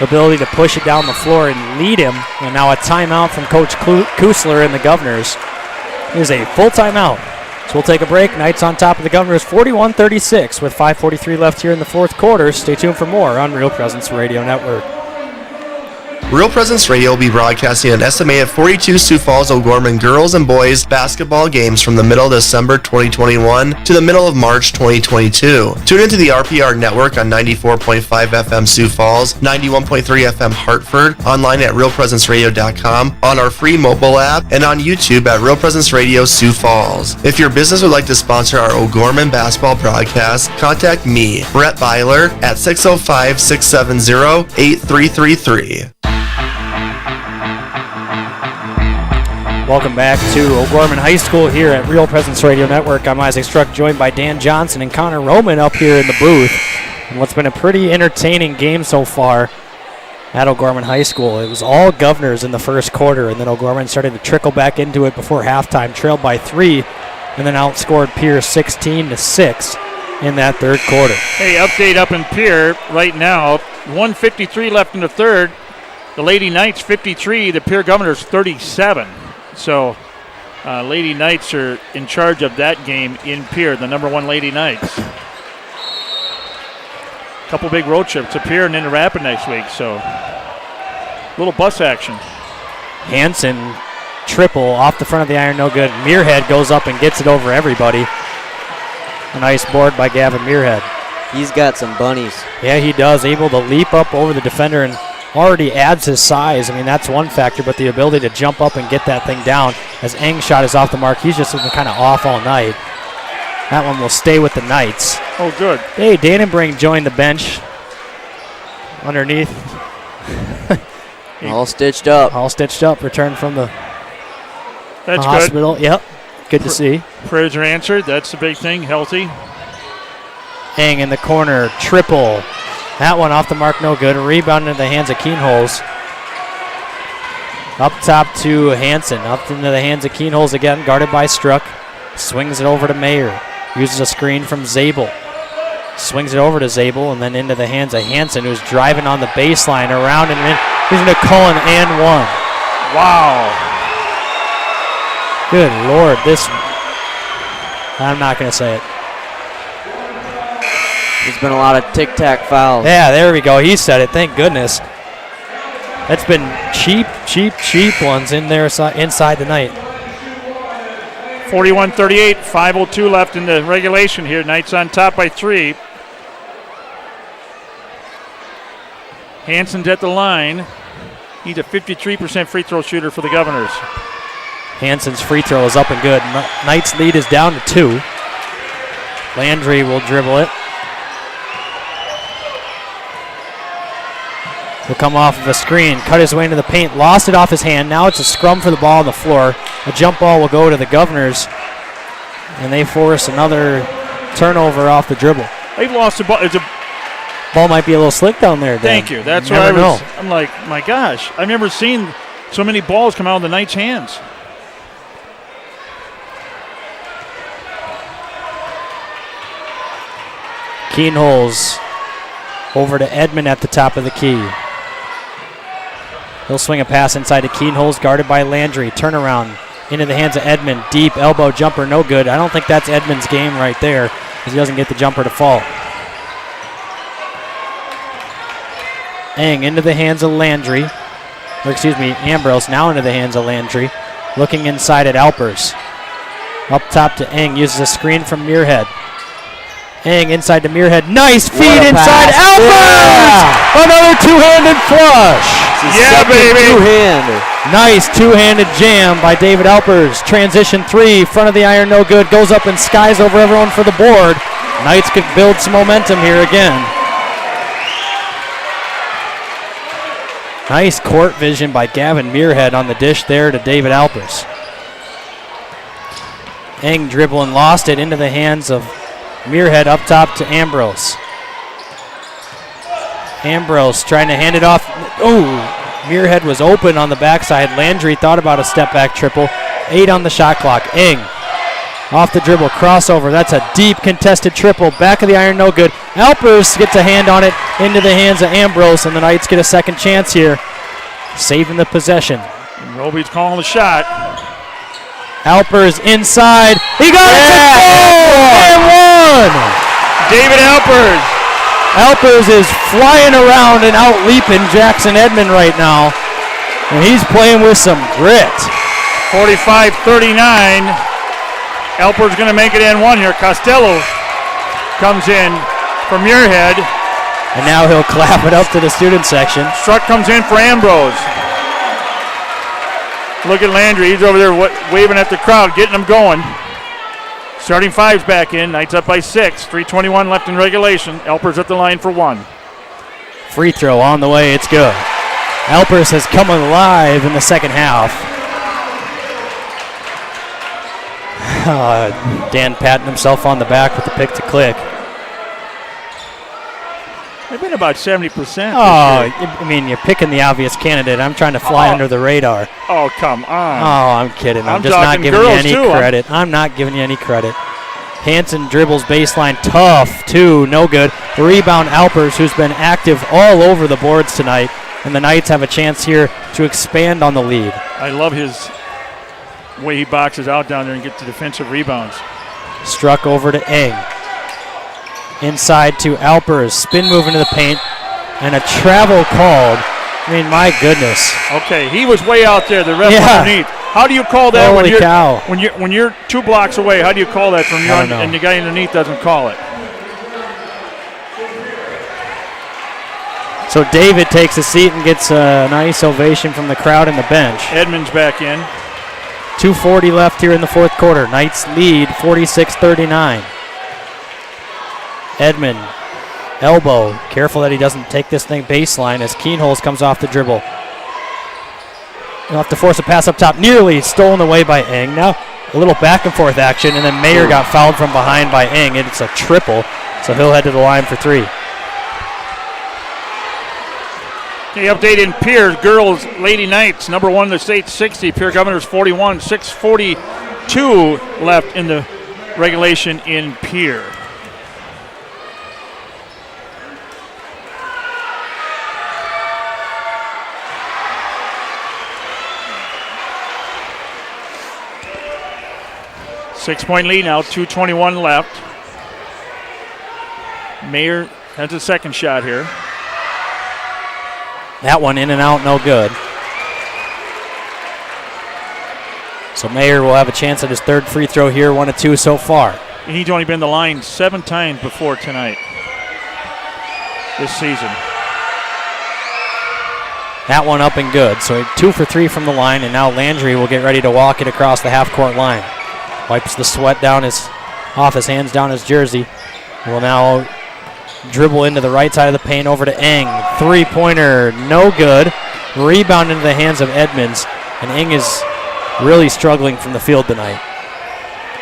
Ability to push it down the floor and lead him. And now a timeout from Coach Kusler and the Governors. It is a full timeout. So we'll take a break. Knights on top of the Governors 41-36 with 5:43 left here in the fourth quarter. Stay tuned for more on Real Presence Radio Network. Real Presence Radio will be broadcasting an estimated 42 Sioux Falls O'Gorman girls and boys basketball games from the middle of December 2021 to the middle of March 2022. Tune into the RPR network on 94.5 FM Sioux Falls, 91.3 FM Hartford, online at realpresenceradio.com, on our free mobile app, and on YouTube at Real Presence Radio Sioux Falls. If your business would like to sponsor our O'Gorman basketball broadcast, contact me, Brett Byler, at 605-670-8333. Welcome back to O'Gorman High School here at Real Presence Radio Network. I'm Isaac Struck, joined by Dan Johnson and Connor Roman up here in the booth. And what's been a pretty entertaining game so far at O'Gorman High School. It was all Governors in the first quarter, and then O'Gorman started to trickle back into it before halftime, trailed by 3, and then outscored Pierre 16-6 in that third quarter. Hey, update up in Pierre right now. 1:53 left in the third. The Lady Knights 53, the Pierre Governors 37. So Lady Knights are in charge of that game in Pierre, the number 1 Lady Knights. Couple big road trips to Pierre and into Rapid next week, so little bus action. Hansen, triple off the front of the iron, no good. Muirhead goes up and gets it over everybody. A nice board by Gavin Muirhead. He's got some bunnies. Yeah, he does. Able to leap up over the defender and already adds his size. I mean, that's one factor, but the ability to jump up and get that thing down as Eng's shot is off the mark. He's just been kind of off all night. That one will stay with the Knights. Oh, good. Hey, Dannenbrink joined the bench underneath. All stitched up. All stitched up. Returned from the That's hospital. Good. Yep. Good to see. Prayers are answered. That's the big thing. Healthy. Eng in the corner. Triple. That one off the mark, no good. A rebound into the hands of Keenholz. Up top to Hansen. Up into the hands of Keenholz again, guarded by Struck. Swings it over to Mayer. Uses a screen from Zabel. Swings it over to Zabel and then into the hands of Hansen, who's driving on the baseline around and in. He's going to call an and one. Wow. Good Lord. I'm not going to say it. There's been a lot of tic-tac fouls. Yeah, there we go. He said it. Thank goodness. That's been cheap ones in there inside the night. 41-38, 5:02 left in the regulation here. Knights on top by 3. Hansen's at the line. He's a 53% free throw shooter for the Governors. Hanson's free throw is up and good. Knight's lead is down to 2. Landry will dribble it. He'll come off of a screen, cut his way into the paint, lost it off his hand. Now it's a scrum for the ball on the floor. A jump ball will go to the Governors, and they force another turnover off the dribble. They've lost the ball. Ball might be a little slick down there, Dan. Thank you. That's what I was. I'm like, my gosh, I've never seen so many balls come out of the Knights' hands. Keenholz over to Edmond at the top of the key. He'll swing a pass inside to Keenholz, guarded by Landry. Turnaround into the hands of Edmond. Deep elbow jumper, no good. I don't think that's Edmond's game right there, because he doesn't get the jumper to fall. Eng into the hands of Landry. Or excuse me, Ambrose now into the hands of Landry. Looking inside at Alpers. Up top to Eng, uses a screen from Muirhead. Eng inside to Muirhead. Nice feed inside. Alpers! Yeah. Another two-handed flush. Yeah, baby. Two-hander. Nice two-handed jam by David Alpers. Transition 3, front of the iron, no good. Goes up and skies over everyone for the board. Knights could build some momentum here again. Nice court vision by Gavin Muirhead on the dish there to David Alpers. Eng dribble and lost it into the hands of Muirhead up top to Ambrose. Ambrose trying to hand it off. Oh, Muirhead was open on the backside. Landry thought about a step-back triple. 8 on the shot clock. Eng off the dribble, crossover. That's a deep contested triple. Back of the iron, no good. Alpers gets a hand on it into the hands of Ambrose, and the Knights get a second chance here, saving the possession. And Roby's calling the shot. Alpers inside. He got it to goal and 1. David Alpers. Alpers is flying around and out leaping Jackson Edmond right now, and he's playing with some grit. 45-39. Alpers going to make it in 1 here. Costello comes in for Muirhead. And now he'll clap it up to the student section. Struck comes in for Ambrose. Look at Landry. He's over there waving at the crowd, getting them going. Starting 5's back in. Knights up by 6. 3:21 left in regulation. Alpers at the line for 1. Free throw on the way. It's good. Alpers has come alive in the second half. Dan patting himself on the back with the pick to click. They've been about 70%. Oh, I mean, you're picking the obvious candidate. I'm trying to fly under the radar. Oh, come on. Oh, I'm kidding. I'm just not giving you any credit. I'm not giving you any credit. Hanson dribbles baseline. Tough, too. No good. The rebound, Alpers, who's been active all over the boards tonight. And the Knights have a chance here to expand on the lead. I love his way he boxes out down there and gets the defensive rebounds. Struck over to Eng. Inside to Alpers. Spin move into the paint. And a travel called. I mean, my goodness. Okay, he was way out there. The ref underneath. How do you call that? Holy cow. When you're 2 blocks away? How do you call that from you and the guy underneath doesn't call it? So David takes a seat and gets a nice ovation from the crowd and the bench. Edmonds back in. 2:40 left here in the fourth quarter. Knights lead 46-39. Edmond, elbow. Careful that he doesn't take this thing baseline as Keenholz comes off the dribble. He'll have to force a pass up top. Nearly stolen away by Eng. Now a little back and forth action, and then Mayer got fouled from behind by Eng. It's a triple, so he'll head to the line for 3. The update in Pierre, girls, Lady Knights, number 1 in the state, 60. Pierre Governors 41, 6:42 left in the regulation in Pierre. Six-point lead now, 2:21 left. Mayer has a second shot here. That one in and out, no good. So Mayer will have a chance at his 3rd free throw here, 1 of 2 so far. He's only been to the line 7 times before tonight this season. That one up and good. So 2 for 3 from the line, and now Landry will get ready to walk it across the half-court line. Wipes the sweat off his hands, down his jersey. Will now dribble into the right side of the paint over to Eng. Three-pointer, no good. Rebound into the hands of Edmonds, and Eng is really struggling from the field tonight.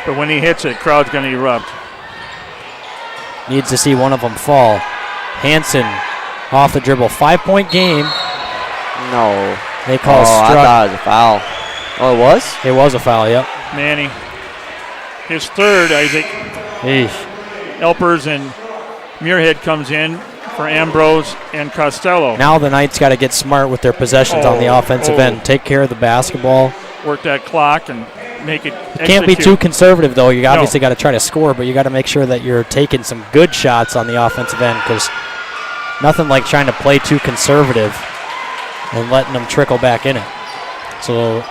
But when he hits it, crowd's going to erupt. Needs to see one of them fall. Hansen off the dribble. 5-point game. No. They call Struck. I thought it was a foul. Oh, it was? It was a foul, yep. Manny. His third, Isaac. Eesh. Elpers and Muirhead comes in for Ambrose and Costello. Now the Knights got to get smart with their possessions on the offensive end. Take care of the basketball. Work that clock and make it You can't be too conservative, though. You obviously got to try to score, but you got to make sure that you're taking some good shots on the offensive end, because nothing like trying to play too conservative and letting them trickle back in it. So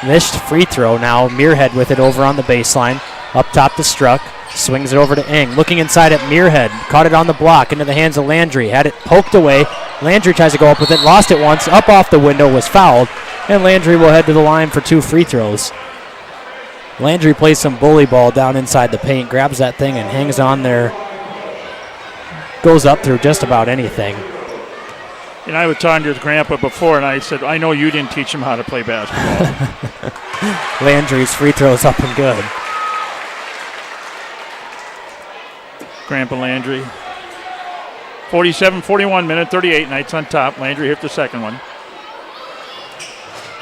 missed free throw now. Muirhead with it over on the baseline. Up top to Struck. Swings it over to Eng. Looking inside at Muirhead. Caught it on the block into the hands of Landry. Had it poked away. Landry tries to go up with it. Lost it once. Up off the window. Was fouled. And Landry will head to the line for 2 free throws. Landry plays some bully ball down inside the paint. Grabs that thing and hangs on there. Goes up through just about anything. And I was talking to his grandpa before, and I said, I know you didn't teach him how to play basketball. Landry's free throws up and good. Grandpa Landry. 47-41 minute, 38 Knights on top. Landry hit the second one.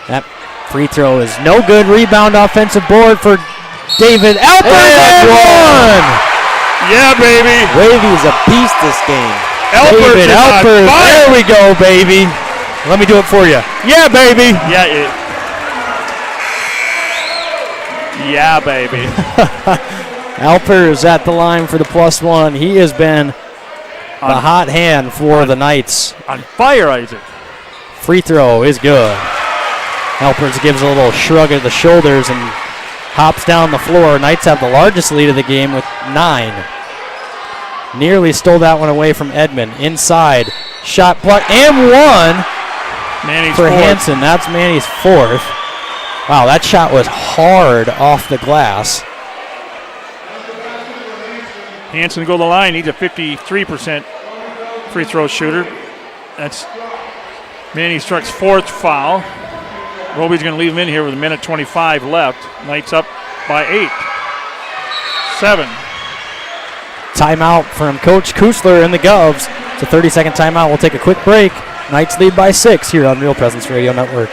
That free throw is no good. Rebound offensive board for David Alpers and one! Yeah, baby. Wavy's a beast this game. David Alpers, there we go, baby. Let me do it for you. Yeah, baby. Yeah, baby. Alpers at the line for the +1. He has been the hot hand for the Knights. On fire, Isaac. Free throw is good. Alpers gives a little shrug of the shoulders and hops down the floor. Knights have the largest lead of the game with 9. Nearly stole that one away from Edmond. Inside, shot block, and one Manny's for fourth. Hansen. That's Manny's 4th. Wow, that shot was hard off the glass. Hansen to go to the line. He's a 53% free throw shooter. That's Manny Struck's 4th foul. Roby's going to leave him in here with 1:25 left. Knights up by 8. 7. Timeout from Coach Kusler and the Govs. It's a 30-second timeout. We'll take a quick break. Knights lead by 6 here on Real Presence Radio Network.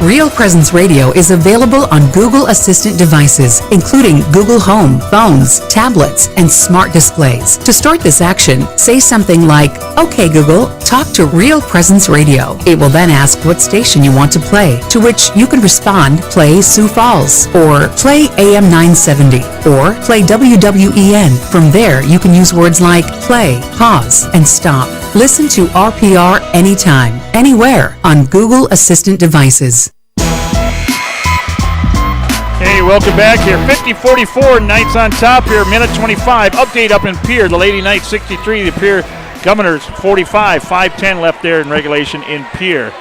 Real Presence Radio is available on Google Assistant devices, including Google Home, phones, tablets, and smart displays. To start this action, say something like, "Okay, Google, talk to Real Presence Radio." It will then ask what station you want to play, to which you can respond, "Play Sioux Falls," or "Play AM 970," or "Play WWEN." From there, you can use words like play, pause, and stop. Listen to RPR anytime, anywhere on Google Assistant devices. Hey, welcome back here. 50-44, Knights on top here, 1:25. Update up in Pierre. The Lady Knights 63, the Pierre Governors 45. 5:10 left there in regulation in Pierre.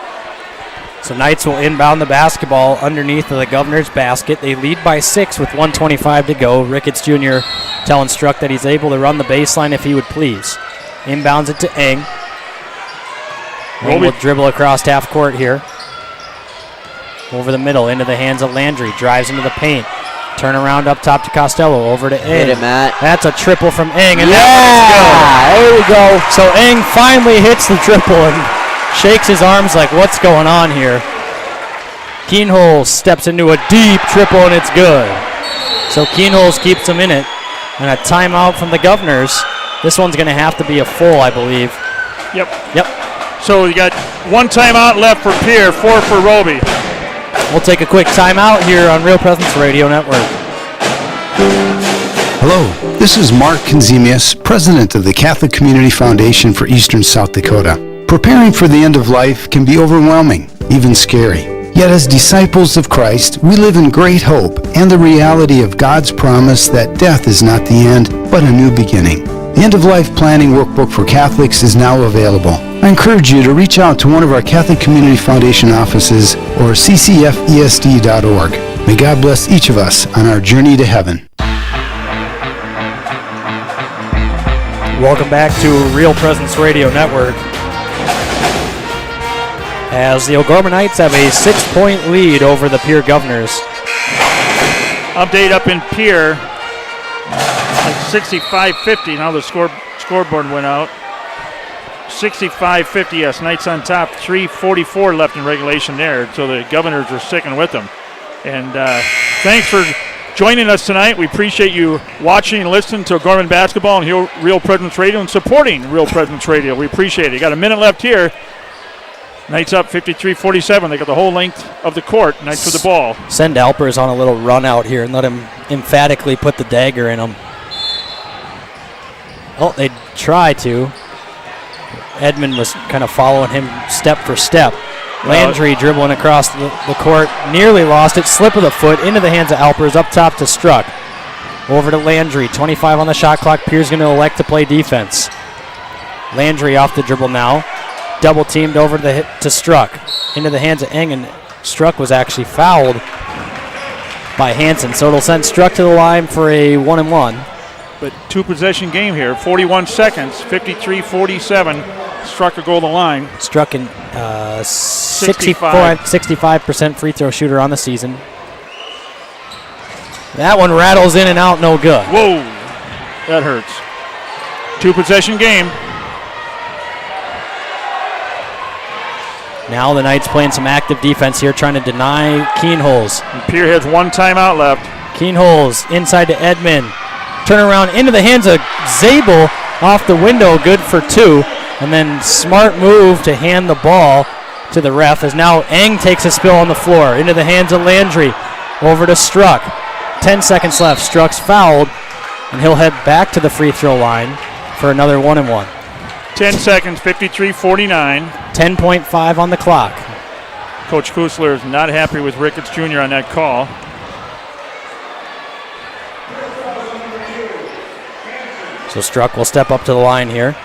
So Knights will inbound the basketball underneath of the Governor's basket. They lead by 6 with 1:25 to go. Ricketts Jr. telling Struck that he's able to run the baseline if he would please. Inbounds it to Eng. Eng will dribble across half court here. Over the middle, into the hands of Landry. Drives into the paint. Turn around up top to Costello. Over to Eng. Hit it, Matt. That's a triple from Eng. And there we go. So Eng finally hits the triple and shakes his arms like, what's going on here? Keenholz steps into a deep triple, and it's good. So Keenholz keeps him in it. And a timeout from the Governors. This one's going to have to be a full, I believe. Yep. So you got one timeout left for Pierre, 4 for Roby. We'll take a quick timeout here on Real Presence Radio Network. Hello, this is Mark Konzemius, president of the Catholic Community Foundation for Eastern South Dakota. Preparing for the end of life can be overwhelming, even scary. Yet as disciples of Christ, we live in great hope and the reality of God's promise that death is not the end, but a new beginning. The end-of-life planning workbook for Catholics is now available. I encourage you to reach out to one of our Catholic Community Foundation offices or ccfesd.org. May God bless each of us on our journey to heaven. Welcome back to Real Presence Radio Network. As the O'Gorman Knights have a 6-point lead over the Pierre Governors. Update up in Pierre. 65-50. Now the scoreboard went out. 65-50, yes. Knights on top. 3:44 left in regulation there. So the Governors are sticking with them. And thanks for joining us tonight. We appreciate you watching and listening to O'Gorman basketball and Real Presence Radio and supporting Real Presence Radio. We appreciate it. You got a minute left here. Knights up 53-47. They got the whole length of the court. Knights with the ball. Send Alpers on a little run out here and let him emphatically put the dagger in him. Well, they try to. Edmund was kind of following him step for step. Landry dribbling across the court, nearly lost it. Slip of the foot into the hands of Alpers, up top to Struck. Over to Landry, 25 on the shot clock. Pierre's going to elect to play defense. Landry off the dribble now. Double teamed over to Struck. Into the hands of Eng, and Struck was actually fouled by Hansen. So it'll send Struck to the line for a 1-and-1. But two-possession game here, 41 seconds, 53-47. Struck a goal to the line. Struck in 65% free throw shooter on the season. That one rattles in and out, no good. Whoa, that hurts. Two-possession game. Now the Knights playing some active defense here, trying to deny Keenholz. Pierre has one timeout left. Keenholz inside to Edmund. Turn around into the hands of Zabel off the window, good for 2. And then smart move to hand the ball to the ref as now Eng takes a spill on the floor. Into the hands of Landry. Over to Struck. 10 seconds left. Struck's fouled, and he'll head back to the free throw line for another 1-and-1. 10 seconds, 53-49. 10.5 on the clock. Coach Kusler is not happy with Ricketts Jr. on that call. So Struck will step up to the line here.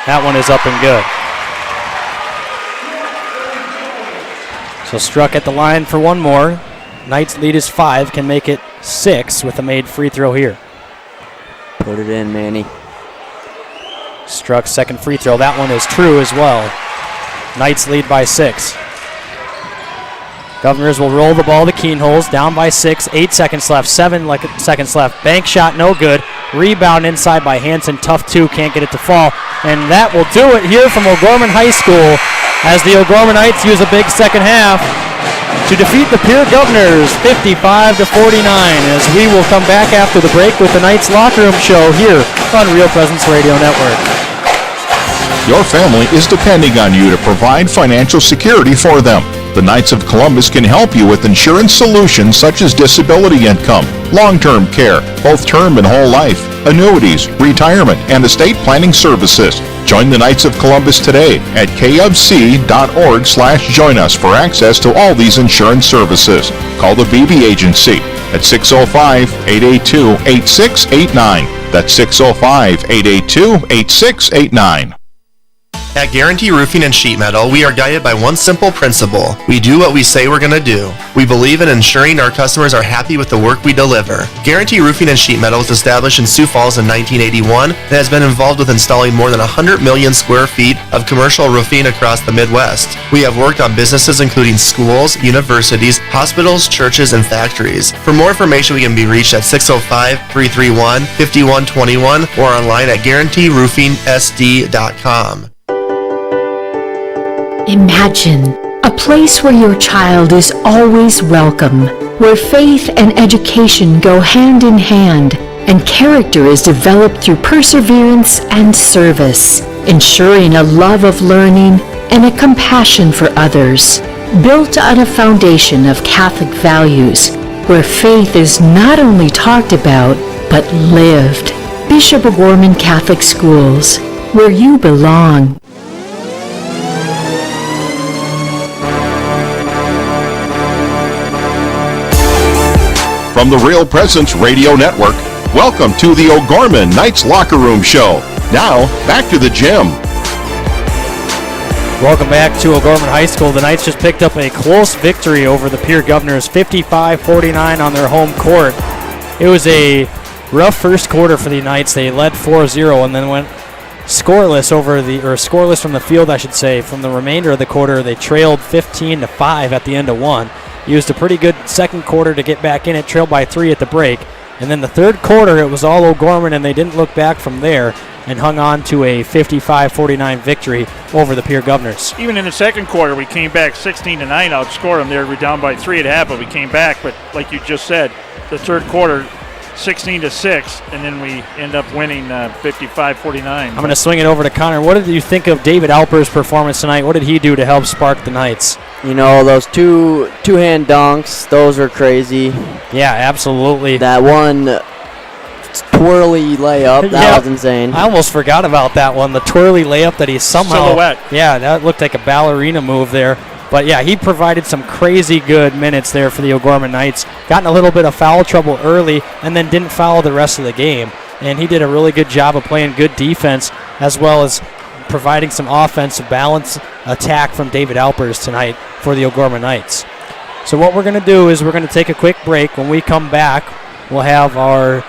That one is up and good. So Struck at the line for one more. Knights lead is 5, can make it 6 with a made free throw here. Put it in, Manny. Struck's second free throw. That one is true as well. Knights lead by 6. Governors will roll the ball to Keenholz, down by 6, 8 seconds left, 7 seconds left. Bank shot, no good. Rebound inside by Hansen, tough 2, can't get it to fall. And that will do it here from O'Gorman High School as the O'Gorman Knights use a big second half to defeat the Pierre Governors 55-49, as we will come back after the break with the Knights Locker Room Show here on Real Presence Radio Network. Your family is depending on you to provide financial security for them. The Knights of Columbus can help you with insurance solutions such as disability income, long-term care, both term and whole life, annuities, retirement, and estate planning services. Join the Knights of Columbus today at kfc.org/join us for access to all these insurance services. Call the BB Agency at 605-882-8689. That's 605-882-8689. At Guarantee Roofing and Sheet Metal, we are guided by one simple principle. We do what we say we're going to do. We believe in ensuring our customers are happy with the work we deliver. Guarantee Roofing and Sheet Metal was established in Sioux Falls in 1981 and has been involved with installing more than 100 million square feet of commercial roofing across the Midwest. We have worked on businesses including schools, universities, hospitals, churches, and factories. For more information, we can be reached at 605-331-5121 or online at guaranteeroofingsd.com. Imagine a place where your child is always welcome, where faith and education go hand in hand, and character is developed through perseverance and service, ensuring a love of learning and a compassion for others, built on a foundation of Catholic values, where faith is not only talked about, but lived. Bishop O'Gorman Catholic Schools, where you belong. from the Real Presence Radio Network, welcome to the O'Gorman Knights Locker Room Show. Now, back to the gym. Welcome back to O'Gorman High School. The Knights just picked up a close victory over the Pierre Governors, 55-49 on their home court. It was a rough first quarter for the Knights. They led 4-0 and then went scoreless from the field, I should say. From the remainder of the quarter, they trailed 15-5 at the end of one. Used a pretty good second quarter to get back in it, trailed by 3 at the break. And then the third quarter, it was all O'Gorman, and they didn't look back from there and hung on to a 55-49 victory over the Pierre Governors. Even in the second quarter, we came back 16-9, outscored them there. We're down by 3 at half, but we came back. But like you just said, the third quarter, 16-6, and then we end up winning 55-49. I'm going to swing it over to Connor. What did you think of David Alper's performance tonight? What did he do to help spark the Knights? You know, those two-hand dunks, those are crazy. Yeah, absolutely. That one twirly layup, that was insane. I almost forgot about that one, the twirly layup that he somehow... Silhouette. Yeah, that looked like a ballerina move there. But, yeah, he provided some crazy good minutes there for the O'Gorman Knights. Got in a little bit of foul trouble early and then didn't foul the rest of the game. And he did a really good job of playing good defense as well as providing some offensive balance attack from David Alpers tonight for the O'Gorman Knights. So what we're going to do is we're going to take a quick break. When we come back, we'll have our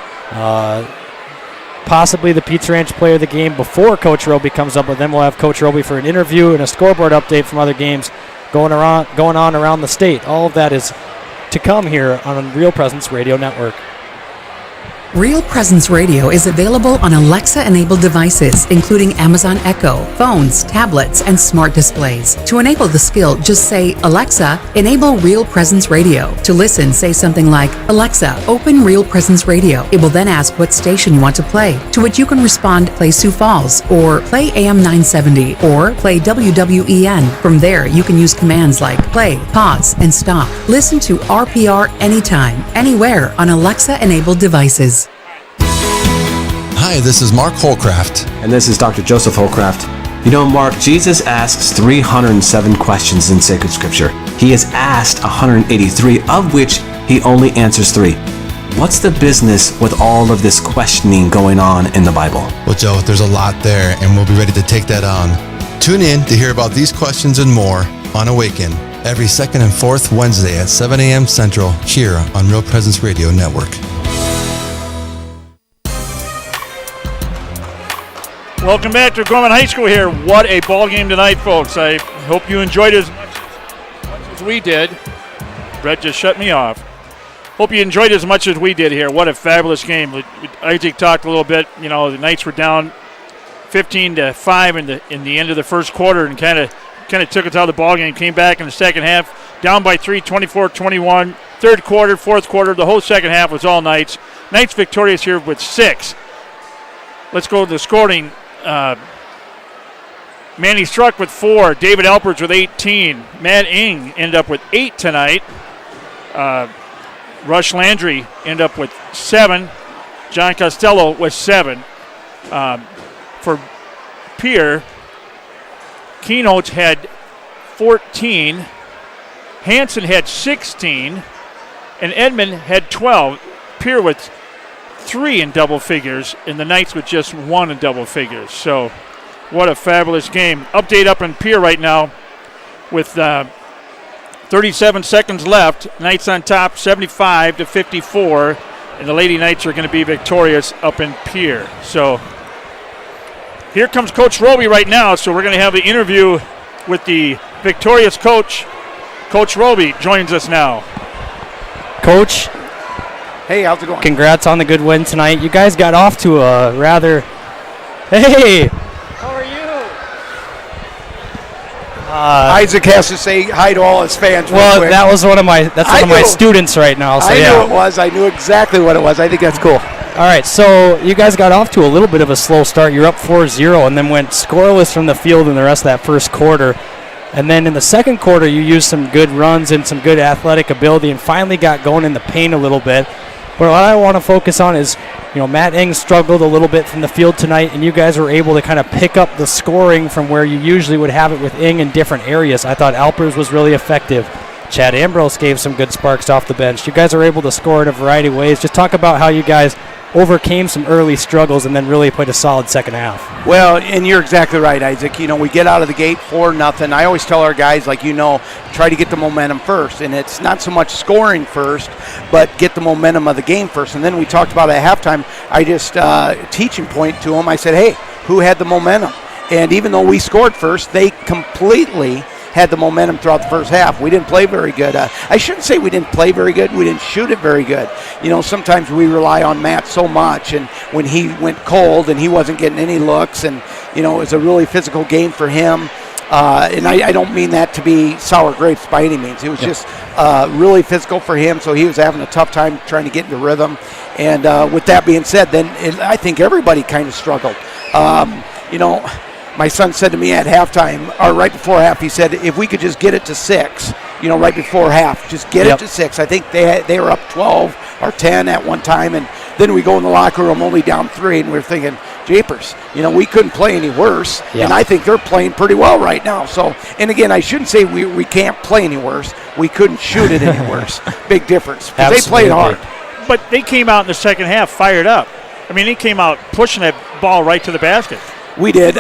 possibly the Pizza Ranch player of the game before Coach Roby comes up, but then we'll have Coach Roby for an interview and a scoreboard update from other games going on around the state. All of that is to come here on Real Presence Radio Network. Real Presence Radio is available on Alexa-enabled devices, including Amazon Echo, phones, tablets, and smart displays. To enable the skill, just say, Alexa, enable Real Presence Radio. To listen, say something like, Alexa, open Real Presence Radio. It will then ask what station you want to play, to which you can respond, play Sioux Falls, or play AM 970, or play WWEN. From there, you can use commands like play, pause, and stop. Listen to RPR anytime, anywhere on Alexa-enabled devices. Hi, this is Mark Holcraft. And this is Dr. Joseph Holcraft. You know, Mark, Jesus asks 307 questions in sacred scripture. He is asked 183, of which he only answers 3. What's the business with all of this questioning going on in the Bible? Well, Joe, there's a lot there, and we'll be ready to take that on. Tune in to hear about these questions and more on Awaken every second and fourth Wednesday at 7 a.m. Central here on Real Presence Radio Network. Welcome back to O'Gorman High School here. What a ball game tonight, folks. I hope you enjoyed it as much as we did. Brett just shut me off. Hope you enjoyed it as much as we did here. What a fabulous game. Isaac talked a little bit. You know, the Knights were down 15-5 in the end of the first quarter and kind of took us out of the ball game. Came back in the second half, down by 3, 24-21. Third quarter, fourth quarter, the whole second half was all Knights. Knights victorious here with 6. Let's go to the scoring. Manny Struck with 4. David Alperts with 18. Matt Ing ended up with 8 tonight. Rush Landry ended up with 7. John Costello with 7. For Pierre, Keynotes had 14. Hanson had 16. And Edmond had 12. Pierre with 3 in double figures, and the Knights with just 1 in double figures. So what a fabulous game. Update up in Pierre right now with 37 seconds left. Knights on top 75-54, and the Lady Knights are going to be victorious up in Pierre. So here comes Coach Roby right now, so we're going to have the interview with the victorious coach. Coach Roby joins us now. Coach, hey, how's it going? Congrats on the good win tonight. You guys got off to a rather... Hey! How are you? Isaac has to say hi to all his fans. Well, that was one of my students right now. So I knew it was. I knew exactly what it was. I think that's cool. All right, so you guys got off to a little bit of a slow start. You're up 4-0 and then went scoreless from the field in the rest of that first quarter. And then in the second quarter, you used some good runs and some good athletic ability and finally got going in the paint a little bit. But what I want to focus on is, Matt Ing struggled a little bit from the field tonight, and you guys were able to kind of pick up the scoring from where you usually would have it with Ing in different areas. I thought Alpers was really effective. Chad Ambrose gave some good sparks off the bench. You guys are able to score in a variety of ways. Just talk about how you guys overcame some early struggles and then really played a solid second half. Well, and you're exactly right, Isaac. We get out of the gate 4-0. I always tell our guys, try to get the momentum first. And it's not so much scoring first, but get the momentum of the game first. And then we talked about at halftime, I just teaching point to them. I said, hey, who had the momentum? And even though we scored first, they completely had the momentum throughout the first half. We didn't play very good. I shouldn't say we didn't play very good. We didn't shoot it very good. Sometimes we rely on Matt so much, and when he went cold and he wasn't getting any looks, and, it was a really physical game for him. And I don't mean that to be sour grapes by any means. It was just really physical for him, so he was having a tough time trying to get into rhythm. And with that being said, then I think everybody kind of struggled. My son said to me at halftime, or right before half, he said, if we could just get it to 6, right before half, just get it to 6. I think they were up 12 or 10 at one time, and then we go in the locker room only down 3, and we're thinking, jeepers, we couldn't play any worse, and I think they're playing pretty well right now. So, and again, I shouldn't say we can't play any worse. We couldn't shoot it any worse. Big difference. They played hard. But they came out in the second half fired up. They came out pushing that ball right to the basket. We did.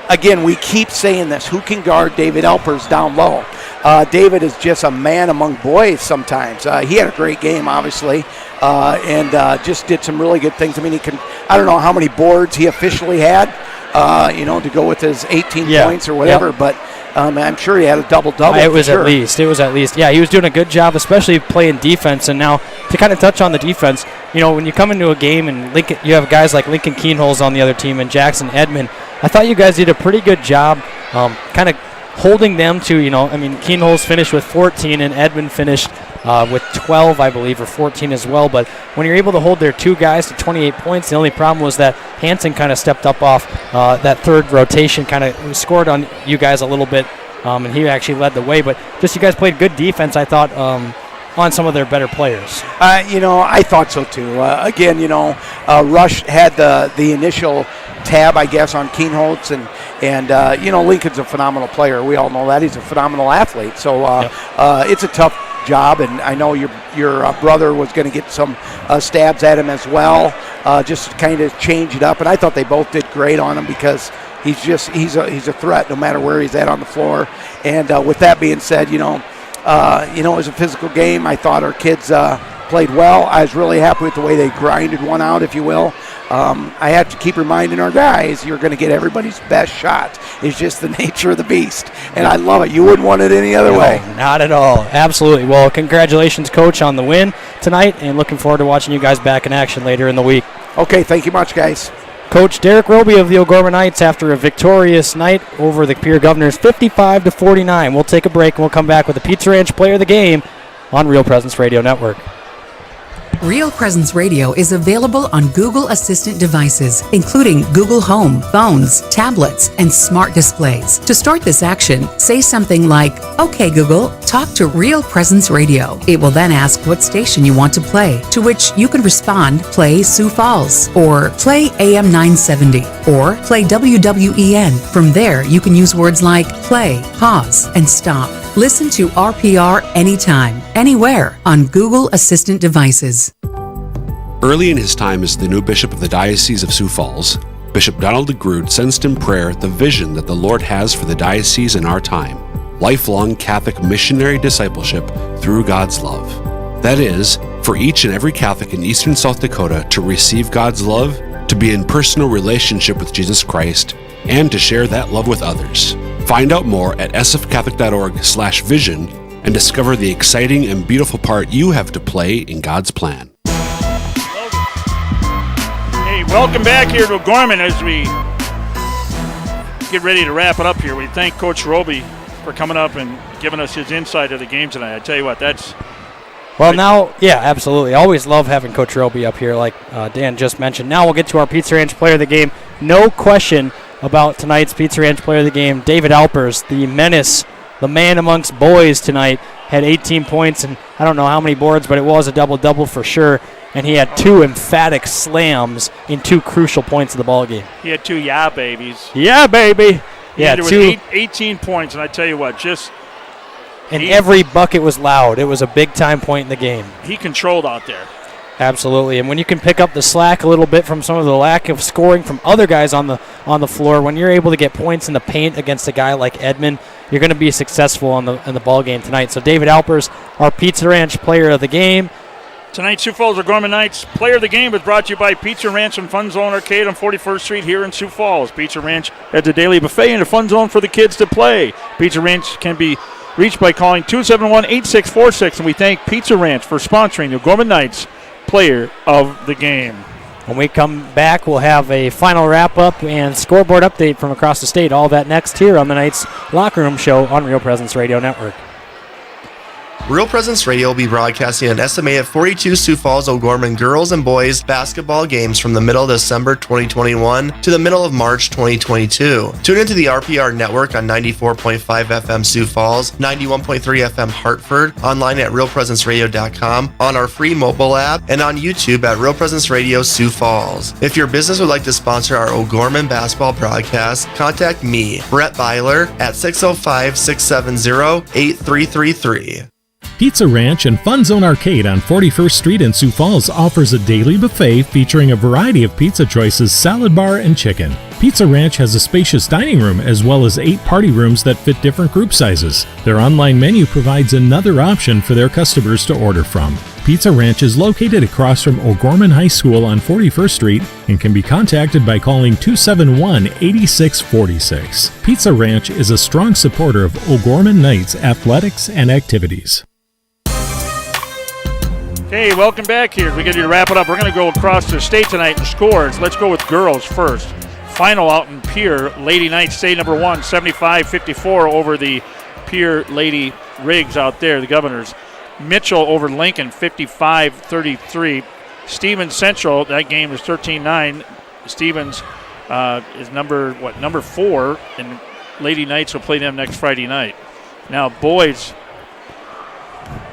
Again, we keep saying this. Who can guard David Alpers down low? David is just a man among boys sometimes. He had a great game, obviously, and just did some really good things. I don't know how many boards he officially had, to go with his 18 points or whatever, but I'm sure he had a double-double. It was at least. Yeah, he was doing a good job, especially playing defense. And now to kind of touch on the defense, when you come into a game and you have guys like Lincoln Keenholz on the other team and Jackson Edmond, I thought you guys did a pretty good job kind of holding them to, Keenholz finished with 14 and Edmond finished with 12, I believe, or 14 as well. But when you're able to hold their 2 guys to 28 points, the only problem was that Hansen kind of stepped up off that third rotation, kind of scored on you guys a little bit, and he actually led the way. But just you guys played good defense, I thought, on some of their better players. I thought so too. Again, Rush had the initial tab, I guess, on Keenholz, and Lincoln's a phenomenal player. We all know that. He's a phenomenal athlete. So it's a tough job, and I know your brother was going to get some stabs at him as well, just to kind of change it up. And I thought they both did great on him because he's a threat no matter where he's at on the floor. And with that being said, it was a physical game. I thought our kids played well. I was really happy with the way they grinded one out, if you will. I have to keep reminding our guys, you're going to get everybody's best shot. It's just the nature of the beast, and I love it. You wouldn't want it any other way. Not at all. Absolutely. Well, congratulations, Coach, on the win tonight, and looking forward to watching you guys back in action later in the week. Okay, thank you much, guys. Coach Derek Roby of the O'Gorman Knights after a victorious night over the Pierre Governors, 55-49. We'll take a break, and we'll come back with the Pizza Ranch Player of the Game on Real Presence Radio Network. Real Presence Radio is available on Google Assistant devices, including Google Home, phones, tablets, and smart displays. To start this action, say something like, "Okay, Google, talk to Real Presence Radio." It will then ask what station you want to play, to which you can respond, "Play Sioux Falls," or "Play AM 970," or "Play WWEN." From there, you can use words like play, pause, and stop. Listen to RPR anytime, anywhere on Google Assistant devices. Early in his time as the new bishop of the Diocese of Sioux Falls, Bishop Donald DeGrood sensed in prayer the vision that the Lord has for the diocese in our time: lifelong Catholic missionary discipleship through God's love. That is, for each and every Catholic in eastern South Dakota to receive God's love, to be in personal relationship with Jesus Christ, and to share that love with others. Find out more at sfcatholic.org/vision and discover the exciting and beautiful part you have to play in God's plan. Hey, welcome back here to O'Gorman as we get ready to wrap it up here. We thank Coach Roby for coming up and giving us his insight of the game tonight. I tell you what, that's... Well, now, yeah, absolutely. Always love having Coach Roby up here, like Dan just mentioned. Now we'll get to our Pizza Ranch Player of the Game. No question about tonight's Pizza Ranch Player of the Game. David Alpers, the menace, the man amongst boys tonight, had 18 points and I don't know how many boards, but it was a double-double for sure. And he had 2 emphatic slams in 2 crucial points of the ballgame. He had 2 babies. Yeah, baby. Yeah, there was 18 points, and I tell you what, just and every bucket was loud. It was a big-time point in the game. He controlled out there. Absolutely, and when you can pick up the slack a little bit from some of the lack of scoring from other guys on the floor, when you're able to get points in the paint against a guy like Edmond, you're going to be successful in the ball game tonight. So David Alpers, our Pizza Ranch player of the game. Tonight, Sioux Falls O'Gorman Knights player of the game is brought to you by Pizza Ranch and Fun Zone Arcade on 41st Street here in Sioux Falls. Pizza Ranch has a daily buffet and a fun zone for the kids to play. Pizza Ranch can be reached by calling 271-8646, and we thank Pizza Ranch for sponsoring the O'Gorman Knights player of the game. When we come back, we'll have a final wrap-up and scoreboard update from across the state. All that next here on the Knights Locker Room Show on Real Presence Radio Network. Real Presence Radio will be broadcasting an estimated 42 Sioux Falls O'Gorman girls and boys basketball games from the middle of December 2021 to the middle of March 2022. Tune into the RPR network on 94.5 FM Sioux Falls, 91.3 FM Hartford, online at realpresenceradio.com, on our free mobile app, and on YouTube at Real Presence Radio Sioux Falls. If your business would like to sponsor our O'Gorman basketball broadcast, contact me, Brett Byler, at 605-670-8333. Pizza Ranch and Fun Zone Arcade on 41st Street in Sioux Falls offers a daily buffet featuring a variety of pizza choices, salad bar, and chicken. Pizza Ranch has a spacious dining room as well as 8 party rooms that fit different group sizes. Their online menu provides another option for their customers to order from. Pizza Ranch is located across from O'Gorman High School on 41st Street and can be contacted by calling 271-8646. Pizza Ranch is a strong supporter of O'Gorman Knights athletics and activities. Okay, welcome back here. We get you to wrap it up. We're going to go across the state tonight and scores. Let's go with girls first. Final out in Pierre. Lady Knights stay number 1, 75-54 over the Pierre Lady Rigs out there, the Governors. Mitchell over Lincoln, 55-33. Stevens Central, that game is 13-9. Stevens is number 4, and Lady Knights will play them next Friday night. Now, boys,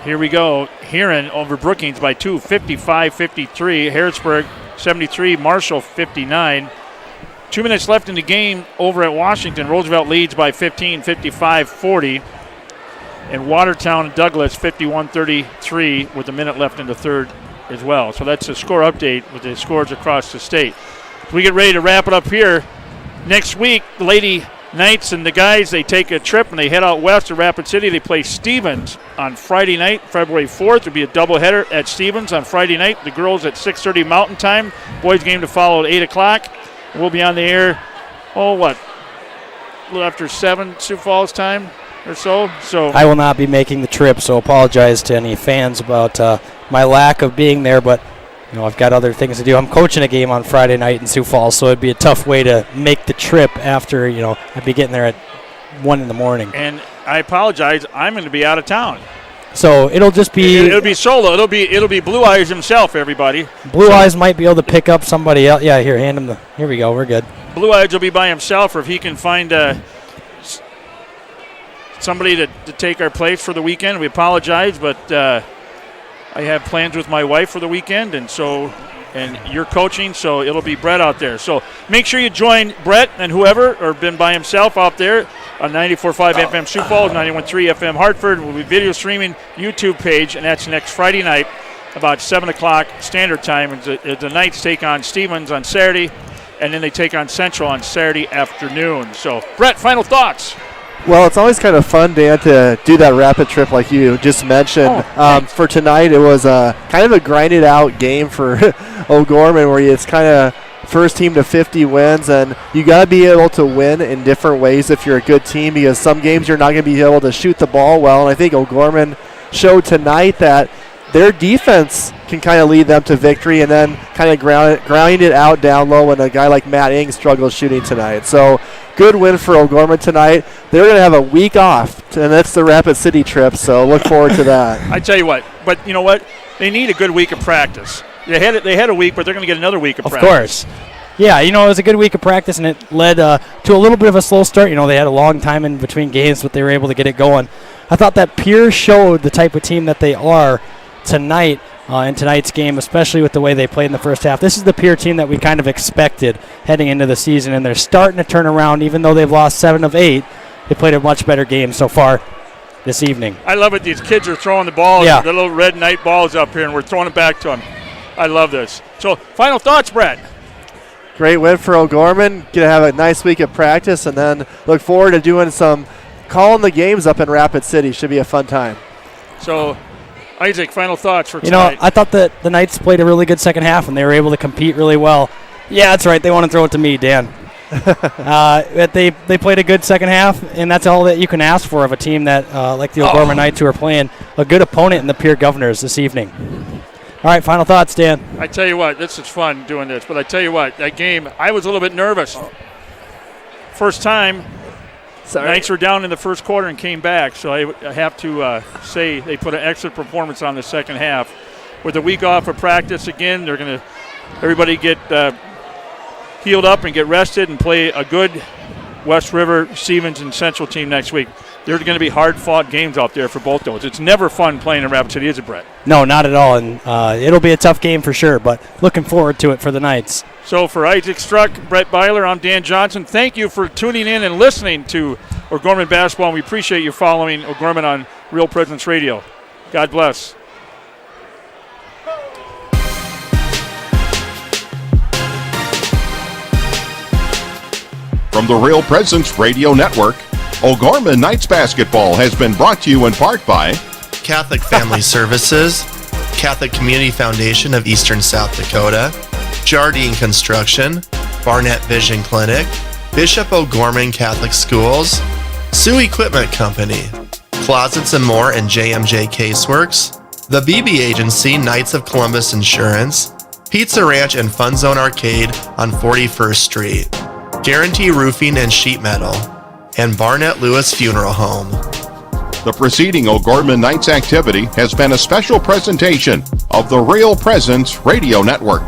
here we go. Huron over Brookings by 2, 55-53. Harrisburg, 73. Marshall, 59. 2 minutes left in the game over at Washington. Roosevelt leads by 15, 55-40. And Watertown and Douglas, 51-33, with a minute left in the third as well. So that's a score update with the scores across the state. As we get ready to wrap it up here, next week, the Lady Knights and the guys, they take a trip and they head out west to Rapid City. They play Stevens on Friday night, February 4th. It'll be a doubleheader at Stevens on Friday night. The girls at 6:30 Mountain Time. Boys game to follow at 8 o'clock. We'll be on the air, a little after 7 Sioux Falls time or so. I will not be making the trip, so apologize to any fans about my lack of being there, but I've got other things to do. I'm coaching a game on Friday night in Sioux Falls, so it'd be a tough way to make the trip after, I'd be getting there at 1 in the morning. And I apologize, I'm going to be out of town. So it'll just be... It'll be solo. It'll be Blue Eyes himself, everybody. Blue Eyes might be able to pick up somebody else. Yeah, here, hand him here we go, we're good. Blue Eyes will be by himself, or if he can find somebody to take our place for the weekend. We apologize, but I have plans with my wife for the weekend, and you're coaching, so it'll be Brett out there. So make sure you join Brett and whoever, or been by himself out there on 94.5 FM Sioux Falls, 91.3 FM Hartford. We'll be video streaming YouTube page, and that's next Friday night about 7 o'clock Standard Time. The Knights take on Stevens on Saturday, and then they take on Central on Saturday afternoon. So, Brett, final thoughts? Well, it's always kind of fun, Dan, to do that rapid trip like you just mentioned. For tonight, it was kind of a grinded-out game for O'Gorman, where it's kind of first team to 50 wins, and you got to be able to win in different ways if you're a good team, because some games you're not going to be able to shoot the ball well, and I think O'Gorman showed tonight that their defense can kind of lead them to victory, and then kind of ground it out down low when a guy like Matt Ing struggles shooting tonight. So good win for O'Gorman tonight. They're going to have a week off, and that's the Rapid City trip, so look forward to that. I tell you what, but you know what? They need a good week of practice. They had a week, but they're going to get another week of practice. Of course. Yeah, it was a good week of practice, and it led to a little bit of a slow start. They had a long time in between games, but they were able to get it going. I thought that Pierre showed the type of team that they are tonight in tonight's game, especially with the way they played in the first half. This is the Pierre team that we kind of expected heading into the season, and they're starting to turn around. Even though they've lost 7 of 8, they played a much better game so far. this evening. I love it. These kids are throwing the balls, Yeah. the little red night balls up here, and we're throwing it back to them. I love this. So, final thoughts, Brett? Great win for O'Gorman. Going to have a nice week of practice, and then look forward to doing calling the games up in Rapid City. Should be a fun time. So, Isaac, final thoughts for tonight. I thought that the Knights played a really good second half, and they were able to compete really well. Yeah, that's right. They want to throw it to me, Dan. They played a good second half, and that's all that you can ask for of a team that, like the O'Gorman Knights, who are playing a good opponent in the Pierre Governors this evening. All right, final thoughts, Dan. I tell you what, this is fun doing this, but I tell you what, that game, I was a little bit nervous. First time, Knights were down in the first quarter and came back, so I have to say they put an excellent performance on the second half. With a week off of practice again, they're going to everybody get healed up and get rested and play a good West River, Stevens, and Central team next week. They're going to be hard-fought games out there for both those. It's never fun playing in Rapid City, is it, Brett? No, not at all, and it'll be a tough game for sure, but looking forward to it for the Knights. So for Isaac Struck, Brett Byler, I'm Dan Johnson. Thank you for tuning in and listening to O'Gorman Basketball, and we appreciate you following O'Gorman on Real Presence Radio. God bless. From the Real Presence Radio Network, O'Gorman Knights Basketball has been brought to you in part by Catholic Family Services, Catholic Community Foundation of Eastern South Dakota, Jardine Construction, Barnett Vision Clinic, Bishop O'Gorman Catholic Schools, Sioux Equipment Company, Closets and More and JMJ Caseworks, the BB Agency, Knights of Columbus Insurance, Pizza Ranch and Fun Zone Arcade on 41st Street, Guarantee Roofing and Sheet Metal, and Barnett Lewis Funeral Home. The preceding O'Gorman Knights activity has been a special presentation of the Real Presence Radio Network.